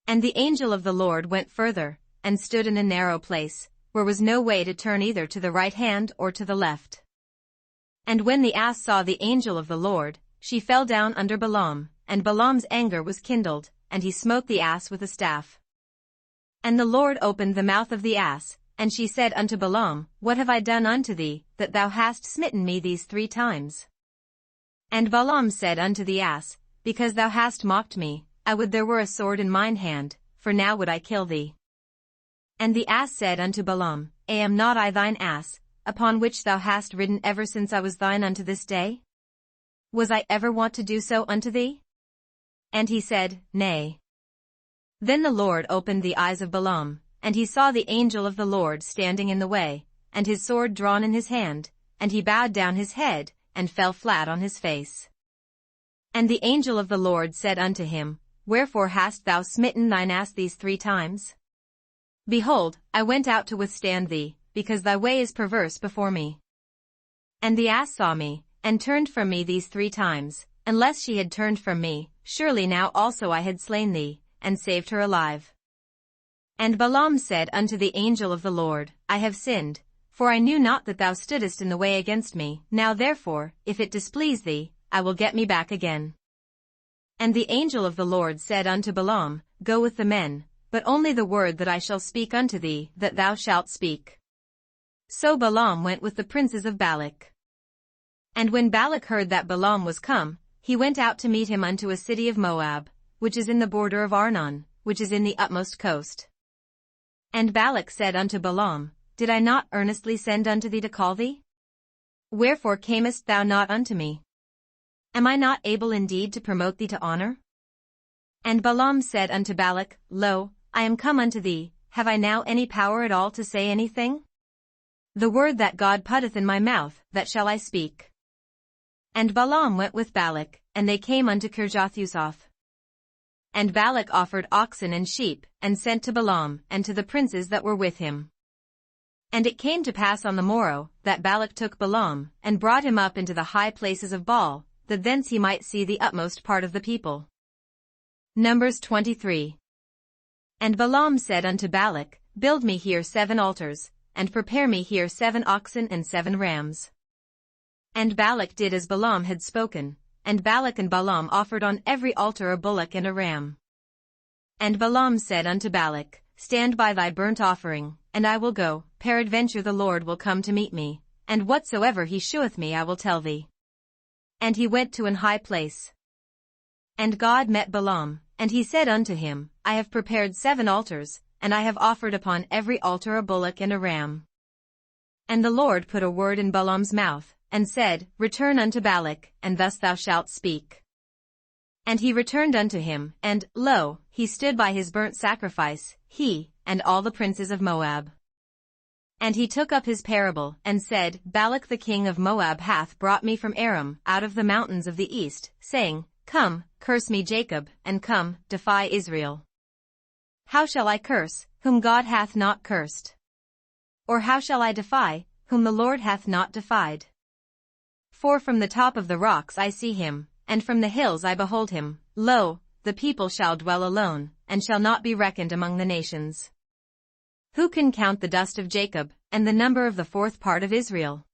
And the angel of the Lord went further, and stood in a narrow place, where was no way to turn either to the right hand or to the left. And when the ass saw the angel of the Lord, she fell down under Balaam, and Balaam's anger was kindled, and he smote the ass with a staff. And the Lord opened the mouth of the ass, and she said unto Balaam, What have I done unto thee, that thou hast smitten me these 3 times? And Balaam said unto the ass, Because thou hast mocked me, I would there were a sword in mine hand, for now would I kill thee. And the ass said unto Balaam, Am not I thine ass, upon which thou hast ridden ever since I was thine unto this day? Was I ever wont to do so unto thee? And he said, Nay. Then the Lord opened the eyes of Balaam, and he saw the angel of the Lord standing in the way, and his sword drawn in his hand, and he bowed down his head, and fell flat on his face. And the angel of the Lord said unto him, Wherefore hast thou smitten thine ass these 3 times? Behold, I went out to withstand thee, because thy way is perverse before me. And the ass saw me, and turned from me these 3 times, unless she had turned from me, surely now also I had slain thee, and saved her alive. And Balaam said unto the angel of the Lord, I have sinned, for I knew not that thou stoodest in the way against me. Now therefore, if it displease thee, I will get me back again. And the angel of the Lord said unto Balaam, Go with the men, but only the word that I shall speak unto thee, that thou shalt speak. So Balaam went with the princes of Balak. And when Balak heard that Balaam was come, he went out to meet him unto a city of Moab, which is in the border of Arnon, which is in the utmost coast. And Balak said unto Balaam, Did I not earnestly send unto thee to call thee? Wherefore camest thou not unto me? Am I not able indeed to promote thee to honor? And Balaam said unto Balak, Lo, I am come unto thee, have I now any power at all to say anything? The word that God putteth in my mouth, that shall I speak. And Balaam went with Balak, and they came unto Kirjathusoph. And Balak offered oxen and sheep, and sent to Balaam, and to the princes that were with him. And it came to pass on the morrow, that Balak took Balaam, and brought him up into the high places of Baal, that thence he might see the utmost part of the people. Numbers 23. And Balaam said unto Balak, Build me here 7 altars, and prepare me here 7 oxen and 7 rams. And Balak did as Balaam had spoken, and Balak and Balaam offered on every altar a bullock and a ram. And Balaam said unto Balak, Stand by thy burnt offering, and I will go, peradventure the Lord will come to meet me, and whatsoever he sheweth me I will tell thee. And he went to an high place. And God met Balaam, and he said unto him, I have prepared 7 altars, and I have offered upon every altar a bullock and a ram. And the Lord put a word in Balaam's mouth, and said, Return unto Balak, and thus thou shalt speak. And he returned unto him, and, lo, he stood by his burnt sacrifice, he, and all the princes of Moab. And he took up his parable, and said, Balak the king of Moab hath brought me from Aram, out of the mountains of the east, saying, Come, curse me Jacob, and come, defy Israel. How shall I curse, whom God hath not cursed? Or how shall I defy, whom the Lord hath not defied? For from the top of the rocks I see him, and from the hills I behold him. Lo, the people shall dwell alone, and shall not be reckoned among the nations. Who can count the dust of Jacob, and the number of the 4th part of Israel?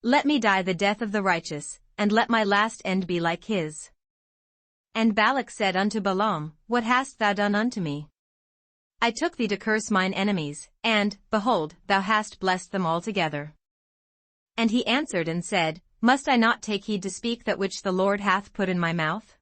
Let me die the death of the righteous, and let my last end be like his. And Balak said unto Balaam, What hast thou done unto me? I took thee to curse mine enemies, and, behold, thou hast blessed them altogether. And he answered and said, Must I not take heed to speak that which the Lord hath put in my mouth?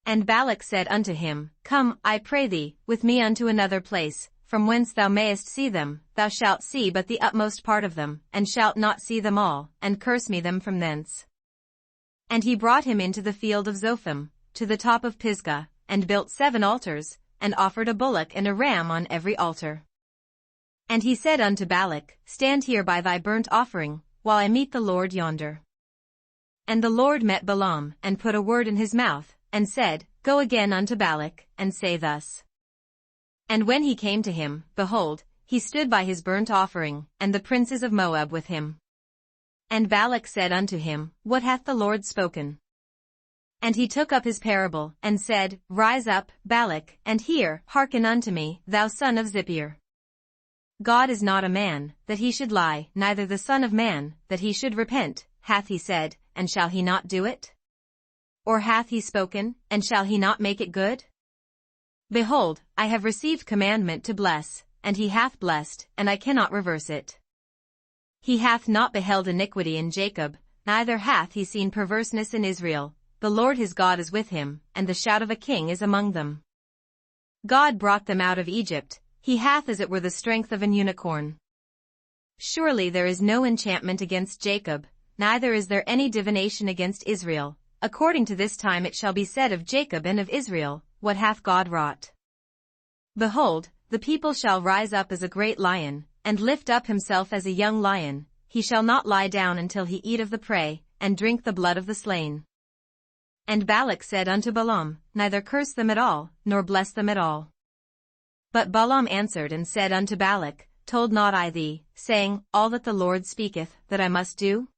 And Balak said unto him, Come, I pray thee, with me unto another place, from whence thou mayest see them. Thou shalt see but the utmost part of them, and shalt not see them all, and curse me them from thence. And he brought him into the field of Zophim, to the top of Pisgah, and built 7 altars, and offered a bullock and a ram on every altar. And he said unto Balak, Stand here by thy burnt offering, while I meet the Lord yonder. And the Lord met Balaam, and put a word in his mouth, and said, Go again unto Balak, and say thus. And when he came to him, behold, he stood by his burnt offering, and the princes of Moab with him. And Balak said unto him, What hath the Lord spoken? And he took up his parable, and said, Rise up, Balak, and hear, hearken unto me, thou son of Zippor. God is not a man, that he should lie, neither the son of man, that he should repent. Hath he said, and shall he not do it? Or hath he spoken, and shall he not make it good? Behold, I have received commandment to bless, and he hath blessed, and I cannot reverse it. He hath not beheld iniquity in Jacob, neither hath he seen perverseness in Israel. The Lord his God is with him, and the shout of a king is among them. God brought them out of Egypt, he hath as it were the strength of an unicorn. Surely there is no enchantment against Jacob, neither is there any divination against Israel. According to this time it shall be said of Jacob and of Israel, What hath God wrought? Behold, the people shall rise up as a great lion, and lift up himself as a young lion. He shall not lie down until he eat of the prey, and drink the blood of the slain. And Balak said unto Balaam, Neither curse them at all, nor bless them at all. But Balaam answered and said unto Balak, Told not I thee, saying, All that the Lord speaketh, that I must do?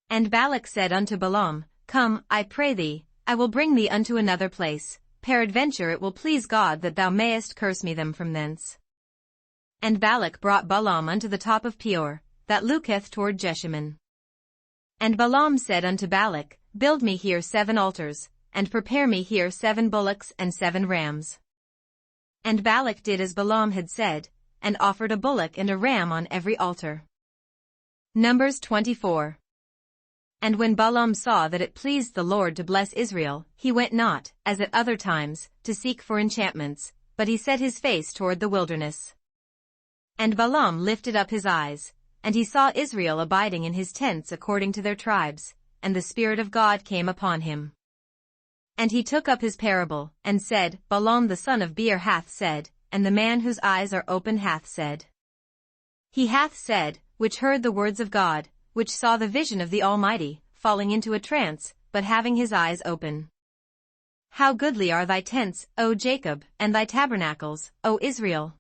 And Balak said unto Balaam, Come, I pray thee, I will bring thee unto another place, peradventure it will please God that thou mayest curse me them from thence. And Balak brought Balaam unto the top of Peor, that looketh toward Jeshimon. And Balaam said unto Balak, Build me here 7 altars, and prepare me here 7 bullocks and 7 rams. And Balak did as Balaam had said, and offered a bullock and a ram on every altar. Numbers 24. And when Balaam saw that it pleased the Lord to bless Israel, he went not, as at other times, to seek for enchantments, but he set his face toward the wilderness. And Balaam lifted up his eyes, and he saw Israel abiding in his tents according to their tribes, and the Spirit of God came upon him. And he took up his parable, and said, Balaam the son of Beor hath said, and the man whose eyes are open hath said. He hath said, which heard the words of God, which saw the vision of the Almighty, falling into a trance, but having his eyes open. How goodly are thy tents, O Jacob, and thy tabernacles, O Israel!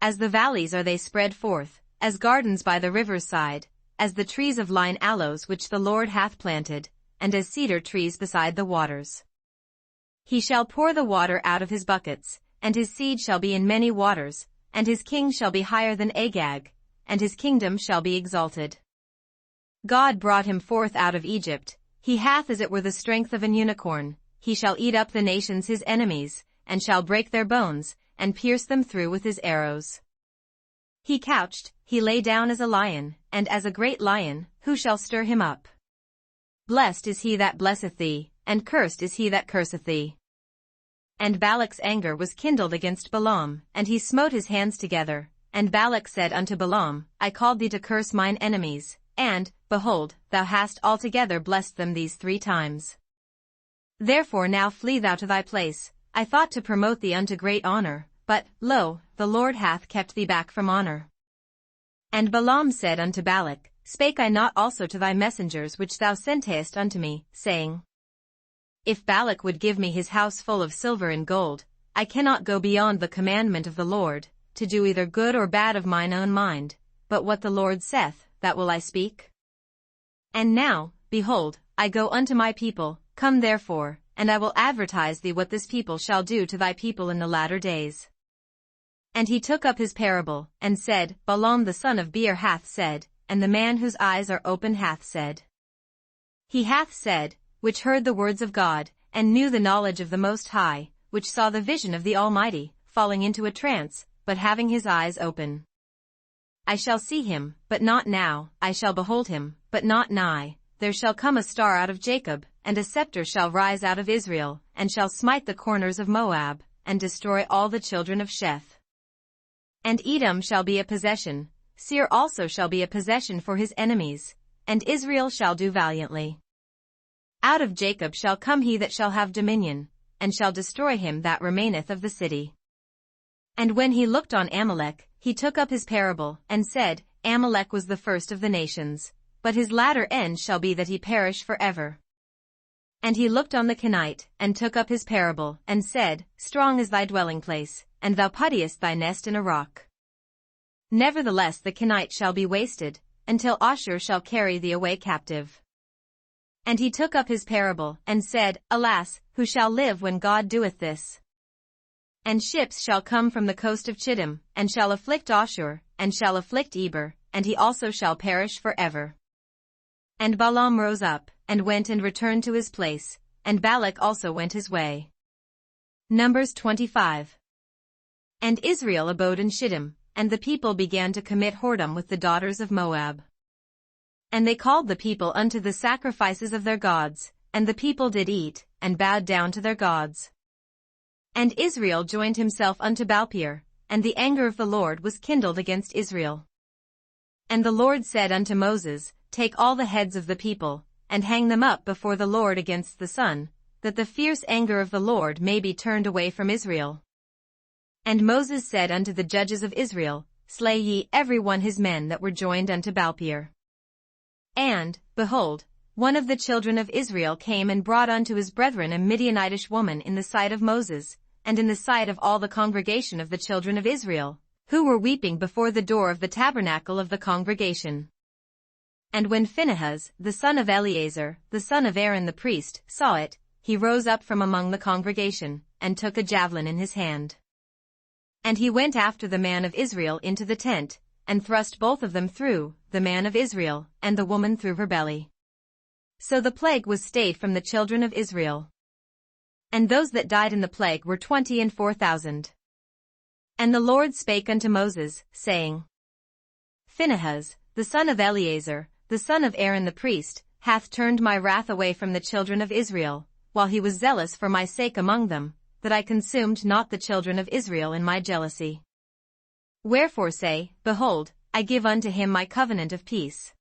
As the valleys are they spread forth, as gardens by the river's side, as the trees of lign aloes which the Lord hath planted, and as cedar trees beside the waters. He shall pour the water out of his buckets, and his seed shall be in many waters, and his king shall be higher than Agag, and his kingdom shall be exalted. God brought him forth out of Egypt, he hath as it were the strength of an unicorn, he shall eat up the nations his enemies, and shall break their bones, and pierce them through with his arrows. He couched, he lay down as a lion, and as a great lion, who shall stir him up? Blessed is he that blesseth thee, and cursed is he that curseth thee. And Balak's anger was kindled against Balaam, and he smote his hands together, and Balak said unto Balaam, I called thee to curse mine enemies, and, behold, thou hast altogether blessed them these 3 times. Therefore now flee thou to thy place, I thought to promote thee unto great honor, but, lo, the Lord hath kept thee back from honor. And Balaam said unto Balak, Spake I not also to thy messengers which thou sentest unto me, saying, If Balak would give me his house full of silver and gold, I cannot go beyond the commandment of the Lord, to do either good or bad of mine own mind, but what the Lord saith, that will I speak? And now, behold, I go unto my people, come therefore, and I will advertise thee what this people shall do to thy people in the latter days. And he took up his parable, and said, Balaam the son of Beor hath said, and the man whose eyes are open hath said. He hath said, which heard the words of God, and knew the knowledge of the Most High, which saw the vision of the Almighty, falling into a trance, but having his eyes open. I shall see him, but not now, I shall behold him, but not nigh. There shall come a star out of Jacob, and a scepter shall rise out of Israel, and shall smite the corners of Moab, and destroy all the children of Sheth. And Edom shall be a possession, Seir also shall be a possession for his enemies, and Israel shall do valiantly. Out of Jacob shall come he that shall have dominion, and shall destroy him that remaineth of the city. And when he looked on Amalek, he took up his parable, and said, Amalek was the first of the nations, but his latter end shall be that he perish forever. And he looked on the Kenite, and took up his parable, and said, Strong is thy dwelling place, and thou puttiest thy nest in a rock. Nevertheless the Kenite shall be wasted, until Ashur shall carry thee away captive. And he took up his parable, and said, Alas, who shall live when God doeth this? And ships shall come from the coast of Chittim, and shall afflict Ashur, and shall afflict Eber, and he also shall perish forever. And Balaam rose up, and went and returned to his place, and Balak also went his way. Numbers 25. And Israel abode in Shittim, and the people began to commit whoredom with the daughters of Moab. And they called the people unto the sacrifices of their gods, and the people did eat, and bowed down to their gods. And Israel joined himself unto Baalpeor, and the anger of the Lord was kindled against Israel. And the Lord said unto Moses, Take all the heads of the people, and hang them up before the Lord against the sun, that the fierce anger of the Lord may be turned away from Israel. And Moses said unto the judges of Israel, Slay ye every one his men that were joined unto Baalpeor. And, behold, one of the children of Israel came and brought unto his brethren a Midianitish woman in the sight of Moses, and in the sight of all the congregation of the children of Israel, who were weeping before the door of the tabernacle of the congregation. And when Phinehas, the son of Eleazar, the son of Aaron the priest, saw it, he rose up from among the congregation, and took a javelin in his hand. And he went after the man of Israel into the tent, and thrust both of them through, the man of Israel, and the woman through her belly. So the plague was stayed from the children of Israel. And those that died in the plague were 24,000. And the Lord spake unto Moses, saying, Phinehas, the son of Eleazar, the son of Aaron the priest, hath turned my wrath away from the children of Israel, while he was zealous for my sake among them, that I consumed not the children of Israel in my jealousy. Wherefore say, Behold, I give unto him my covenant of peace.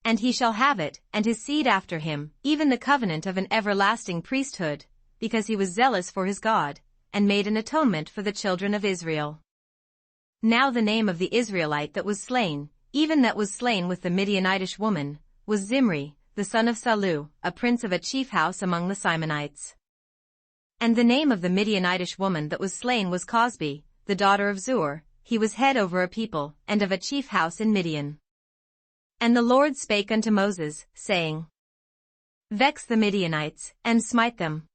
And he shall have it, and his seed after him, even the covenant of an everlasting priesthood, because he was zealous for his God, and made an atonement for the children of Israel. Now the name of the Israelite that was slain, even that was slain with the Midianitish woman, was Zimri, the son of Salu, a prince of a chief house among the Simonites. And the name of the Midianitish woman that was slain was Cosbi, the daughter of Zur. He was head over a people, and of a chief house in Midian. And the Lord spake unto Moses, saying, Vex the Midianites, and smite them.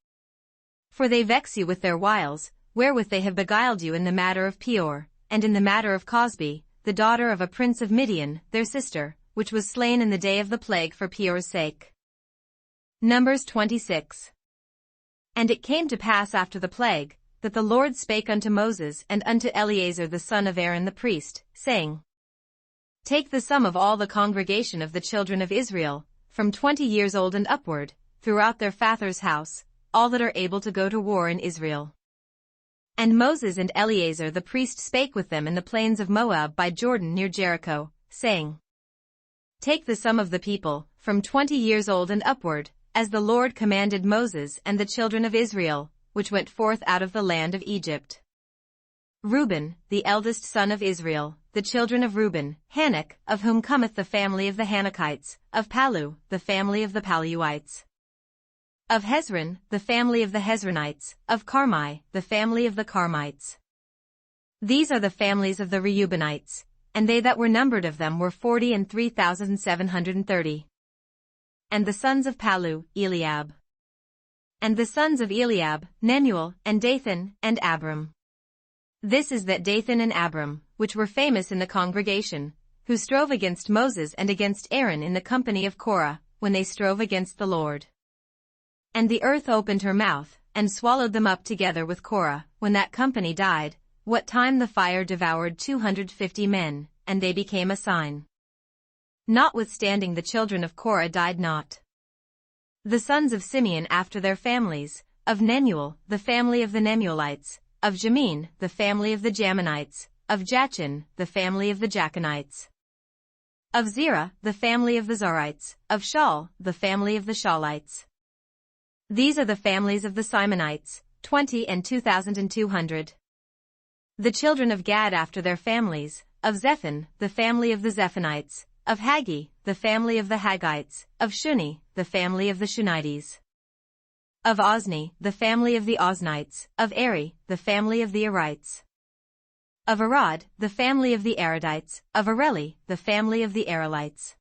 For they vex you with their wiles, wherewith they have beguiled you in the matter of Peor, and in the matter of Cosbi, the daughter of a prince of Midian, their sister, which was slain in the day of the plague for Peor's sake. Numbers 26. And it came to pass after the plague, that the Lord spake unto Moses and unto Eleazar the son of Aaron the priest, saying, Take the sum of all the congregation of the children of Israel, from 20 years old and upward, throughout their father's house, all that are able to go to war in Israel. And Moses and Eleazar the priest spake with them in the plains of Moab by Jordan near Jericho, saying, Take the sum of the people, from 20 years old and upward, as the Lord commanded Moses and the children of Israel, which went forth out of the land of Egypt. Reuben, the eldest son of Israel, the children of Reuben, Hanok, of whom cometh the family of the Hanokites, of Palu, the family of the Paluites. Of Hezron, the family of the Hezronites, of Carmi, the family of the Carmites. These are the families of the Reubenites, and they that were numbered of them were 43,730. And the sons of Palu, Eliab. And the sons of Eliab, Nemuel, and Dathan, and Abram. This is that Dathan and Abram, which were famous in the congregation, who strove against Moses and against Aaron in the company of Korah, when they strove against the Lord. And the earth opened her mouth, and swallowed them up together with Korah, when that company died, what time the fire devoured 250 men, and they became a sign. Notwithstanding the children of Korah died not. The sons of Simeon after their families, of Nemuel, the family of the Nemuelites, of Jamin, the family of the Jaminites, of Jachin, the family of the Jachanites. Of Zerah, the family of the Zarites, of Shaul, the family of the Shaulites. These are the families of the Simonites, 20 and 2,200. The children of Gad after their families, of Zephon, the family of the Zephonites, of Haggi, the family of the Haggites, of Shuni, the family of the Shunites. Of Ozni, the family of the Oznites, of Eri, the family of the Erites. Of Arad, the family of the Aradites, of Areli, the family of the Arelites.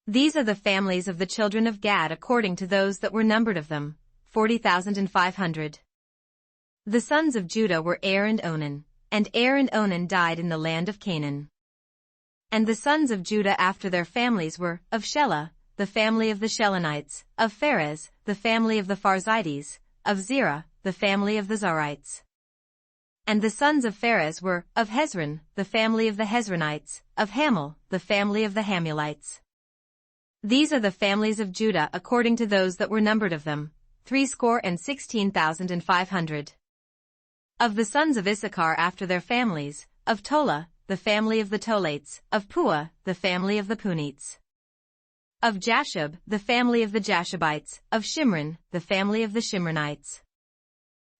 These are the families of the children of Gad according to those that were numbered of them, 40,500. The sons of Judah were Er and Onan, and Er and Onan died in the land of Canaan. And the sons of Judah after their families were, of Shelah, the family of the Shelonites, of Pharez, the family of the Pharzites, of Zerah, the family of the Zarites. And the sons of Pharez were, of Hezron, the family of the Hezronites, of Hamul, the family of the Hamulites. These are the families of Judah according to those that were numbered of them, 16,500. Of the sons of Issachar after their families, of Tola, the family of the Tolates, of Puah, the family of the Punites. Of Jashub, the family of the Jashubites, of Shimron, the family of the Shimronites.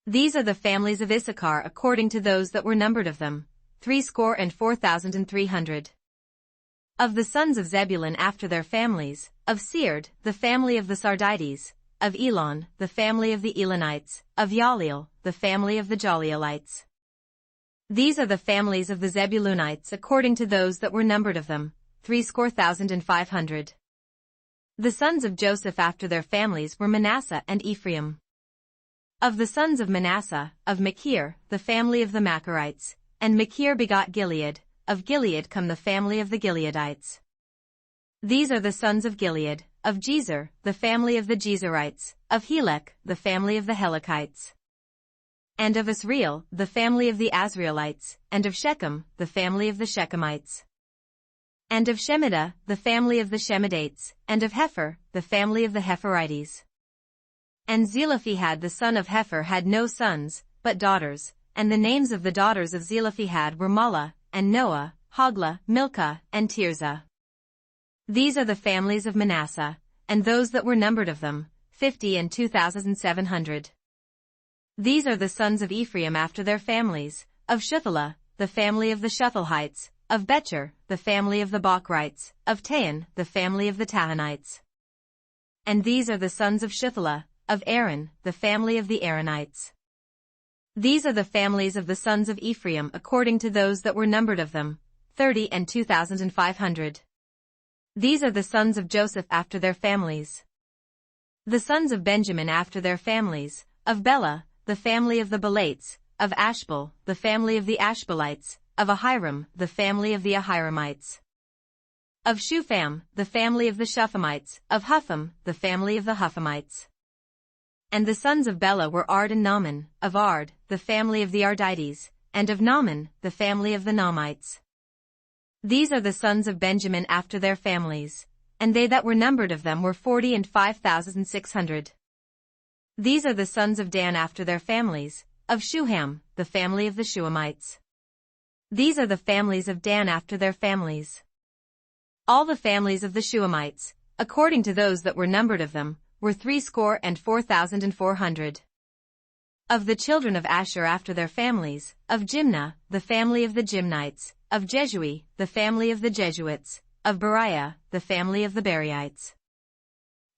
These are the families of Issachar according to those that were numbered of them, 64,300. Of the sons of Zebulun after their families, of Seard, the family of the Sardites, of Elon, the family of the Elonites, of Yaleel, the family of the Jaleelites. These are the families of the Zebulunites according to those that were numbered of them, 65,500. The sons of Joseph after their families were Manasseh and Ephraim. Of the sons of Manasseh, of Machir, the family of the Machirites, and Machir begot Gilead, of Gilead come the family of the Gileadites. These are the sons of Gilead, of Jezer, the family of the Jezerites, of Helek, the family of the Helekites. And of Asriel, the family of the Asrielites, and of Shechem, the family of the Shechemites. And of Shemida, the family of the Shemidates, and of Hepher, the family of the Hepherites. And Zelophehad the son of Hepher had no sons, but daughters, and the names of the daughters of Zelophehad were Mahlah, and Noah, Hoglah, Milcah, and Tirzah. These are the families of Manasseh, and those that were numbered of them, 50 and 2,700. These are the sons of Ephraim after their families, of Shuthelah, the family of the Shuthelhites, of Becher, the family of the Bochrites, of Tahan, the family of the Tahanites. And these are the sons of Shuthelah, of Aaron, the family of the Aaronites. These are the families of the sons of Ephraim according to those that were numbered of them, 30 and 2,500. These are the sons of Joseph after their families. The sons of Benjamin after their families, of Bela, the family of the Belates, of Ashbel, the family of the Ashbelites, of Ahiram, the family of the Ahiramites. Of Shupham, the family of the Shuphamites, of Hupham, the family of the Huphamites. And the sons of Bela were Ard and Naaman, of Ard, the family of the Ardites, and of Naaman, the family of the Naamites. These are the sons of Benjamin after their families, and they that were numbered of them were 40 and 5,600. These are the sons of Dan after their families, of Shuham, the family of the Shuhamites. These are the families of Dan after their families. All the families of the Shuhamites, according to those that were numbered of them, were 64 and 4,400. Of the children of Asher after their families, of Jimnah, the family of the Jimnites, of Jeshui, the family of the Jesuites, of Beriah, the family of the Beriites.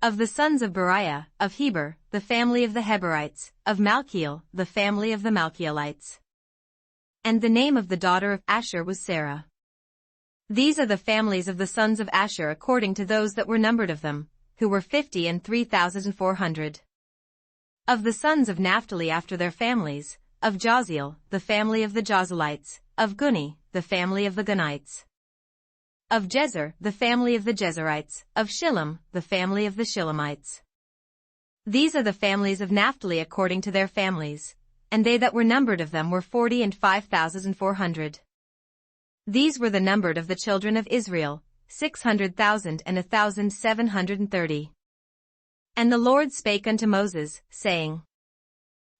Of the sons of Beriah, of Heber, the family of the Heberites, of Malchiel, the family of the Malchielites. And the name of the daughter of Asher was Sarah. These are the families of the sons of Asher according to those that were numbered of them, who were 50 and 3,400. Of the sons of Naphtali after their families, of Jahziel, the family of the Jahzelites, of Guni, the family of the Gunites. Of Jezer, the family of the Jezerites, of Shillem, the family of the Shillemites. These are the families of Naphtali according to their families, and they that were numbered of them were 40 and 5,400. These were the numbered of the children of Israel, 600,000 and 1,730. And the Lord spake unto Moses, saying,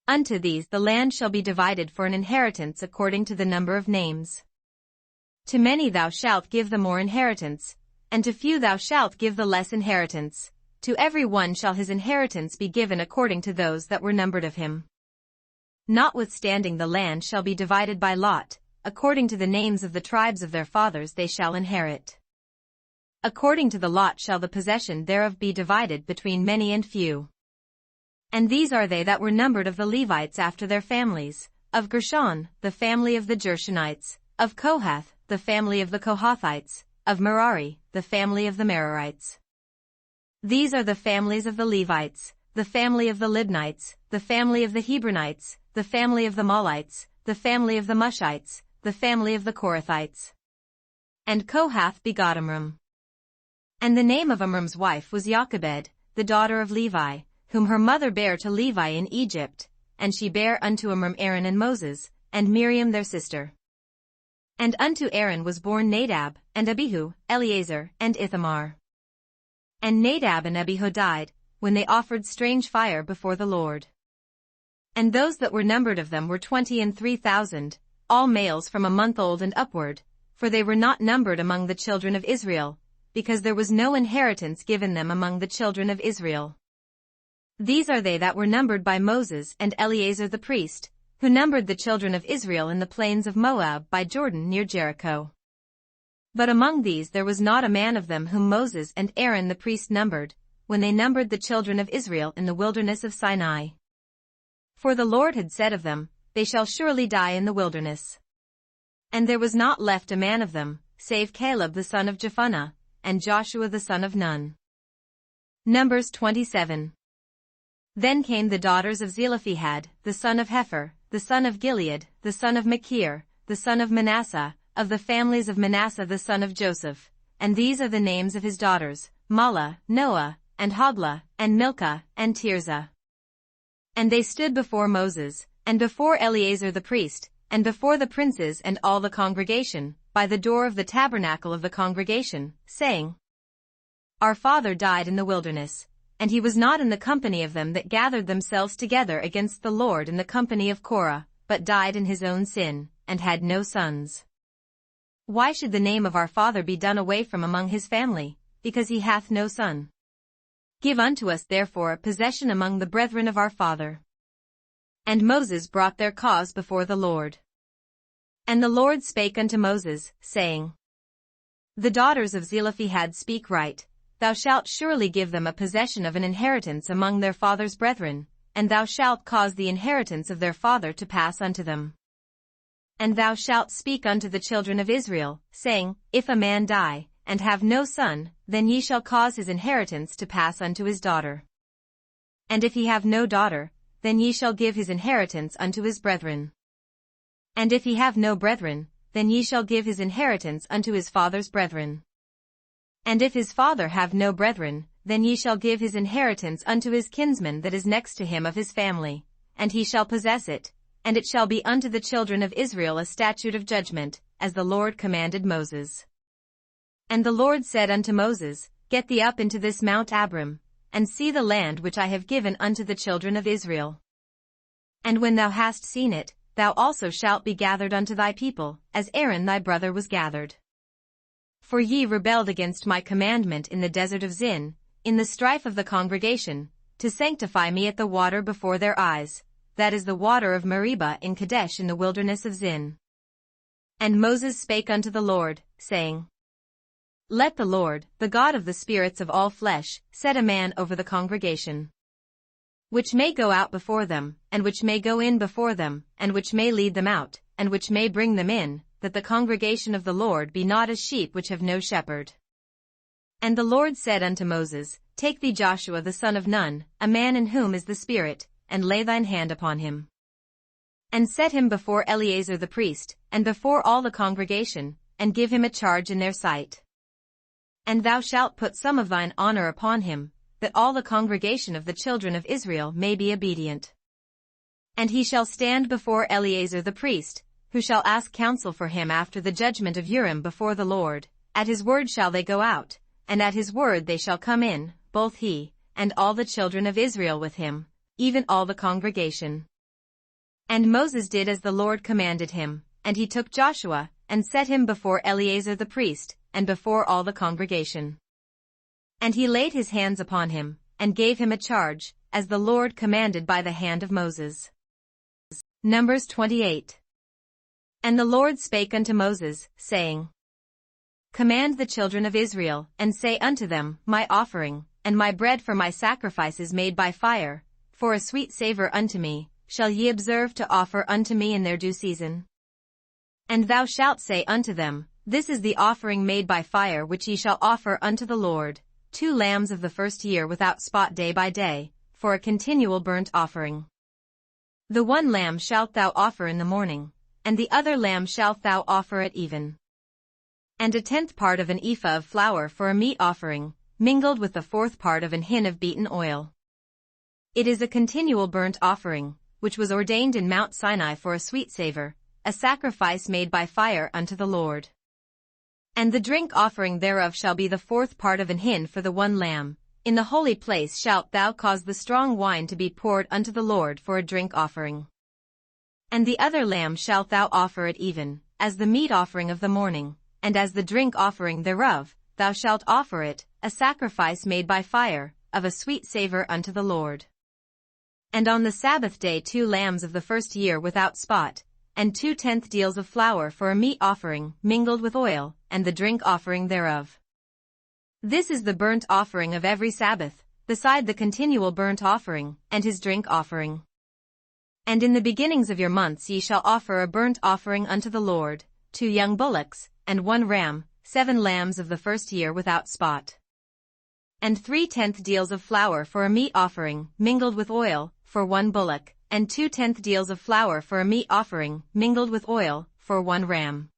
Unto these the land shall be divided for an inheritance according to the number of names. To many thou shalt give the more inheritance, and to few thou shalt give the less inheritance. To every one shall his inheritance be given according to those that were numbered of him. Notwithstanding the land shall be divided by lot, according to the names of the tribes of their fathers they shall inherit. According to the lot shall the possession thereof be divided between many and few. And these are they that were numbered of the Levites after their families, of Gershon, the family of the Gershonites, of Kohath, the family of the Kohathites, of Merari, the family of the Merarites. These are the families of the Levites, the family of the Libnites, the family of the Hebronites, the family of the Malites, the family of the Mushites, the family of the Korathites. And Kohath begot Amram. And the name of Amram's wife was Jochebed, the daughter of Levi, whom her mother bare to Levi in Egypt, and she bare unto Amram Aaron and Moses, and Miriam their sister. And unto Aaron was born Nadab, and Abihu, Eleazar, and Ithamar. And Nadab and Abihu died, when they offered strange fire before the Lord. And those that were numbered of them were 20 and 3,000, all males from a month old and upward, for they were not numbered among the children of Israel, because there was no inheritance given them among the children of Israel. These are they that were numbered by Moses and Eleazar the priest, who numbered the children of Israel in the plains of Moab by Jordan near Jericho. But among these there was not a man of them whom Moses and Aaron the priest numbered, when they numbered the children of Israel in the wilderness of Sinai. For the Lord had said of them, They shall surely die in the wilderness. And there was not left a man of them, save Caleb the son of Jephunneh, and Joshua the son of Nun. Numbers 27. Then came the daughters of Zelophehad, the son of Hepher, the son of Gilead, the son of Machir, the son of Manasseh, of the families of Manasseh the son of Joseph, and these are the names of his daughters, Mahlah, Noah, and Hoglah, and Milcah, and Tirzah. And they stood before Moses, and before Eleazar the priest, and before the princes and all the congregation, by the door of the tabernacle of the congregation, saying, Our father died in the wilderness, and he was not in the company of them that gathered themselves together against the Lord in the company of Korah, but died in his own sin, and had no sons. Why should the name of our father be done away from among his family, because he hath no son? Give unto us therefore a possession among the brethren of our father. And Moses brought their cause before the Lord. And the Lord spake unto Moses, saying, The daughters of Zelophehad speak right. Thou shalt surely give them a possession of an inheritance among their father's brethren, and thou shalt cause the inheritance of their father to pass unto them. And thou shalt speak unto the children of Israel, saying, If a man die, and have no son, then ye shall cause his inheritance to pass unto his daughter. And if he have no daughter, then ye shall give his inheritance unto his brethren. And if he have no brethren, then ye shall give his inheritance unto his father's brethren. And if his father have no brethren, then ye shall give his inheritance unto his kinsman that is next to him of his family, and he shall possess it, and it shall be unto the children of Israel a statute of judgment, as the Lord commanded Moses. And the Lord said unto Moses, Get thee up into this Mount Abram, and see the land which I have given unto the children of Israel. And when thou hast seen it, thou also shalt be gathered unto thy people, as Aaron thy brother was gathered. For ye rebelled against my commandment in the desert of Zin, in the strife of the congregation, to sanctify me at the water before their eyes, that is the water of Meribah in Kadesh in the wilderness of Zin. And Moses spake unto the Lord, saying, Let the Lord, the God of the spirits of all flesh, set a man over the congregation, which may go out before them, and which may go in before them, and which may lead them out, and which may bring them in, that the congregation of the Lord be not as sheep which have no shepherd. And the Lord said unto Moses, Take thee Joshua the son of Nun, a man in whom is the Spirit, and lay thine hand upon him. And set him before Eleazar the priest, and before all the congregation, and give him a charge in their sight. And thou shalt put some of thine honor upon him, that all the congregation of the children of Israel may be obedient. And he shall stand before Eleazar the priest, who shall ask counsel for him after the judgment of Urim before the Lord. At his word shall they go out, and at his word they shall come in, both he, and all the children of Israel with him, even all the congregation. And Moses did as the Lord commanded him, and he took Joshua, and set him before Eleazar the priest, and before all the congregation. And he laid his hands upon him, and gave him a charge, as the Lord commanded by the hand of Moses. Numbers 28. And the Lord spake unto Moses, saying, Command the children of Israel, and say unto them, My offering, and my bread for my sacrifices made by fire, for a sweet savour unto me, shall ye observe to offer unto me in their due season. And thou shalt say unto them, This is the offering made by fire which ye shall offer unto the Lord, 2 lambs of the first year without spot day by day, for a continual burnt offering. The one lamb shalt thou offer in the morning, and the other lamb shalt thou offer at even. And 1/10 part of an ephah of flour for a meat offering, mingled with the 4th part of an hin of beaten oil. It is a continual burnt offering, which was ordained in Mount Sinai for a sweet savour, a sacrifice made by fire unto the Lord. And the drink offering thereof shall be the 4th part of an hin for the one lamb. In the holy place shalt thou cause the strong wine to be poured unto the Lord for a drink offering. And the other lamb shalt thou offer at even, as the meat offering of the morning, and as the drink offering thereof, thou shalt offer it, a sacrifice made by fire, of a sweet savour unto the Lord. And on the Sabbath day 2 lambs of the first year without spot, and 2/10 deals of flour for a meat offering, mingled with oil, and the drink offering thereof. This is the burnt offering of every Sabbath, beside the continual burnt offering, and his drink offering. And in the beginnings of your months ye shall offer a burnt offering unto the Lord, 2 young bullocks, and 1 ram, 7 lambs of the first year without spot. and 3/10 deals of flour for a meat offering, mingled with oil, for 1 bullock, and 2/10 deals of flour for a meat offering, mingled with oil, for 1 ram.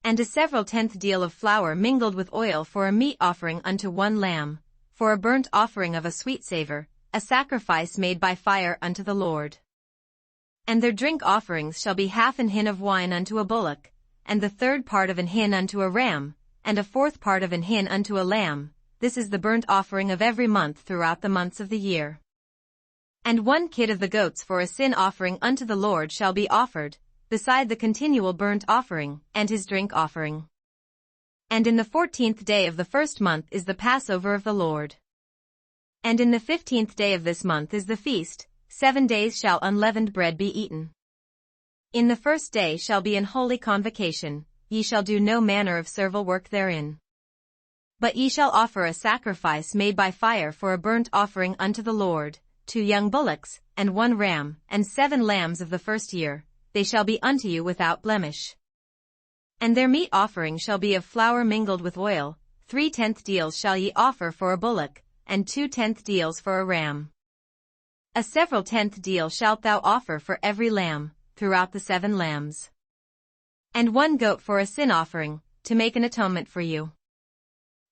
And a several tenth deal of flour mingled with oil for a meat offering unto 1 lamb, for a burnt offering of a sweet savour, a sacrifice made by fire unto the Lord. And their drink offerings shall be half an hin of wine unto a bullock, and the third part of an hin unto a ram, and a fourth part of an hin unto a lamb. This is the burnt offering of every month throughout the months of the year. And 1 kid of the goats for a sin offering unto the Lord shall be offered, beside the continual burnt offering, and his drink offering. And in the 14th day of the first month is the Passover of the Lord. And in the 15th day of this month is the feast. 7 days shall unleavened bread be eaten. In the first day shall be an holy convocation, ye shall do no manner of servile work therein. But ye shall offer a sacrifice made by fire for a burnt offering unto the Lord, 2 young bullocks, and 1 ram, and 7 lambs of the first year, they shall be unto you without blemish. And their meat offering shall be of flour mingled with oil, 3/10 deals shall ye offer for a bullock, and 2/10 deals for a ram. A several tenth deal shalt thou offer for every lamb, throughout the 7 lambs. And 1 goat for a sin offering, to make an atonement for you.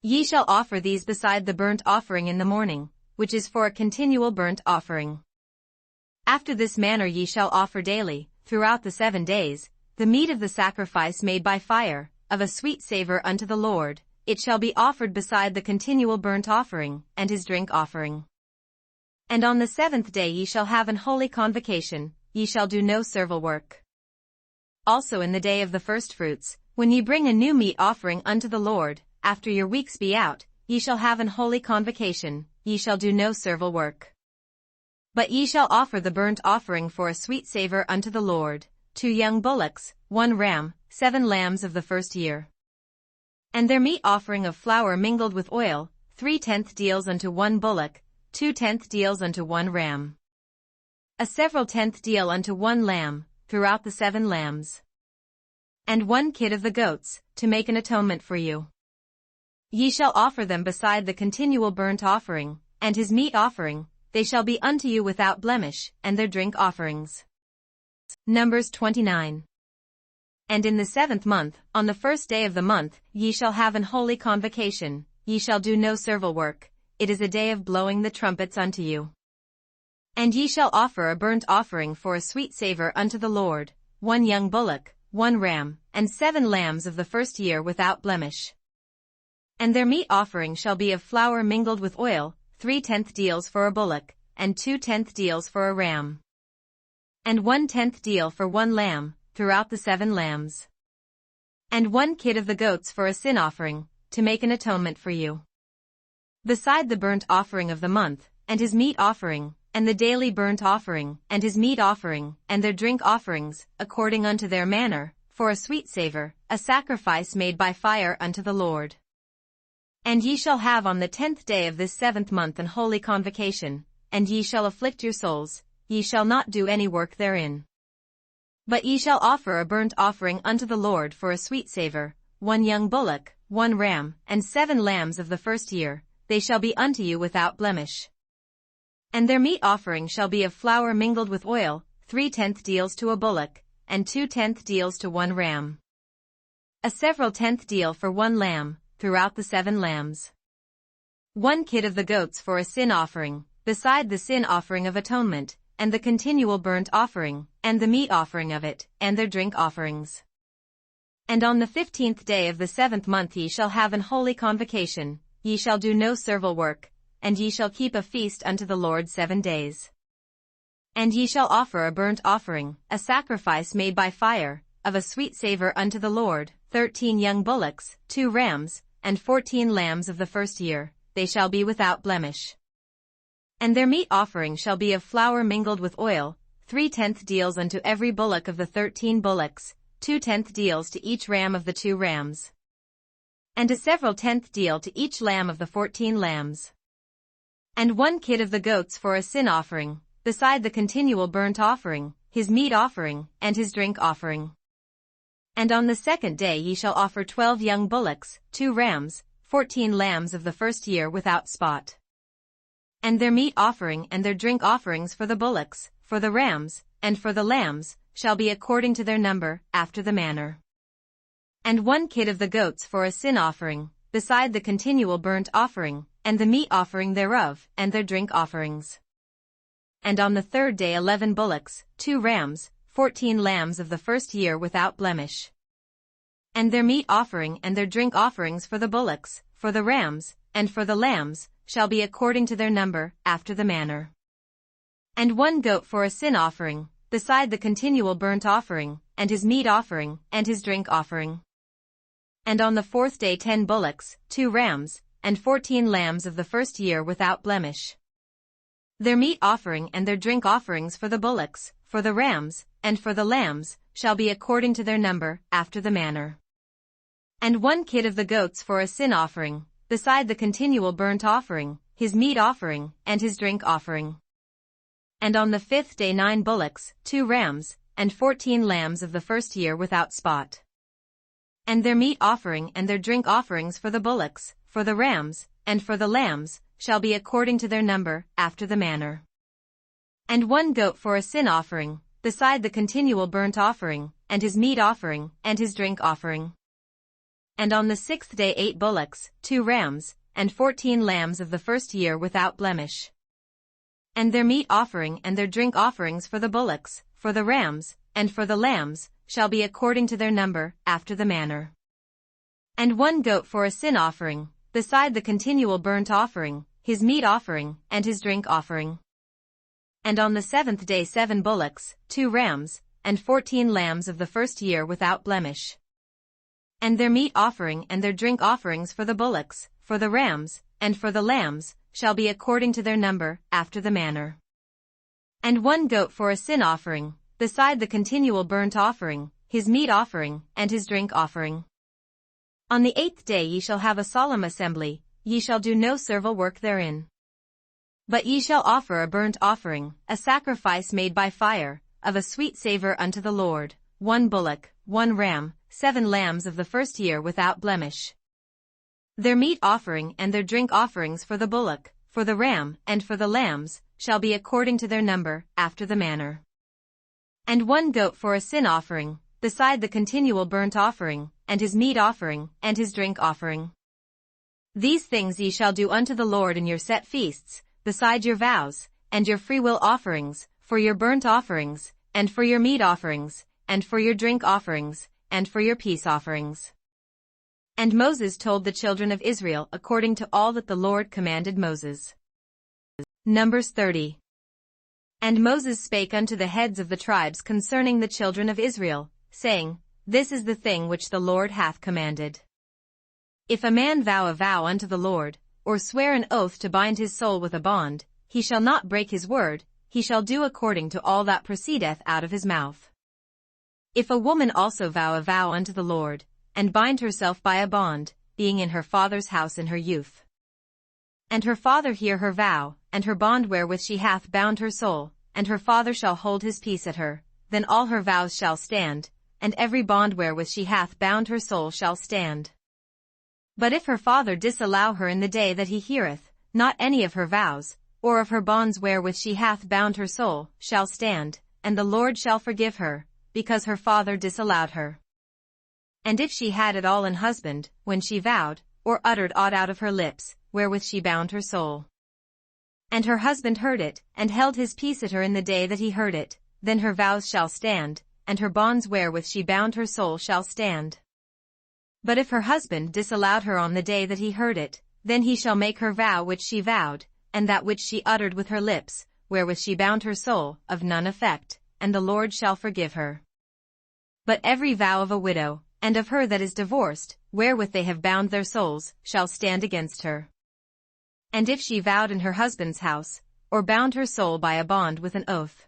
Ye shall offer these beside the burnt offering in the morning, which is for a continual burnt offering. After this manner ye shall offer daily, throughout the 7 days, the meat of the sacrifice made by fire, of a sweet savour unto the Lord, it shall be offered beside the continual burnt offering, and his drink offering. And on the 7th day ye shall have an holy convocation, ye shall do no servile work. Also in the day of the firstfruits, when ye bring a new meat offering unto the Lord, after your weeks be out, ye shall have an holy convocation, ye shall do no servile work. But ye shall offer the burnt offering for a sweet savour unto the Lord, 2 young bullocks, 1 ram, 7 lambs of the first year. And their meat offering of flour mingled with oil, 3/10 deals unto 1 bullock, 2/10 deals unto 1 ram. A several tenth deal unto 1 lamb, throughout the 7 lambs. And 1 kid of the goats, to make an atonement for you. Ye shall offer them beside the continual burnt offering, and his meat offering, they shall be unto you without blemish, and their drink offerings. Numbers 29. And in the 7th month, on the 1st day of the month, ye shall have an holy convocation, ye shall do no servile work, it is a day of blowing the trumpets unto you. And ye shall offer a burnt offering for a sweet savour unto the Lord, 1 young bullock, 1 ram, and 7 lambs of the first year without blemish. And their meat offering shall be of flour mingled with oil, 3/10 deals for a bullock, and 2/10 deals for a ram. And 1/10 deal for 1 lamb, throughout the 7 lambs. And 1 kid of the goats for a sin offering, to make an atonement for you. Beside the burnt offering of the month, and his meat offering, and the daily burnt offering, and his meat offering, and their drink offerings, according unto their manner, for a sweet savour, a sacrifice made by fire unto the Lord. And ye shall have on the 10th day of this 7th month an holy convocation, and ye shall afflict your souls, ye shall not do any work therein. But ye shall offer a burnt offering unto the Lord for a sweet savour, 1 young bullock, 1 ram, and 7 lambs of the first year, they shall be unto you without blemish. And their meat offering shall be of flour mingled with oil, 3/10 deals to a bullock, and 2/10 deals to 1 ram. A several tenth deal for 1 lamb, throughout the 7 lambs. 1 kid of the goats for a sin offering, beside the sin offering of atonement, and the continual burnt offering, and the meat offering of it, and their drink offerings. And on the 15th day of the 7th month ye shall have an holy convocation, ye shall do no servile work, and ye shall keep a feast unto the Lord 7 days. And ye shall offer a burnt offering, a sacrifice made by fire, of a sweet savour unto the Lord, 13 young bullocks, 2 rams, and 14 lambs of the first year, they shall be without blemish. And their meat offering shall be of flour mingled with oil, 3/10 deals unto every bullock of the 13 bullocks, 2/10 deals to each ram of the 2 rams. And a several tenth deal to each lamb of the 14 lambs. And 1 kid of the goats for a sin offering, beside the continual burnt offering, his meat offering, and his drink offering. And on the 2nd day ye shall offer 12 young bullocks, 2 rams, 14 lambs of the first year without spot. And their meat offering and their drink offerings for the bullocks, for the rams, and for the lambs, shall be according to their number, after the manner. And 1 kid of the goats for a sin offering, beside the continual burnt offering, and the meat offering thereof, and their drink offerings. And on the 3rd day 11 bullocks, 2 rams, 14 lambs of the first year without blemish. And their meat offering and their drink offerings for the bullocks, for the rams, and for the lambs, shall be according to their number, after the manner. And 1 goat for a sin offering, beside the continual burnt offering, and his meat offering, and his drink offering. And on the 4th day 10 bullocks, 2 rams, and 14 lambs of the first year without blemish. Their meat offering and their drink offerings for the bullocks, for the rams, and for the lambs, shall be according to their number, after the manner. And 1 kid of the goats for a sin offering, beside the continual burnt offering, his meat offering, and his drink offering. And on the 5th day 9 bullocks, 2 rams, and 14 lambs of the first year without spot. And their meat offering and their drink offerings for the bullocks, for the rams, and for the lambs, shall be according to their number, after the manner. And 1 goat for a sin offering, beside the continual burnt offering, and his meat offering, and his drink offering. And on the 6th day 8 bullocks, 2 rams, and 14 lambs of the first year without blemish. And their meat offering and their drink offerings for the bullocks, for the rams, and for the lambs, shall be according to their number, after the manner. And 1 goat for a sin offering, beside the continual burnt offering, his meat offering, and his drink offering. And on the 7th day 7 bullocks, 2 rams, and 14 lambs of the first year without blemish. And their meat offering and their drink offerings for the bullocks, for the rams, and for the lambs, shall be according to their number, after the manner. And 1 goat for a sin offering, beside the continual burnt offering, his meat offering, and his drink offering. On the 8th day ye shall have a solemn assembly, ye shall do no servile work therein. But ye shall offer a burnt offering, a sacrifice made by fire, of a sweet savour unto the Lord, 1 bullock, 1 ram, 7 lambs of the first year without blemish. Their meat offering and their drink offerings for the bullock, for the ram, and for the lambs, shall be according to their number, after the manner. And 1 goat for a sin offering, beside the continual burnt offering, and his meat offering, and his drink offering. These things ye shall do unto the Lord in your set feasts, beside your vows, and your freewill offerings, for your burnt offerings, and for your meat offerings, and for your drink offerings, and for your peace offerings. And Moses told the children of Israel according to all that the Lord commanded Moses. Numbers 30. And Moses spake unto the heads of the tribes concerning the children of Israel, saying, This is the thing which the Lord hath commanded. If a man vow a vow unto the Lord, or swear an oath to bind his soul with a bond, he shall not break his word, he shall do according to all that proceedeth out of his mouth. If a woman also vow a vow unto the Lord, and bind herself by a bond, being in her father's house in her youth, and her father hear her vow, and her bond wherewith she hath bound her soul, and her father shall hold his peace at her, then all her vows shall stand, and every bond wherewith she hath bound her soul shall stand. But if her father disallow her in the day that he heareth, not any of her vows, or of her bonds wherewith she hath bound her soul, shall stand, and the Lord shall forgive her, because her father disallowed her. And if she had at all an husband, when she vowed, or uttered aught out of her lips, wherewith she bound her soul, and her husband heard it, and held his peace at her in the day that he heard it, then her vows shall stand, and her bonds wherewith she bound her soul shall stand. But if her husband disallowed her on the day that he heard it, then he shall make her vow which she vowed, and that which she uttered with her lips, wherewith she bound her soul, of none effect, and the Lord shall forgive her. But every vow of a widow, and of her that is divorced, wherewith they have bound their souls, shall stand against her. And if she vowed in her husband's house, or bound her soul by a bond with an oath,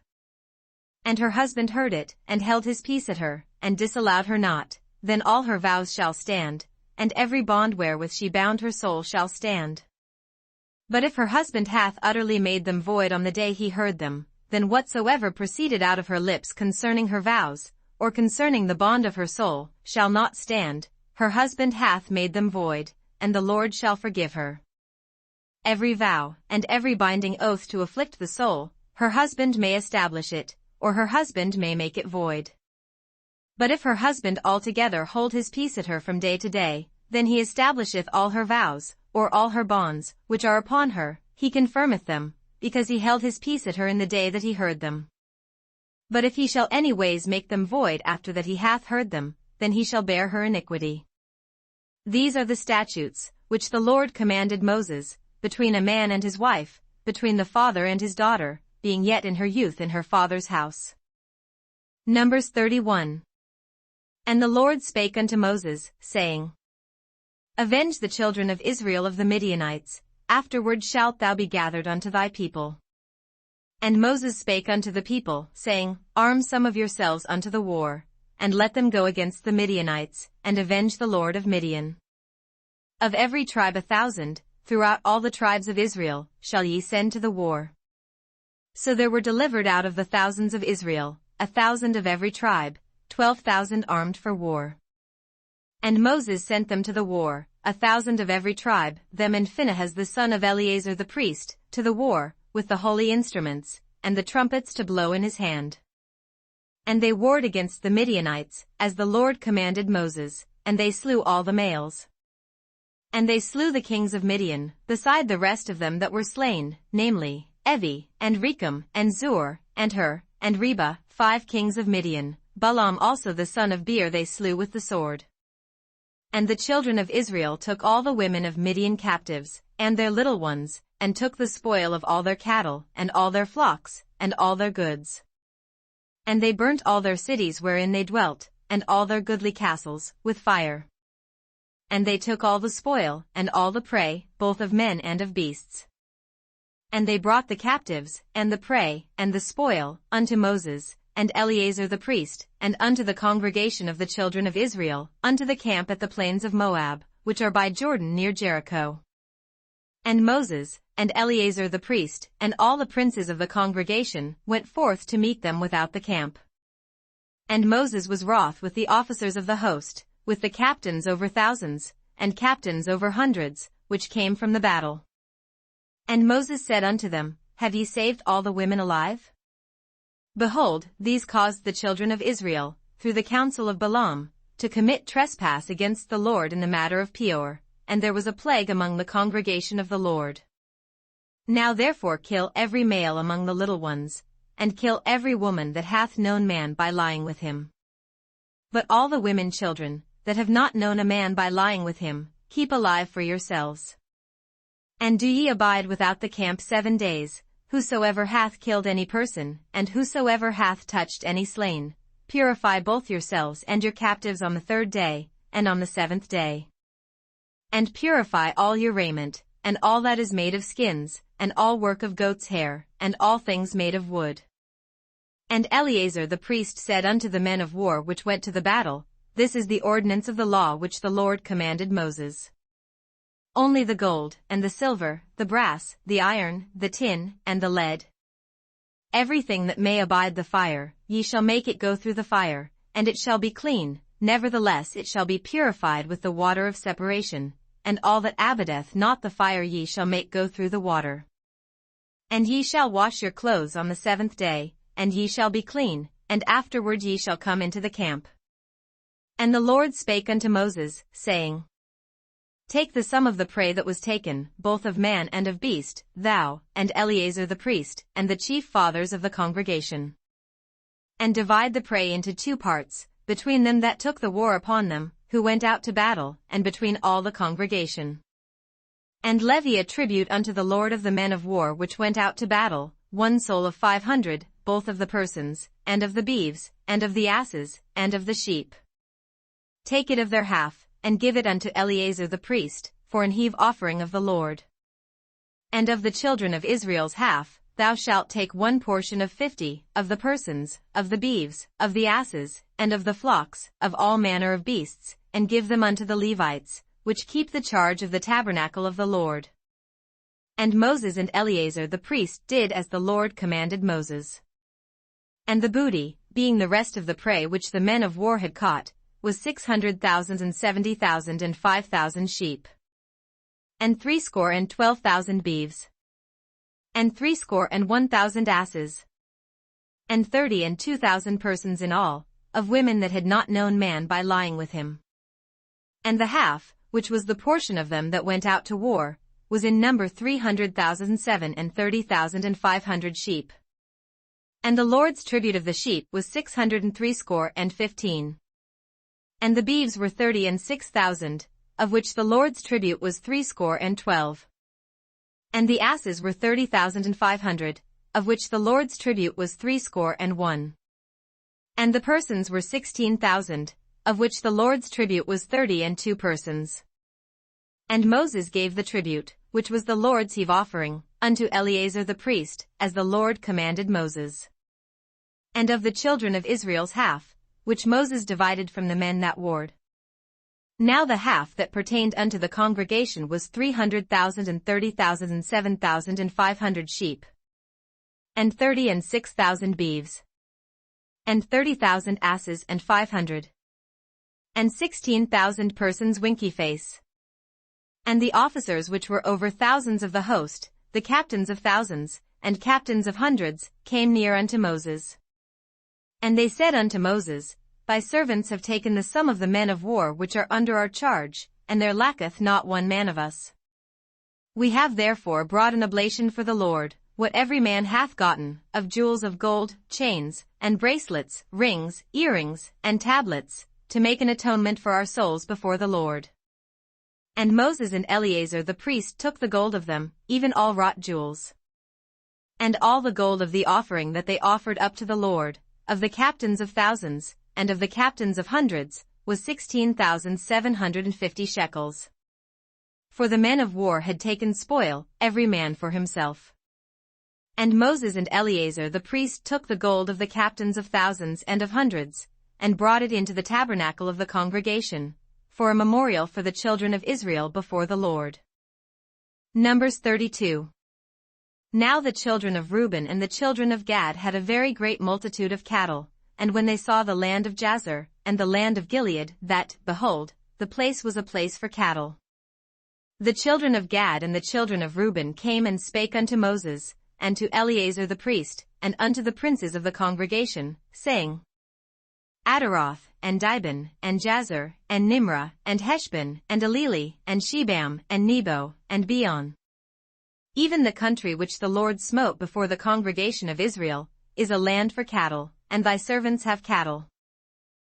and her husband heard it, and held his peace at her, and disallowed her not, then all her vows shall stand, and every bond wherewith she bound her soul shall stand. But if her husband hath utterly made them void on the day he heard them, then whatsoever proceeded out of her lips concerning her vows, or concerning the bond of her soul, shall not stand, her husband hath made them void, and the Lord shall forgive her. Every vow, and every binding oath to afflict the soul, her husband may establish it, or her husband may make it void. But if her husband altogether hold his peace at her from day to day, then he establisheth all her vows, or all her bonds, which are upon her, he confirmeth them, because he held his peace at her in the day that he heard them. But if he shall any ways make them void after that he hath heard them, then he shall bear her iniquity. These are the statutes, which the Lord commanded Moses, between a man and his wife, between the father and his daughter, being yet in her youth in her father's house. Numbers 31. And the Lord spake unto Moses, saying, Avenge the children of Israel of the Midianites, afterward shalt thou be gathered unto thy people. And Moses spake unto the people, saying, Arm some of yourselves unto the war, and let them go against the Midianites, and avenge the Lord of Midian. Of every tribe 1,000, throughout all the tribes of Israel, shall ye send to the war. So there were delivered out of the thousands of Israel, 1,000 of every tribe, 12,000 armed for war. And Moses sent them to the war, 1,000 of every tribe, them and Phinehas the son of Eleazar the priest, to the war, with the holy instruments, and the trumpets to blow in his hand. And they warred against the Midianites, as the Lord commanded Moses, and they slew all the males. And they slew the kings of Midian, beside the rest of them that were slain, namely, Evi, and Rechem, and Zur, and Hur, and Reba, 5 kings of Midian. Balaam also the son of Beer they slew with the sword. And the children of Israel took all the women of Midian captives, and their little ones, and took the spoil of all their cattle, and all their flocks, and all their goods. And they burnt all their cities wherein they dwelt, and all their goodly castles, with fire. And they took all the spoil, and all the prey, both of men and of beasts. And they brought the captives, and the prey, and the spoil, unto Moses, and Eleazar the priest, and unto the congregation of the children of Israel, unto the camp at the plains of Moab, which are by Jordan near Jericho. And Moses, and Eleazar the priest, and all the princes of the congregation, went forth to meet them without the camp. And Moses was wroth with the officers of the host, with the captains over thousands, and captains over hundreds, which came from the battle. And Moses said unto them, Have ye saved all the women alive? Behold, these caused the children of Israel, through the counsel of Balaam, to commit trespass against the Lord in the matter of Peor, and there was a plague among the congregation of the Lord. Now therefore kill every male among the little ones, and kill every woman that hath known man by lying with him. But all the women children, that have not known a man by lying with him, keep alive for yourselves. And do ye abide without the camp 7 days, whosoever hath killed any person, and whosoever hath touched any slain, purify both yourselves and your captives on the 3rd day, and on the 7th day. And purify all your raiment, and all that is made of skins, and all work of goat's hair, and all things made of wood. And Eleazar the priest said unto the men of war which went to the battle, This is the ordinance of the law which the Lord commanded Moses. Only the gold, and the silver, the brass, the iron, the tin, and the lead. Everything that may abide the fire, ye shall make it go through the fire, and it shall be clean, nevertheless it shall be purified with the water of separation, and all that abideth not the fire ye shall make go through the water. And ye shall wash your clothes on the 7th day, and ye shall be clean, and afterward ye shall come into the camp. And the Lord spake unto Moses, saying, Take the sum of the prey that was taken, both of man and of beast, thou, and Eleazar the priest, and the chief fathers of the congregation. And divide the prey into 2 parts, between them that took the war upon them, who went out to battle, and between all the congregation. And levy a tribute unto the Lord of the men of war which went out to battle, 1 soul of 500, both of the persons, and of the beeves, and of the asses, and of the sheep. Take it of their half, and give it unto Eleazar the priest, for an heave offering of the Lord. And of the children of Israel's half, thou shalt take 1 portion of 50, of the persons, of the beeves, of the asses, and of the flocks, of all manner of beasts, and give them unto the Levites, which keep the charge of the tabernacle of the Lord. And Moses and Eleazar the priest did as the Lord commanded Moses. And the booty, being the rest of the prey which the men of war had caught, was 600,000 and 70,000 and 5,000 sheep. and 12,000 beeves, and 1,000 asses, and 32,000 persons in all, of women that had not known man by lying with him. And the half, which was the portion of them that went out to war, was in number 300,007 and 30,500 sheep. And the Lord's tribute of the sheep was 615. And the beeves were 36,000, of which the Lord's tribute was 12. And the asses were 30,500, of which the Lord's tribute was 1. And the persons were 16,000, of which the Lord's tribute was 32 persons. And Moses gave the tribute, which was the Lord's heave offering, unto Eleazar the priest, as the Lord commanded Moses. And of the children of Israel's half, which Moses divided from the men that warred. Now the half that pertained unto the congregation was 300,000 and 30,000 and 7,500 sheep, and 36,000 beeves, and 30,000 asses and 500, and 16,000 persons winky face. And the officers which were over thousands of the host, the captains of thousands, and captains of hundreds, came near unto Moses. And they said unto Moses, Thy servants have taken the sum of the men of war which are under our charge, and there lacketh not one man of us. We have therefore brought an oblation for the Lord, what every man hath gotten, of jewels of gold, chains, and bracelets, rings, earrings, and tablets, to make an atonement for our souls before the Lord. And Moses and Eleazar the priest took the gold of them, even all wrought jewels. And all the gold of the offering that they offered up to the Lord, of the captains of thousands, and of the captains of hundreds, was 16,750 shekels. For the men of war had taken spoil, every man for himself. And Moses and Eleazar the priest took the gold of the captains of thousands and of hundreds, and brought it into the tabernacle of the congregation, for a memorial for the children of Israel before the Lord. Numbers 32. Now the children of Reuben and the children of Gad had a very great multitude of cattle, and when they saw the land of Jazer, and the land of Gilead, that, behold, the place was a place for cattle. The children of Gad and the children of Reuben came and spake unto Moses, and to Eleazar the priest, and unto the princes of the congregation, saying, Adaroth, and Dibon, and Jazer, and Nimrah, and Heshbon, and Eleli, and Shebam, and Nebo, and Beon. Even the country which the Lord smote before the congregation of Israel, is a land for cattle, and thy servants have cattle.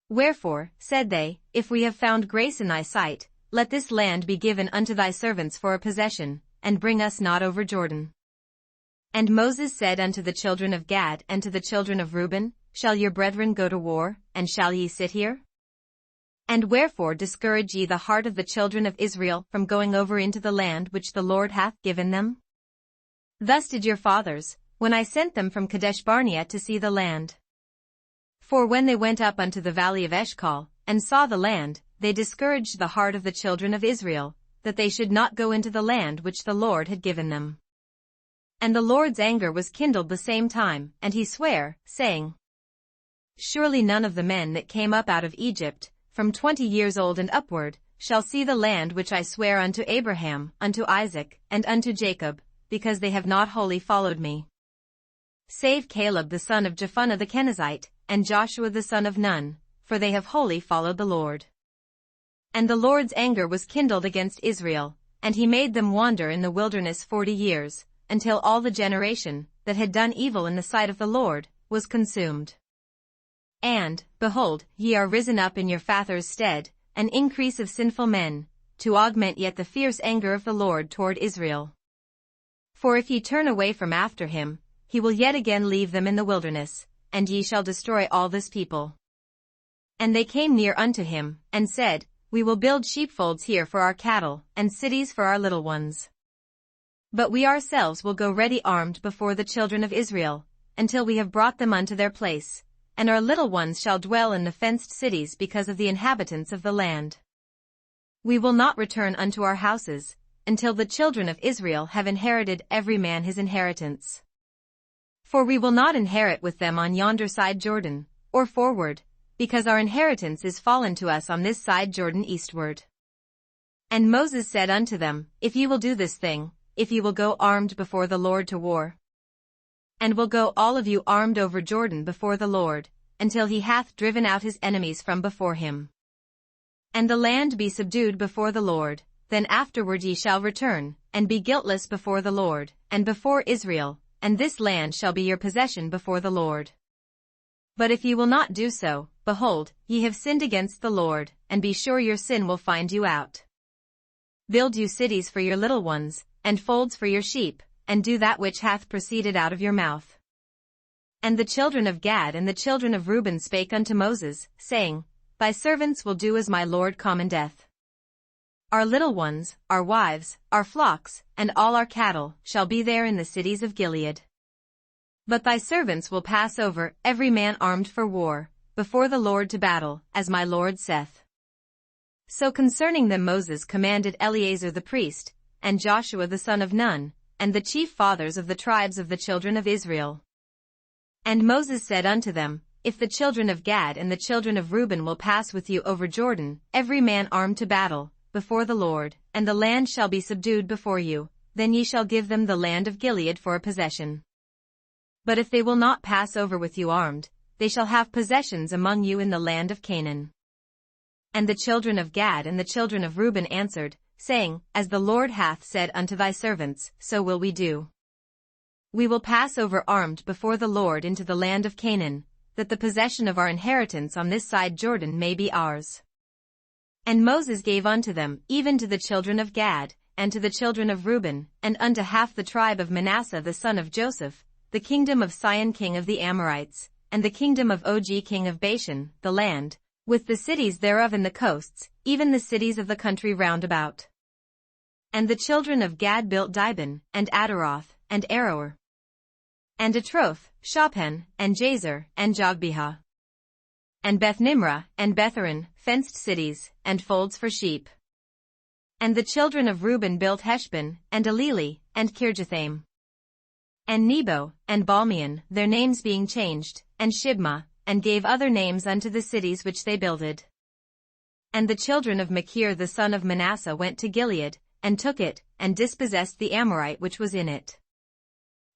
Wherefore, said they, if we have found grace in thy sight, let this land be given unto thy servants for a possession, and bring us not over Jordan. And Moses said unto the children of Gad and to the children of Reuben, Shall your brethren go to war, and shall ye sit here? And wherefore discourage ye the heart of the children of Israel from going over into the land which the Lord hath given them? Thus did your fathers, when I sent them from Kadesh Barnea to see the land. For when they went up unto the valley of Eshcol, and saw the land, they discouraged the heart of the children of Israel, that they should not go into the land which the Lord had given them. And the Lord's anger was kindled the same time, and he sware, saying, Surely none of the men that came up out of Egypt, from 20 years old and upward, shall see the land which I swear unto Abraham, unto Isaac, and unto Jacob, because they have not wholly followed me. Save Caleb the son of Jephunneh the Kenizzite, and Joshua the son of Nun, for they have wholly followed the Lord. And the Lord's anger was kindled against Israel, and he made them wander in the wilderness 40 years, until all the generation, that had done evil in the sight of the Lord, was consumed. And, behold, ye are risen up in your fathers' stead, an increase of sinful men, to augment yet the fierce anger of the Lord toward Israel. For if ye turn away from after him, he will yet again leave them in the wilderness, and ye shall destroy all this people. And they came near unto him, and said, We will build sheepfolds here for our cattle, and cities for our little ones. But we ourselves will go ready armed before the children of Israel, until we have brought them unto their place, and our little ones shall dwell in the fenced cities because of the inhabitants of the land. We will not return unto our houses, until the children of Israel have inherited every man his inheritance. For we will not inherit with them on yonder side Jordan, or forward, because our inheritance is fallen to us on this side Jordan eastward. And Moses said unto them, If ye will do this thing, if ye will go armed before the Lord to war, and will go all of you armed over Jordan before the Lord, until he hath driven out his enemies from before him, and the land be subdued before the Lord, then afterward ye shall return, and be guiltless before the Lord, and before Israel, and this land shall be your possession before the Lord. But if ye will not do so, behold, ye have sinned against the Lord, and be sure your sin will find you out. Build you cities for your little ones, and folds for your sheep, and do that which hath proceeded out of your mouth. And the children of Gad and the children of Reuben spake unto Moses, saying, Thy servants will do as my Lord commandeth. Our little ones, our wives, our flocks, and all our cattle, shall be there in the cities of Gilead. But thy servants will pass over, every man armed for war, before the Lord to battle, as my Lord saith. So concerning them Moses commanded Eleazar the priest, and Joshua the son of Nun, and the chief fathers of the tribes of the children of Israel. And Moses said unto them, If the children of Gad and the children of Reuben will pass with you over Jordan, every man armed to battle, before the Lord, and the land shall be subdued before you, then ye shall give them the land of Gilead for a possession. But if they will not pass over with you armed, they shall have possessions among you in the land of Canaan. And the children of Gad and the children of Reuben answered, saying, As the Lord hath said unto thy servants, so will we do. We will pass over armed before the Lord into the land of Canaan, that the possession of our inheritance on this side Jordan may be ours. And Moses gave unto them, even to the children of Gad, and to the children of Reuben, and unto half the tribe of Manasseh the son of Joseph, the kingdom of Sihon king of the Amorites, and the kingdom of Og king of Bashan, the land, with the cities thereof in the coasts, even the cities of the country round about. And the children of Gad built Dibon, and Adaroth, and Aroer, and Atroth, Shophen, and Jazer, and Jogbehah, and Beth-Nimrah, and Betharan, fenced cities, and folds for sheep. And the children of Reuben built Heshbon, and Eleli, and Kirjathaim, and Nebo, and Balmeon, their names being changed, and Shibmah, and gave other names unto the cities which they builded. And the children of Machir the son of Manasseh went to Gilead, and took it, and dispossessed the Amorite which was in it.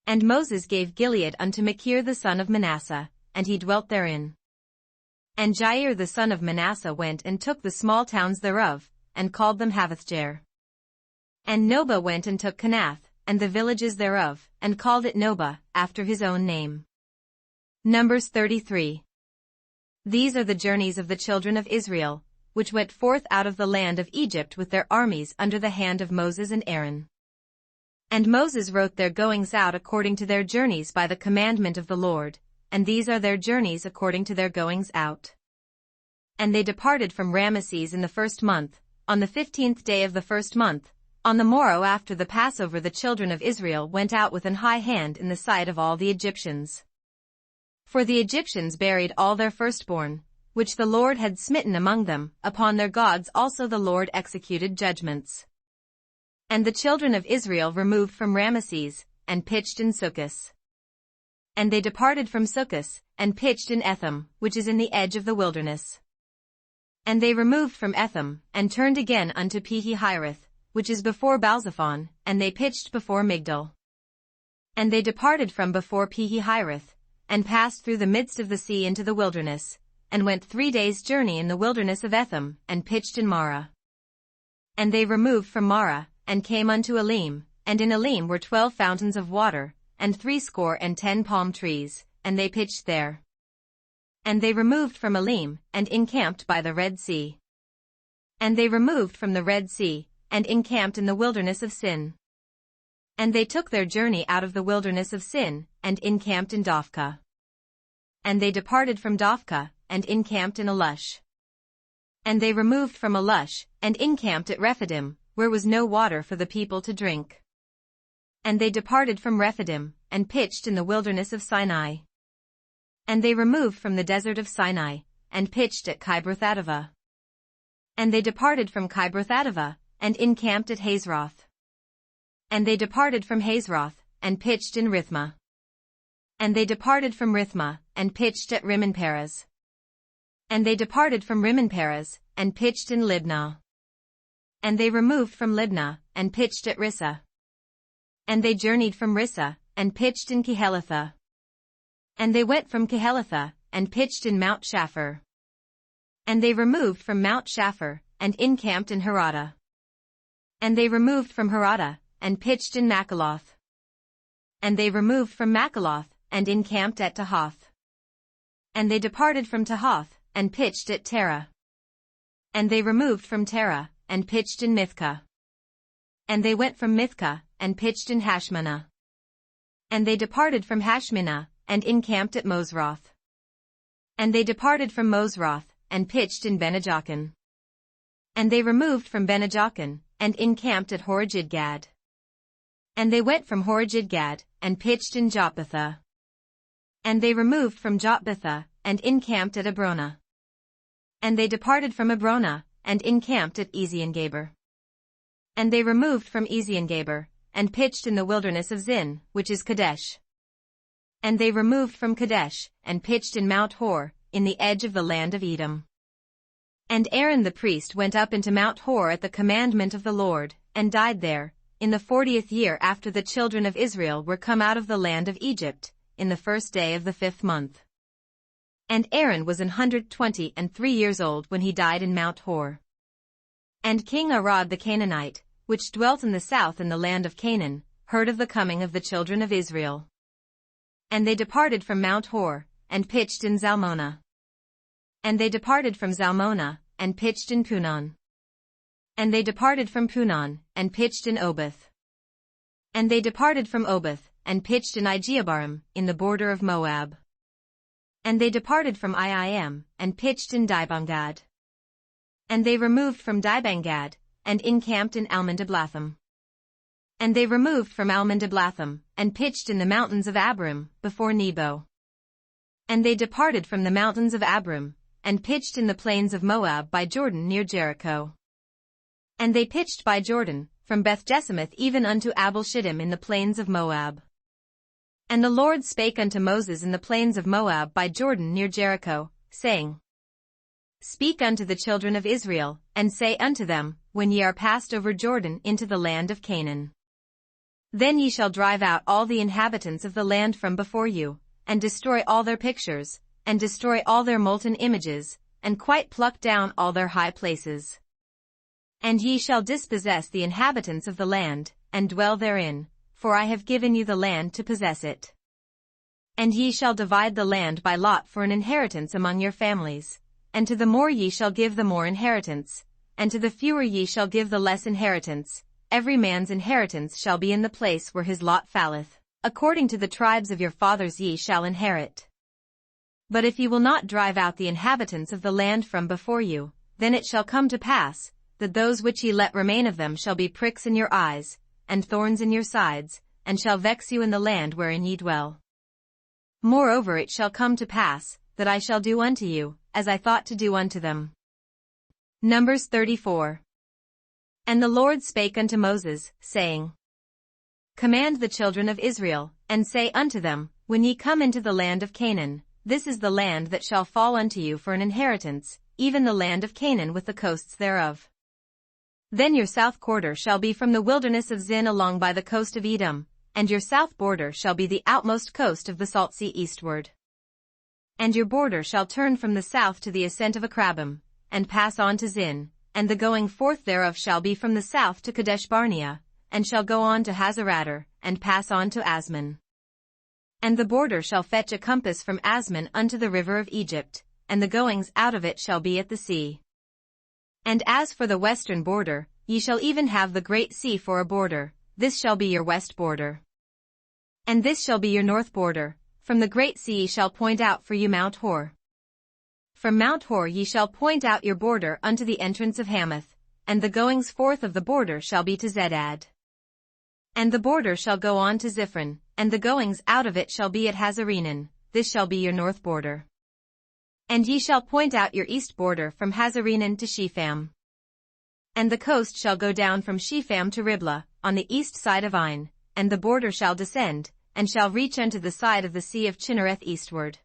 And Moses gave Gilead unto Machir the son of Manasseh, and he dwelt therein. And Jair the son of Manasseh went and took the small towns thereof, and called them Havothjair. And Nobah went and took Kenath, and the villages thereof, and called it Nobah, after his own name. Numbers 33. These are the journeys of the children of Israel, which went forth out of the land of Egypt with their armies under the hand of Moses and Aaron. And Moses wrote their goings out according to their journeys by the commandment of the Lord, and these are their journeys according to their goings out. And they departed from Ramesses in the 1st month, on the 15th day of the 1st month, on the morrow after the Passover the children of Israel went out with an high hand in the sight of all the Egyptians. For the Egyptians buried all their firstborn, which the Lord had smitten among them, upon their gods also the Lord executed judgments. And the children of Israel removed from Ramesses, and pitched in Succos. And they departed from Succos, and pitched in Etham, which is in the edge of the wilderness. And they removed from Etham, and turned again unto Pi-hahiroth, which is before Baalzephon, and they pitched before Migdol. And they departed from before Pi-hahiroth, and passed through the midst of the sea into the wilderness, and went 3 days' journey in the wilderness of Etham, and pitched in Marah. And they removed from Marah, and came unto Elim, and in Elim were 12 fountains of water, and 70 palm trees, and they pitched there. And they removed from Elim, and encamped by the Red Sea. And they removed from the Red Sea, and encamped in the wilderness of Sin. And they took their journey out of the wilderness of Sin, and encamped in Dophkah. And they departed from Dophkah, and encamped in Alush. And they removed from Alush, and encamped at Rephidim, where was no water for the people to drink. And they departed from Rephidim, and pitched in the wilderness of Sinai. And they removed from the desert of Sinai, and pitched at Kibroth-Attavah. And they departed from Kibroth-Attavah, and encamped at Hazeroth. And they departed from Hazeroth, and pitched in Rithmah. And they departed from Rithmah, and pitched at Rimmon-Perez. And they departed from Rimmon-Perez, and pitched in Libnah. And they removed from Libnah, and pitched at Rissa. And they journeyed from Rissa, and pitched in Kehelatha. And they went from Kehelatha, and pitched in Mount Shapher. And they removed from Mount Shapher, and encamped in Harada. And they removed from Harada, and pitched in Makaloth. And they removed from Makaloth, and encamped at Tahath. And they departed from Tahath, and pitched at Terah. And they removed from Terah, and pitched in Mithkah. And they went from Mithkah, and pitched in Hashmanah. And they departed from Hashmanah, and encamped at Mosroth. And they departed from Mosroth, and pitched in Benejochan. And they removed from Benejochan, and encamped at Horajidgad. And they went from Horajidgad, and pitched in Jotbatha. And they removed from Jotbatha, and encamped at Abrona. And they departed from Abrona, and encamped at Eziongaber. And they removed from Eziongaber, and pitched in the wilderness of Zin, which is Kadesh. And they removed from Kadesh, and pitched in Mount Hor, in the edge of the land of Edom. And Aaron the priest went up into Mount Hor at the commandment of the Lord, and died there, in the 40th year after the children of Israel were come out of the land of Egypt, in the 1st day of the 5th month. And Aaron was 123 years old when he died in Mount Hor. And King Arad the Canaanite, which dwelt in the south in the land of Canaan, heard of the coming of the children of Israel. And they departed from Mount Hor, and pitched in Zalmonah. And they departed from Zalmonah, and pitched in Punon. And they departed from Punon, and pitched in Oboth. And they departed from Oboth, and pitched in Ijeabarim, in the border of Moab. And they departed from Iim, and pitched in Dibongad. And they removed from Dibongad, and encamped in Almon-Diblatham. And they removed from Almon-Diblatham, and pitched in the mountains of Abram, before Nebo. And they departed from the mountains of Abram, and pitched in the plains of Moab by Jordan near Jericho. And they pitched by Jordan, from Beth-Jesimoth even unto Abel-Shittim in the plains of Moab. And the Lord spake unto Moses in the plains of Moab by Jordan near Jericho, saying, Speak unto the children of Israel, and say unto them, when ye are passed over Jordan into the land of Canaan. Then ye shall drive out all the inhabitants of the land from before you, and destroy all their pictures, and destroy all their molten images, and quite pluck down all their high places. And ye shall dispossess the inhabitants of the land, and dwell therein, for I have given you the land to possess it. And ye shall divide the land by lot for an inheritance among your families, and to the more ye shall give the more inheritance, and to the fewer ye shall give the less inheritance. Every man's inheritance shall be in the place where his lot falleth, according to the tribes of your fathers ye shall inherit. But if ye will not drive out the inhabitants of the land from before you, then it shall come to pass, that those which ye let remain of them shall be pricks in your eyes, and thorns in your sides, and shall vex you in the land wherein ye dwell. Moreover it shall come to pass, that I shall do unto you, as I thought to do unto them. Numbers 34. And the Lord spake unto Moses, saying, Command the children of Israel, and say unto them, when ye come into the land of Canaan, this is the land that shall fall unto you for an inheritance, even the land of Canaan with the coasts thereof. Then your south quarter shall be from the wilderness of Zin along by the coast of Edom, and your south border shall be the outmost coast of the salt sea eastward. And your border shall turn from the south to the ascent of Akrabim, and pass on to Zin, and the going forth thereof shall be from the south to Kadesh Barnea, and shall go on to Hazaradar, and pass on to Asmon. And the border shall fetch a compass from Asmon unto the river of Egypt, and the goings out of it shall be at the sea. And as for the western border, ye shall even have the great sea for a border, this shall be your west border. And this shall be your north border, from the great sea ye shall point out for you Mount Hor. From Mount Hor ye shall point out your border unto the entrance of Hamath, and the goings forth of the border shall be to Zedad. And the border shall go on to Ziphron, and the goings out of it shall be at Hazarenan, this shall be your north border. And ye shall point out your east border from Hazarenan to Shepham. And the coast shall go down from Shepham to Riblah, on the east side of Ain, and the border shall descend, and shall reach unto the side of the sea of Chinnereth eastward.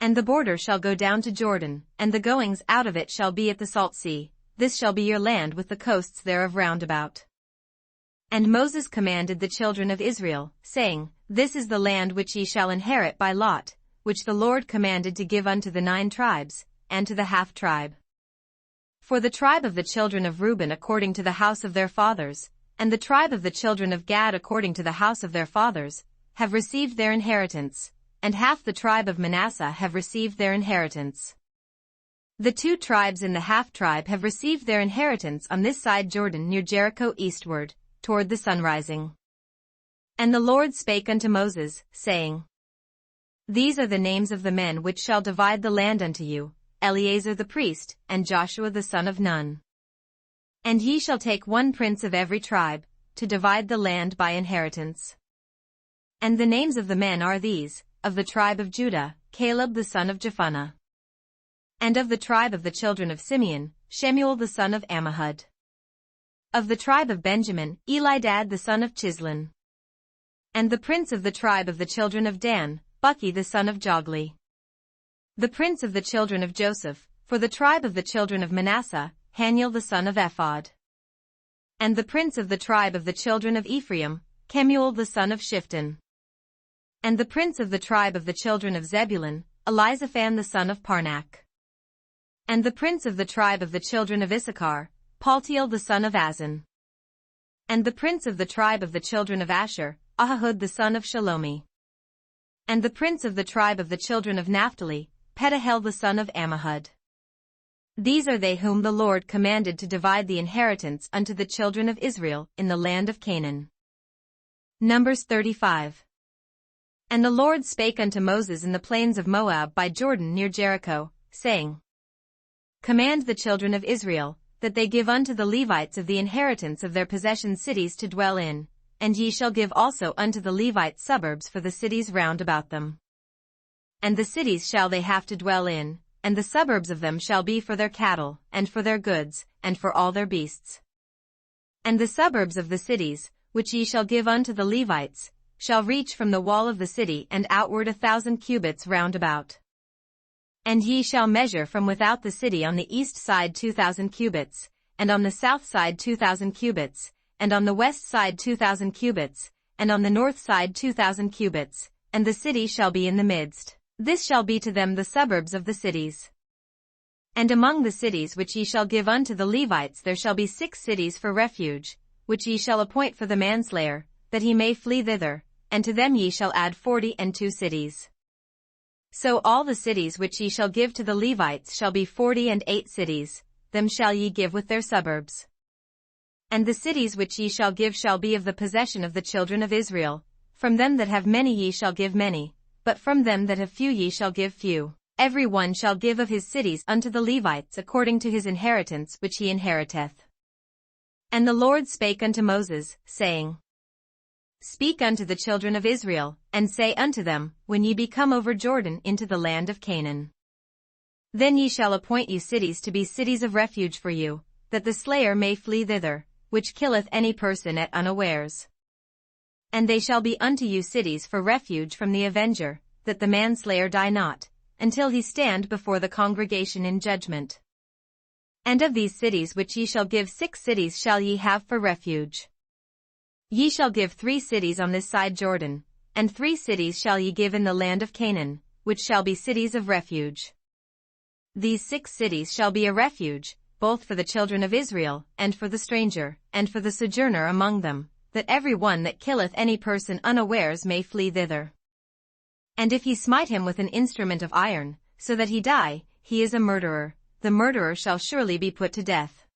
And the border shall go down to Jordan, and the goings out of it shall be at the salt sea, this shall be your land with the coasts thereof round about. And Moses commanded the children of Israel, saying, This is the land which ye shall inherit by lot, which the Lord commanded to give unto the 9 tribes, and to the half-tribe. For the tribe of the children of Reuben according to the house of their fathers, and the tribe of the children of Gad according to the house of their fathers, have received their inheritance, and half the tribe of Manasseh have received their inheritance. The 2 tribes in the half-tribe have received their inheritance on this side Jordan near Jericho eastward, toward the sunrising. And the Lord spake unto Moses, saying, These are the names of the men which shall divide the land unto you, Eleazar the priest, and Joshua the son of Nun. And ye shall take 1 prince of every tribe, to divide the land by inheritance. And the names of the men are these, of the tribe of Judah, Caleb the son of Jephunneh. And of the tribe of the children of Simeon, Shemuel the son of Ammihud. Of the tribe of Benjamin, Elidad the son of Chislon. And the prince of the tribe of the children of Dan, Bucki the son of Jogli. The prince of the children of Joseph, for the tribe of the children of Manasseh, Haniel the son of Ephod. And the prince of the tribe of the children of Ephraim, Kemuel the son of Shifton. And the prince of the tribe of the children of Zebulun, Elizaphan the son of Parnak. And the prince of the tribe of the children of Issachar, Paltiel the son of Azan. And the prince of the tribe of the children of Asher, Ahihud the son of Shalomi. And the prince of the tribe of the children of Naphtali, Pedahel the son of Ammihud. These are they whom the Lord commanded to divide the inheritance unto the children of Israel in the land of Canaan. Numbers 35. And the Lord spake unto Moses in the plains of Moab by Jordan near Jericho, saying, Command the children of Israel, that they give unto the Levites of the inheritance of their possession cities to dwell in, and ye shall give also unto the Levites suburbs for the cities round about them. And the cities shall they have to dwell in, and the suburbs of them shall be for their cattle, and for their goods, and for all their beasts. And the suburbs of the cities, which ye shall give unto the Levites, shall reach from the wall of the city and outward 1,000 cubits round about. And ye shall measure from without the city on the east side 2,000 cubits, and on the south side 2,000 cubits, and on the west side 2,000 cubits, and on the north side 2,000 cubits, and the city shall be in the midst. This shall be to them the suburbs of the cities. And among the cities which ye shall give unto the Levites there shall be 6 cities for refuge, which ye shall appoint for the manslayer, that he may flee thither, and to them ye shall add 42 cities. So all the cities which ye shall give to the Levites shall be 48 cities, them shall ye give with their suburbs. And the cities which ye shall give shall be of the possession of the children of Israel, from them that have many ye shall give many, but from them that have few ye shall give few. Every one shall give of his cities unto the Levites according to his inheritance which he inheriteth. And the Lord spake unto Moses, saying, Speak unto the children of Israel, and say unto them, When ye be come over Jordan into the land of Canaan, then ye shall appoint you cities to be cities of refuge for you, that the slayer may flee thither, which killeth any person at unawares. And they shall be unto you cities for refuge from the avenger, that the manslayer die not, until he stand before the congregation in judgment. And of these cities which ye shall give 6 cities shall ye have for refuge. Ye shall give 3 cities on this side Jordan, and 3 cities shall ye give in the land of Canaan, which shall be cities of refuge. These 6 cities shall be a refuge, both for the children of Israel, and for the stranger, and for the sojourner among them, that every one that killeth any person unawares may flee thither. And if he smite him with an instrument of iron, so that he die, he is a murderer, the murderer shall surely be put to death.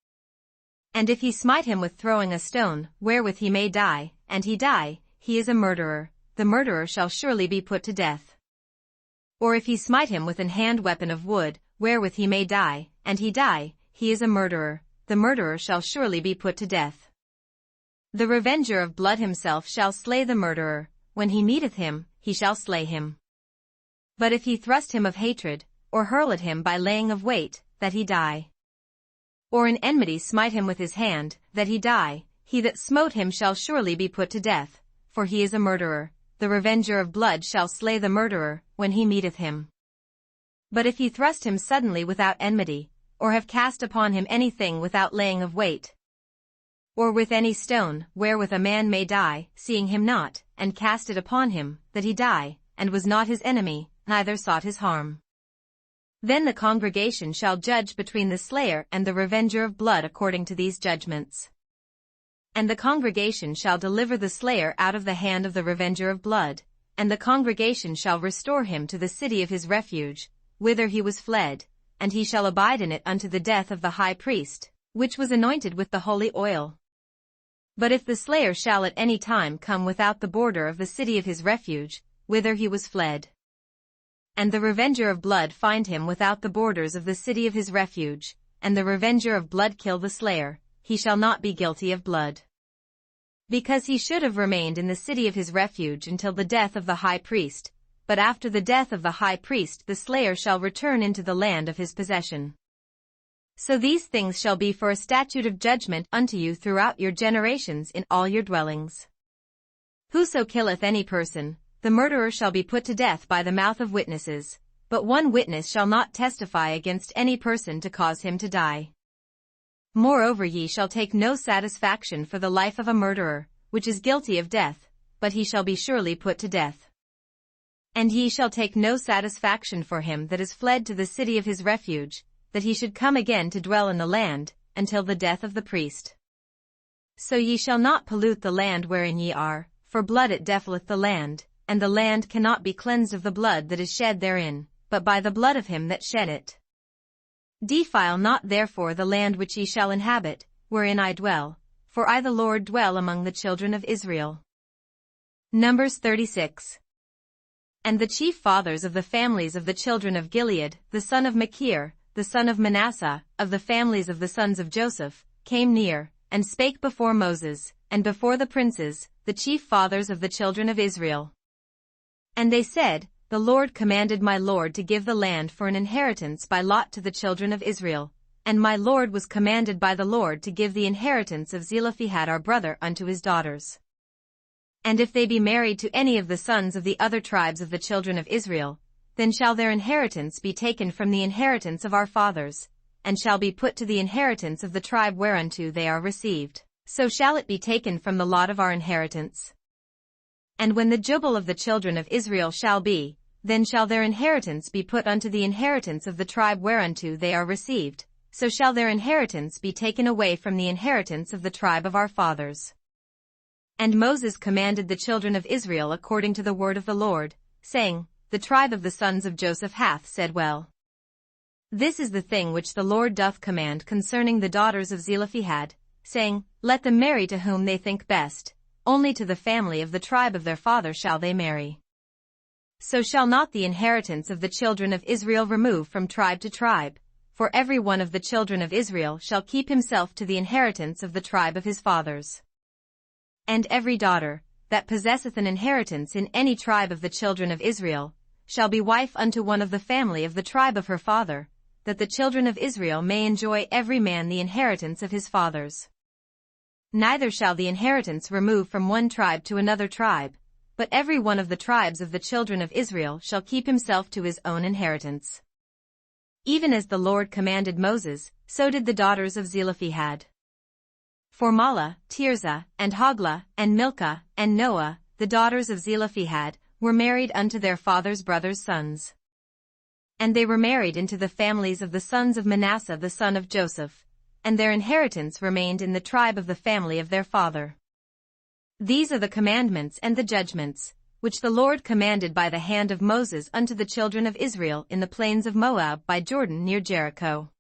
And if he smite him with throwing a stone, wherewith he may die, and he die, he is a murderer, the murderer shall surely be put to death. Or if he smite him with an hand weapon of wood, wherewith he may die, and he die, he is a murderer, the murderer shall surely be put to death. The revenger of blood himself shall slay the murderer, when he meeteth him, he shall slay him. But if he thrust him of hatred, or hurl at him by laying of weight, that he die. Or in enmity smite him with his hand, that he die, he that smote him shall surely be put to death, for he is a murderer, the revenger of blood shall slay the murderer, when he meeteth him. But if he thrust him suddenly without enmity, or have cast upon him anything without laying of weight, or with any stone, wherewith a man may die, seeing him not, and cast it upon him, that he die, and was not his enemy, neither sought his harm. Then the congregation shall judge between the slayer and the revenger of blood according to these judgments. And the congregation shall deliver the slayer out of the hand of the revenger of blood, and the congregation shall restore him to the city of his refuge, whither he was fled, and he shall abide in it unto the death of the high priest, which was anointed with the holy oil. But if the slayer shall at any time come without the border of the city of his refuge, whither he was fled, and the revenger of blood find him without the borders of the city of his refuge, and the revenger of blood kill the slayer, he shall not be guilty of blood, because he should have remained in the city of his refuge until the death of the high priest, but after the death of the high priest the slayer shall return into the land of his possession. So these things shall be for a statute of judgment unto you throughout your generations in all your dwellings. Whoso killeth any person, the murderer shall be put to death by the mouth of witnesses, but one witness shall not testify against any person to cause him to die. Moreover ye shall take no satisfaction for the life of a murderer, which is guilty of death, but he shall be surely put to death. And ye shall take no satisfaction for him that is fled to the city of his refuge, that he should come again to dwell in the land, until the death of the priest. So ye shall not pollute the land wherein ye are, for blood it defileth the land, and the land cannot be cleansed of the blood that is shed therein, but by the blood of him that shed it. Defile not therefore the land which ye shall inhabit, wherein I dwell, for I the Lord dwell among the children of Israel. Numbers 36. And the chief fathers of the families of the children of Gilead, the son of Machir, the son of Manasseh, of the families of the sons of Joseph, came near, and spake before Moses, and before the princes, the chief fathers of the children of Israel. And they said, The Lord commanded my Lord to give the land for an inheritance by lot to the children of Israel, and my Lord was commanded by the Lord to give the inheritance of Zelophehad our brother unto his daughters. And if they be married to any of the sons of the other tribes of the children of Israel, then shall their inheritance be taken from the inheritance of our fathers, and shall be put to the inheritance of the tribe whereunto they are received, so shall it be taken from the lot of our inheritance. And when the jubile of the children of Israel shall be, then shall their inheritance be put unto the inheritance of the tribe whereunto they are received, so shall their inheritance be taken away from the inheritance of the tribe of our fathers. And Moses commanded the children of Israel according to the word of the Lord, saying, The tribe of the sons of Joseph hath said well. This is the thing which the Lord doth command concerning the daughters of Zelophehad, saying, Let them marry to whom they think best, only to the family of the tribe of their father shall they marry. So shall not the inheritance of the children of Israel remove from tribe to tribe, for every one of the children of Israel shall keep himself to the inheritance of the tribe of his fathers. And every daughter, that possesseth an inheritance in any tribe of the children of Israel, shall be wife unto one of the family of the tribe of her father, that the children of Israel may enjoy every man the inheritance of his fathers. Neither shall the inheritance remove from one tribe to another tribe, but every one of the tribes of the children of Israel shall keep himself to his own inheritance. Even as the Lord commanded Moses, so did the daughters of Zelophehad. For Mahlah, Tirzah, and Hoglah, and Milcah, and Noah, the daughters of Zelophehad, were married unto their father's brothers' sons. And they were married into the families of the sons of Manasseh the son of Joseph, and their inheritance remained in the tribe of the family of their father. These are the commandments and the judgments, which the Lord commanded by the hand of Moses unto the children of Israel in the plains of Moab by Jordan near Jericho.